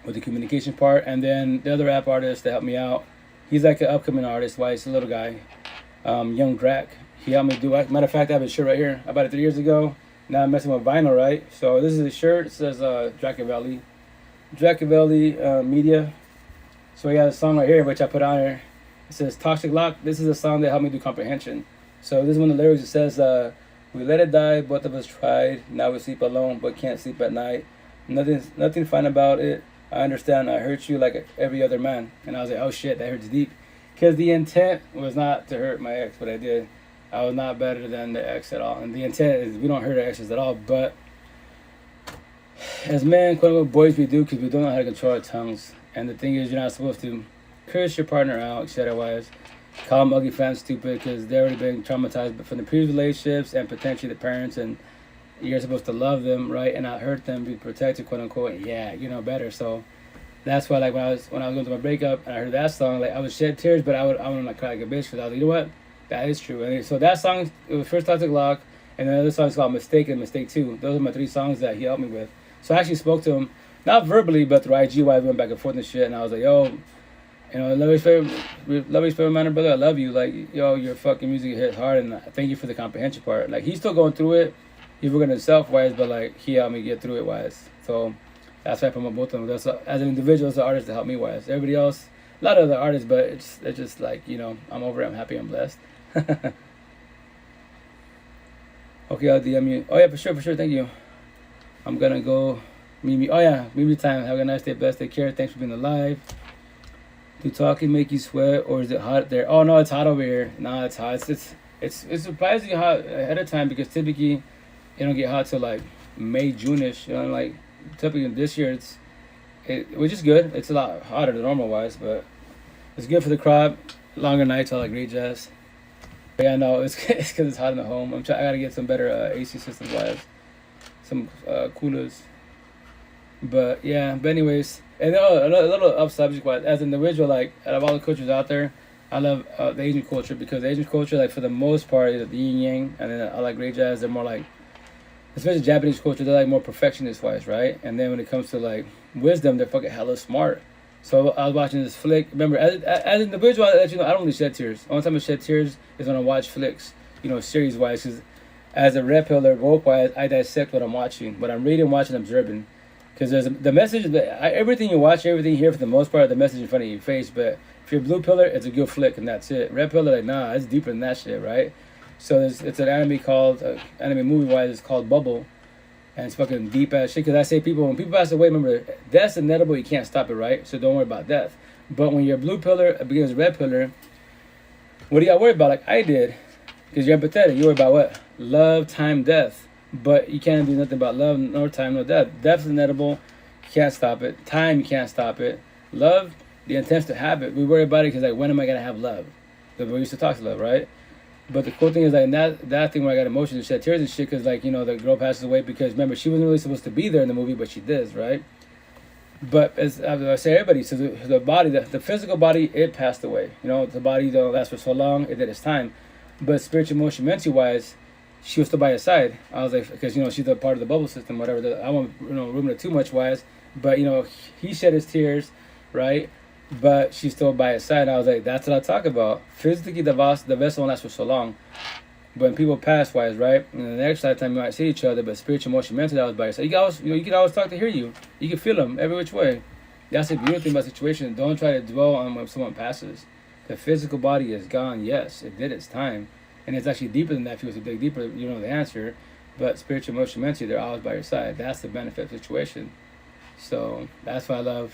with the communication part. And then the other rap artist that helped me out, he's like an upcoming artist. Why, he's a little guy, Young Drac. He helped me do it. Matter of fact, I have a shirt right here. I bought it 3 years ago. Now I'm messing with vinyl, right? So this is a shirt. It says Dracavelli Media. So he has a song right here, which I put on here. It says Toxic Lock. This is a song that helped me do comprehension. So this is one of the lyrics. It says, we let it die, both of us tried. Now we sleep alone, but can't sleep at night. Nothing fine about it. I understand I hurt you like every other man. And I was like, oh shit, that hurts deep. Because the intent was not to hurt my ex, but I did. I was not better than the ex at all. And the intent is we don't hurt our exes at all. But as men, quote unquote, boys, we do, because we don't know how to control our tongues. And the thing is, you're not supposed to curse your partner out, etc. Call them ugly, fat, and stupid, because they've already been traumatized from the previous relationships and potentially the parents, and you're supposed to love them, right, and not hurt them, be protected, quote unquote. Yeah, you know better. So that's why, like, when I was going through my breakup and I heard that song, like, I would shed tears, but I would like cry like a bitch, because I was like, you know what, that is true. And so that song, it was first Toxic Lock, and then the other song is called Mistake and Mistake 2. Those are my 3 songs that he helped me with. So I actually spoke to him, not verbally, but through IG, while I went back and forth and shit, and I was like, yo, you know, love your favorite man, brother. I love you. Like, yo, your fucking music hits hard, and thank you for the comprehension part. Like, he's still going through it. He's working himself wise, but like, he helped me get through it wise. So that's why I promote both of them. That's as an individual, as an artist, to help me wise. Everybody else, a lot of other artists, but it's just like, you know, I'm over it. I'm happy. I'm blessed. Okay, I'll DM you. Oh yeah, for sure. Thank you. I'm gonna go. Mimi. Oh yeah, Mimi time. Have a nice day. Blessed. Take care. Thanks for being alive. Do talking make you sweat, or is it hot there? Oh no, it's hot over here. Nah, it's hot. It's surprisingly hot ahead of time, because typically it don't get hot till like May, June-ish. You know, like typically this year which is good. It's a lot hotter than normal wise, but it's good for the crop. Longer nights, all like great jazz. But yeah, no, it's because it's hot in the home. I gotta get some better AC systems wise, some coolers. But yeah, but anyways. And a little off subject wise, as an individual, like, out of all the cultures out there, I love the Asian culture, because the Asian culture, like, for the most part, is the yin yang, and then I like great jazz. They're more like, especially Japanese culture, they're like more perfectionist wise, right? And then when it comes to like wisdom, they're fucking hella smart. So I was watching this flick. Remember, as an individual, I let you know, I don't really shed tears. The only time I shed tears is when I watch flicks, you know, series wise. Because as a red pill or woke wise, I dissect what I'm watching, what I'm reading, watching, observing. Because there's the message, everything you watch, everything you hear, for the most part, the message in front of your face. But if you're blue pillar, it's a good flick, and that's it. Red pillar, like, nah, it's deeper than that shit, right? So it's an anime called, anime movie wise, it's called Bubble. And it's fucking deep ass shit. Because I say, when people pass away, remember, death's inevitable, you can't stop it, right? So don't worry about death. But when you're a blue pillar against red pillar, what do you got to worry about? Like I did. Because you're empathetic. You worry about what? Love, time, death. But you can't do nothing about love, nor time, nor death. Death's inevitable. You can't stop it. Time, you can't stop it. Love, the intent's to have it. We worry about it because, like, when am I going to have love? Because we used to talk to love, right? But the cool thing is, like, that thing where I got emotions and shed tears and shit, because, like, you know, the girl passes away because, remember, she wasn't really supposed to be there in the movie, but she does, right? But as I say, everybody, so the body, the physical body, it passed away. You know, the body don't last for so long, it did its time. But spiritual, emotion, mental-wise, she was still by his side. I was like, because, you know, she's a part of the bubble system, whatever. I won't, you know, ruin it too much wise. But, you know, he shed his tears, right? But she's still by his side. I was like, that's what I talk about. Physically, the vessel won't last for so long. But when people pass wise, right? In the next lifetime, you might see each other, but spiritual, emotion, mental, I was by your side. You can always talk to hear you. You can feel them every which way. That's the beautiful thing about the situation. Don't try to dwell on when someone passes. The physical body is gone. Yes, it did its time. And it's actually deeper than that. If you was to dig deeper, you know the answer. But spiritual, emotional, mentally, they're always by your side. That's the benefit of the situation. So that's why I love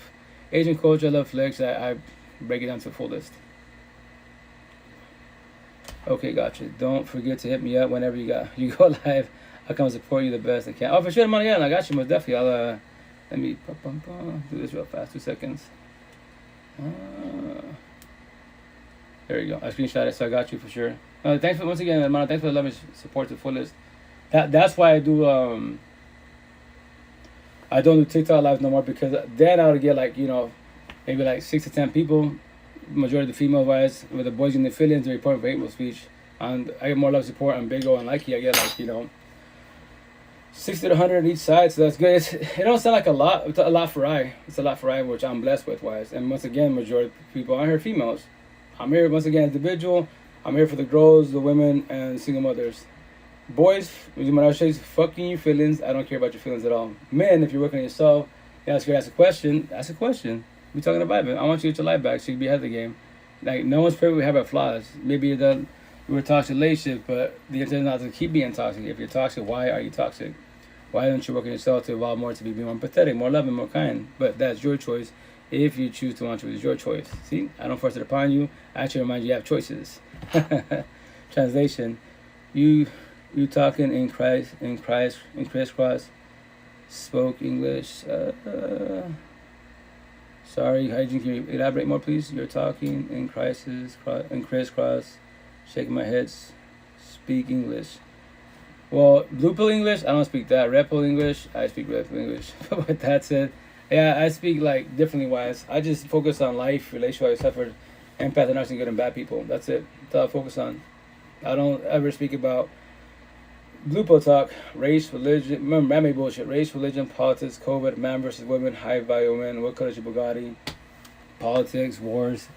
Asian culture. I love flicks. I break it down to the fullest. Okay, gotcha. Don't forget to hit me up whenever you go live. I'll come support you the best I can. Oh, for sure, money. Yeah, I got you most definitely. I'll let me do this real fast. 2 seconds. There you go. I screenshot it, so I got you for sure. Thanks for once again, Amanda. Thanks for the love and support to the fullest. That's why I don't do TikTok lives no more, because then I would get like, you know, maybe like 6 to 10 people, majority of the female wise, with the boys in the feelings, they report for hateful speech. And I get more love support on Big O and Likey. I get like, you know, 60 to 100 on each side, so that's good. It don't sound like a lot. It's a lot for I. It's a lot for I, which I'm blessed with, wise. And once again, majority of people aren't here females. I'm here, once again, individual. I'm here for the girls, the women, and single mothers. Boys, with my Narcissists, fucking your feelings. I don't care about your feelings at all. Men, if you're working on yourself, you ask a question. Ask a question. We're talking about it. I want you to get your life back so you can be ahead of the game. Like, no one's perfect. We have our flaws. Maybe you're done. We were toxic relationship, but the intent is not to keep being toxic. If you're toxic, why are you toxic? Why don't you work on yourself to evolve more, to be more empathetic, more loving, more kind? But that's your choice. If you choose to want to, it's your choice. See, I don't force it upon you. I actually remind you have choices. Translation: You talking in crisscross. Spoke English. Sorry, Hygiene, can you elaborate more, please? You're talking in crisscross. Shaking my head. Speak English. Well, blue pill English, I don't speak that. Red pill English, I speak red pill English. But that's it. Yeah, I speak like differently wise. I just focus on life, relationship I suffered, empath, and good and bad people. That's it. That's all I focus on. I don't ever speak about blue pill talk, race, religion. Remember, I made bullshit. Race, religion, politics, COVID, man versus women, high value women, what color is your Bugatti, politics, wars.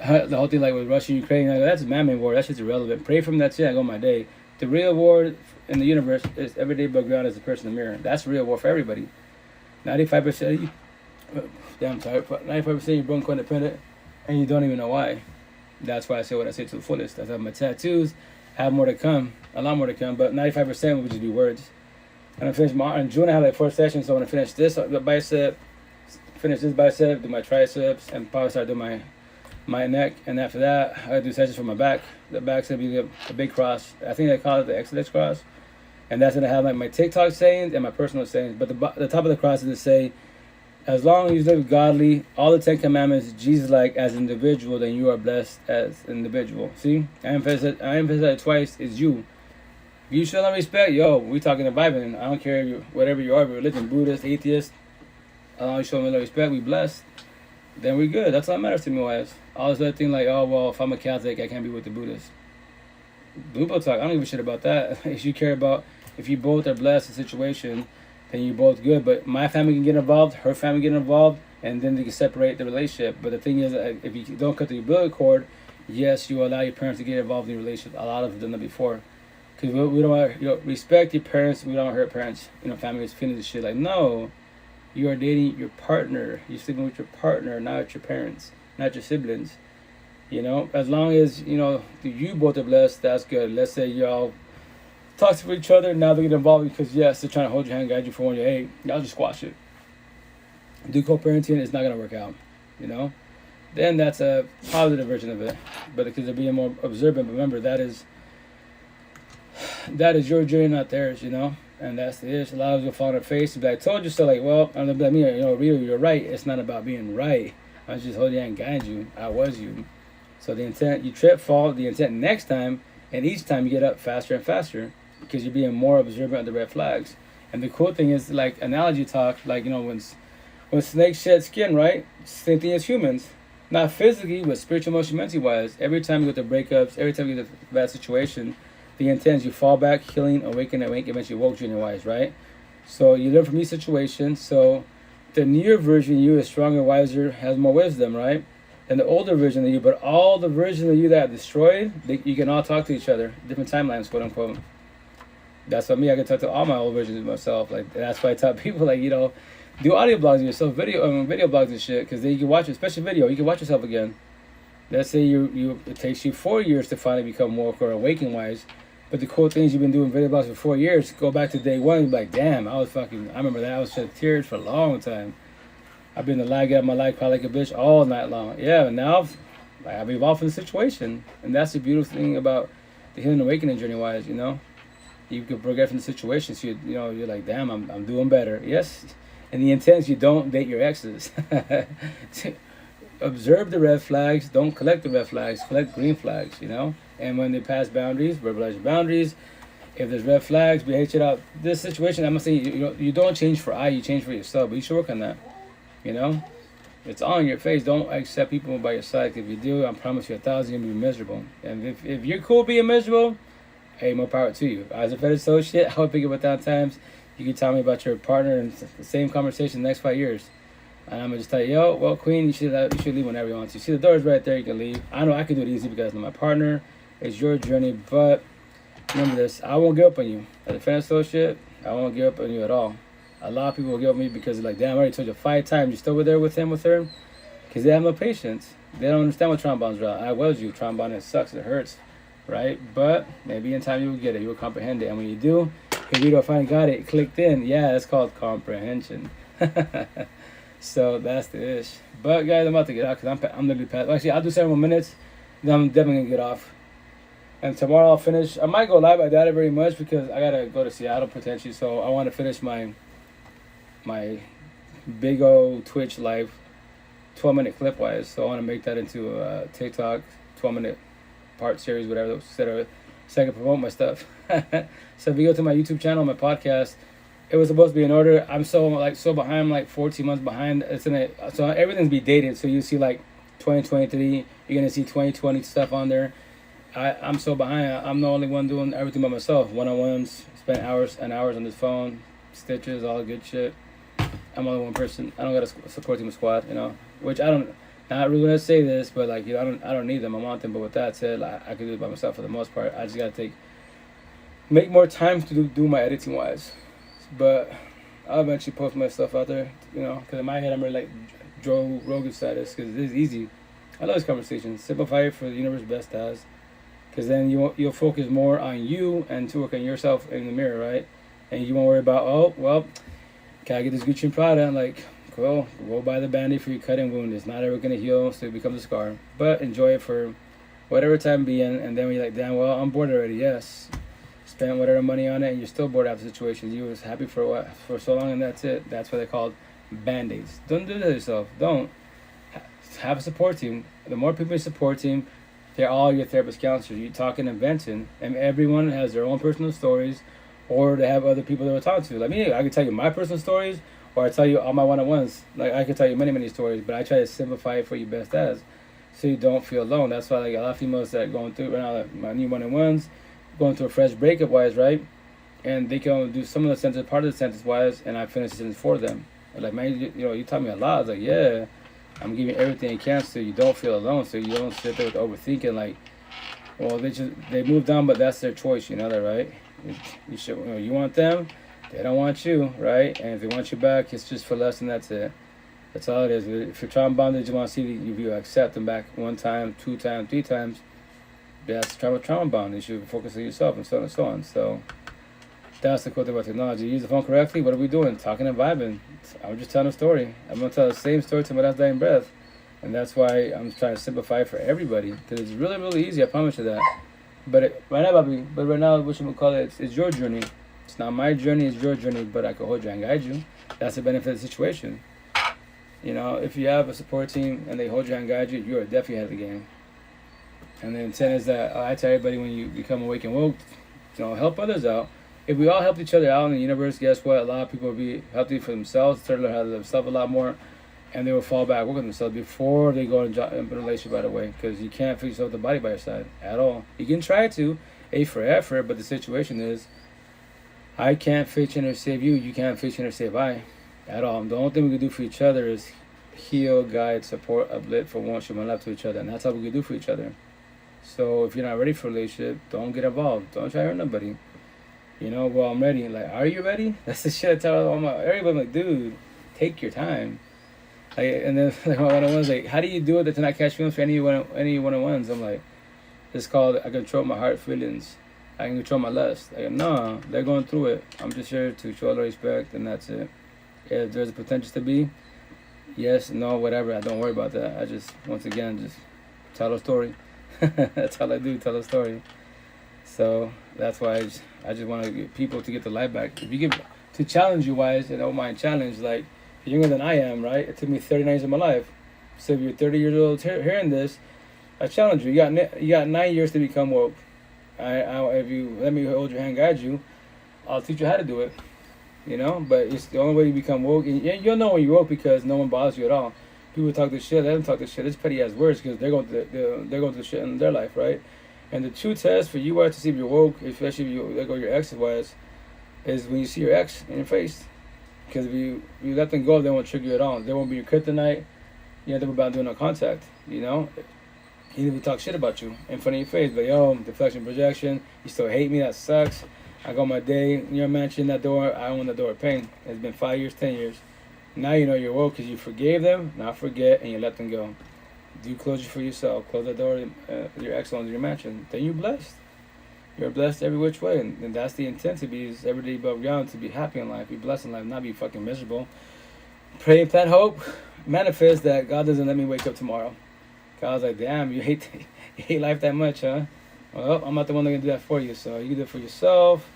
The whole thing like with Russia, Ukraine, like, that's a man-made war. That shit's irrelevant. Pray from that shit, I go my day. The real war in the universe is everyday but ground as a person in the mirror. That's real war for everybody. 95% of you, damn sorry, 95% of you broke codependent and you don't even know why. That's why I say what I say to the fullest. That's how my tattoos have more to come, a lot more to come, but 95% would just be words. And I finished in June I had like 4 sessions, so I'm gonna finish this bicep, finish this bicep, do my triceps, and probably start doing my neck, and after that I do sessions for my back. The back's gonna be a big cross. I think they call it the Exodus cross, and that's gonna have like my TikTok sayings and my personal sayings. But the top of the cross is to say, as long as you live godly, all the 10 commandments, Jesus like as an individual, then you are blessed as an individual. See, I emphasize it twice. It's you. If you show them respect, yo, we talking the Bible, and I don't care whatever you are, religion, Buddhist, atheist. As long as you show me respect, we blessed. Then we're good. That's all that matters to me, wise. All this other thing like, oh, well, if I'm a Catholic, I can't be with the Buddhists. Blue pill talk, I don't give a shit about that. If you care about, if you both are blessed in the situation, then you're both good. But my family can get involved, her family get involved, and then they can separate the relationship. But the thing is, if you don't cut the umbilical cord, yes, you allow your parents to get involved in your relationship. A lot of them done that before. Because we don't want, respect your parents, we don't hurt parents. Families feeling this shit like, no. You are dating your partner. You're sleeping with your partner, not your parents, not your siblings. As long as, you both are blessed, that's good. Let's say y'all talk to each other, now they get involved because, yes, they're trying to hold your hand, guide you for one year. Hey, y'all just squash it. Do co-parenting, it's not going to work out, Then that's a positive version of it. But because they're being more observant, remember, that is your journey, not theirs, And that's the issue. A lot of us will fall on their face and be like, I told you so. Like, well, I'm going to be like, Rita, you're right. It's not about being right. I was just holding you and guiding you. I was you. So the intent, you trip, fall, the intent next time, and each time you get up faster and faster because you're being more observant of the red flags. And the cool thing is, like, analogy talk, like, when snakes shed skin, right? Same thing as humans. Not physically, but spiritual, emotional, mentally wise. Every time you go to breakups, every time you get to a bad situation, the intent is you fall back, healing, awaken, eventually woke junior wise, right? So you learn from each situation. So the newer version of you is stronger, wiser, has more wisdom, right? And the older version of you, but all the versions of you that are destroyed, you can all talk to each other, different timelines, quote unquote. That's what me, I can talk to all my old versions of myself. Like, that's why I tell people, like, do audio blogs of yourself, video blogs and shit, because then you can watch it, especially video, you can watch yourself again. Let's say it takes you 4 years to finally become woke or awaken wise. But the cool thing is you've been doing video blogs for 4 years. Go back to day one, you're like, damn, I remember that. I was shedding tears for a long time. I've been the lag out of my life, cry like a bitch all night long. Yeah, and now I've evolved from the situation. And that's the beautiful thing about the healing awakening journey wise, You can progress from the situation. So, you're like, damn, I'm doing better. Yes. And the intent is you don't date your exes. Observe the red flags. Don't collect the red flags. Collect green flags, And when they pass boundaries, verbalize your boundaries. If there's red flags, we hate it out. This situation, I'm not saying you don't change for I, you change for yourself. But you should work on that. It's all in your face. Don't accept people by your side. If you do, I promise you 1,000 you're gonna be miserable. And if you're cool being miserable, hey, more power to you. As a fetish associate, I would pick up 1,000 times. You can tell me about your partner and the same conversation the next 5 years. And I'm gonna just tell you, yo, well, Queen, you should leave whenever you want to. See, the door's right there. You can leave. I know I can do it easy because I'm my partner. It's your journey, but remember this: I won't give up on you. As a fan associate, I won't give up on you at all. A lot of people will give up on me because they're like, damn, I already told you 5 times. You still were there with him, with her, because they have no patience. They don't understand what trauma bonds are. I was you. Trauma bond, it sucks. It hurts, right? But maybe in time you will get it. You will comprehend it, and when you do, if you finally got it, clicked in. Yeah, it's called comprehension. So that's the ish. But guys, I'm about to get out because I'm literally past. Actually, I'll do 7 more minutes. Then I'm definitely gonna get off. And tomorrow I'll finish. I might go live. I doubt it very much because I gotta go to Seattle potentially. So I want to finish my big old Twitch live, 12-minute clip wise. So I want to make that into a TikTok 12-minute part series, whatever. So I can promote my stuff. So if you go to my YouTube channel, my podcast. It was supposed to be in order. I'm so behind. I'm like 14 months behind. So everything's be dated. So you see like 2023. You're gonna see 2020 stuff on there. I'm so behind. I'm the only one doing everything by myself. One-on-ones. Spent hours and hours on this phone. Stitches, all the good shit. I'm only one person. I don't got a support team squad. You know, which I don't. Not really gonna say this, but like, you know, I don't need them. I want them. But with that said, I can do it by myself for the most part. I just gotta make more time to do my editing wise. But I'll eventually post my stuff out there, you know, because in my head I'm really like Joe Rogan status, because it's easy. I love this conversation. Simplify it for the universe best as, because then you'll focus more on you and to work on yourself in the mirror, right? And you won't worry about, oh, well, can I get this Gucci Prada? Like, cool, go buy the Band-Aid for your cutting wound. It's not ever going to heal, so it becomes a scar. But enjoy it for whatever time being, and then when you're like, damn, well, I'm bored already, yes. Spend whatever money on it, and you're still bored after situations. You was happy for so long, and that's it. That's what they called Band-Aids. Don't do that to yourself. Don't. Have a support team. The more people in support team, they're all your therapist counselors. You're talking and venting, and everyone has their own personal stories, or they have other people they'll talk to. Like me, I can tell you my personal stories, or I tell you all my one-on-ones. Like I can tell you many, many stories, but I try to simplify it for you best as, so you don't feel alone. That's why like a lot of females that are going through right now, like my new one-on-ones, going through a fresh breakup wise, right? And they can only do some of the sentence, part of the sentence wise, and I finish the sentence for them. They're like, man, you know, you taught me a lot. I was like, yeah, I'm giving everything you can so you don't feel alone, so you don't sit there with overthinking like, well, they moved on, but that's their choice, you know that, right? You should, you want them, they don't want you, right? And if they want you back, it's just for less, and that's it. That's all it is. If you're trauma bonded, you want to see you accept them back 1 time, 2 times, 3 times. That's trauma bond. You should focus on yourself and so on and so on. So that's the cool thing about technology. Use the phone correctly. What are we doing? Talking and vibing. I'm just telling a story. I'm gonna tell the same story to my last dying breath, and that's why I'm trying to simplify it for everybody, because it's really, really easy. I promise you that. But right now, Bobby. But right now, what you would call it? It's your journey. It's not my journey. It's your journey. But I can hold you and guide you. That's the benefit of the situation. You know, if you have a support team and they hold you and guide you, you are definitely ahead of the game. And the intent is that I tell everybody, when you become awake and woke, you know, help others out. If we all help each other out in the universe, guess what? A lot of people will be healthy for themselves, start to learn how to love themselves a lot more, and they will fall back, work on themselves before they go into a relationship right away. Because you can't fix yourself with the body by your side at all. You can try to, A for effort, but the situation is, I can't fix you or save you. You can't fix you or save I at all. The only thing we can do for each other is heal, guide, support, uplift for one, show one love to each other, and that's all we can do for each other. So if you're not ready for a relationship, don't get involved. Don't try to hurt nobody. You know, well, I'm ready. Like, are you ready? That's the shit I tell everybody. I'm like, dude, take your time. Like, and then like my one-on-ones, like, how do you do it to not catch feelings for any one-on-ones? I'm like, it's called, I control my heart feelings. I can control my lust. Like, no, they're going through it. I'm just here to show the respect, and that's it. If there's a potential to be, yes, no, whatever, I don't worry about that. I just, once again, just tell a story. That's all I do, tell a story. So that's why I just want to get people to get the light back. If you give, to challenge you wise, and I don't mind challenge, like, you're younger than I am, right? It took me 39 years of my life. So if you're 30 years old hearing this, I challenge you. You got 9 years to become woke. If you let me hold your hand, guide you, I'll teach you how to do it. You know, but it's the only way you become woke. And you'll know when you're woke because no one bothers you at all. People talk this shit, let them talk this shit. It's petty ass words because they're going through shit in their life, right? And the true test for you are to see if you're woke, especially if you let go your exes was, is when you see your ex in your face. Because if you let them go, they won't trigger you at all. They won't be your kryptonite. You have to worry about doing no contact, you know? Even if we talk shit about you in front of your face, but yo, deflection, projection, you still hate me, that sucks. I go my day in your mansion, that door, I own the door of pain. It's been 5 years, 10 years. Now you know you're woke because you forgave them, not forget, and you let them go. Do closure for yourself. Close the door to your ex owns your mansion. Then you're blessed. You're blessed every which way, and that's the intent, to be every day above ground, to be happy in life, be blessed in life, not be fucking miserable. Pray, plan, hope, manifest that God doesn't let me wake up tomorrow. God's like, damn, you hate life that much, huh? Well, I'm not the one that's gonna do that for you, so you can do it for yourself.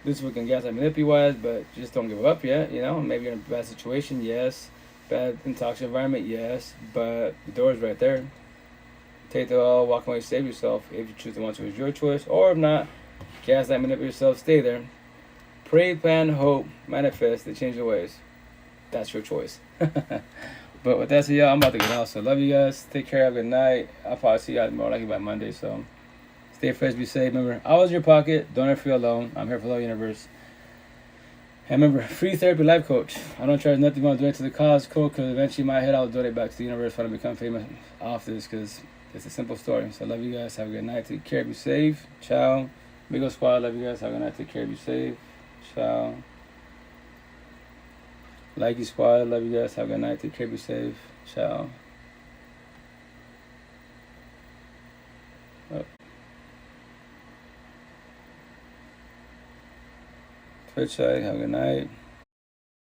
Do what can gas and manipulate wise, but just don't give up yet, you know? Maybe you're in a bad situation, yes. Bad and toxic environment, yes. But the door's right there. Take the L, walk away, save yourself. If you choose to want to, it's your choice. Or if not, gas that manipulate yourself, stay there. Pray, plan, hope, manifest to change your ways. That's your choice. But with that said, y'all, I'm about to get out. So love you guys. Take care. Have a good night. I'll probably see y'all more likely by Monday. So stay fresh, be safe. Remember, I was in your pocket. Don't ever feel alone. I'm here for the whole universe. And remember, free therapy life coach. I don't charge nothing. I'm doing it to the cause, cool, because eventually my head I'll donate back to the universe when I become famous off this, because it's a simple story. So love you guys. Have a good night. Take care. Be safe. Ciao. Migo Squad. Love you guys. Have a good night. Take care. Be safe. Ciao. Likey Squad. Love you guys. Have a good night. Take care. Be safe. Ciao. Oh. Twitch side. Have a good night.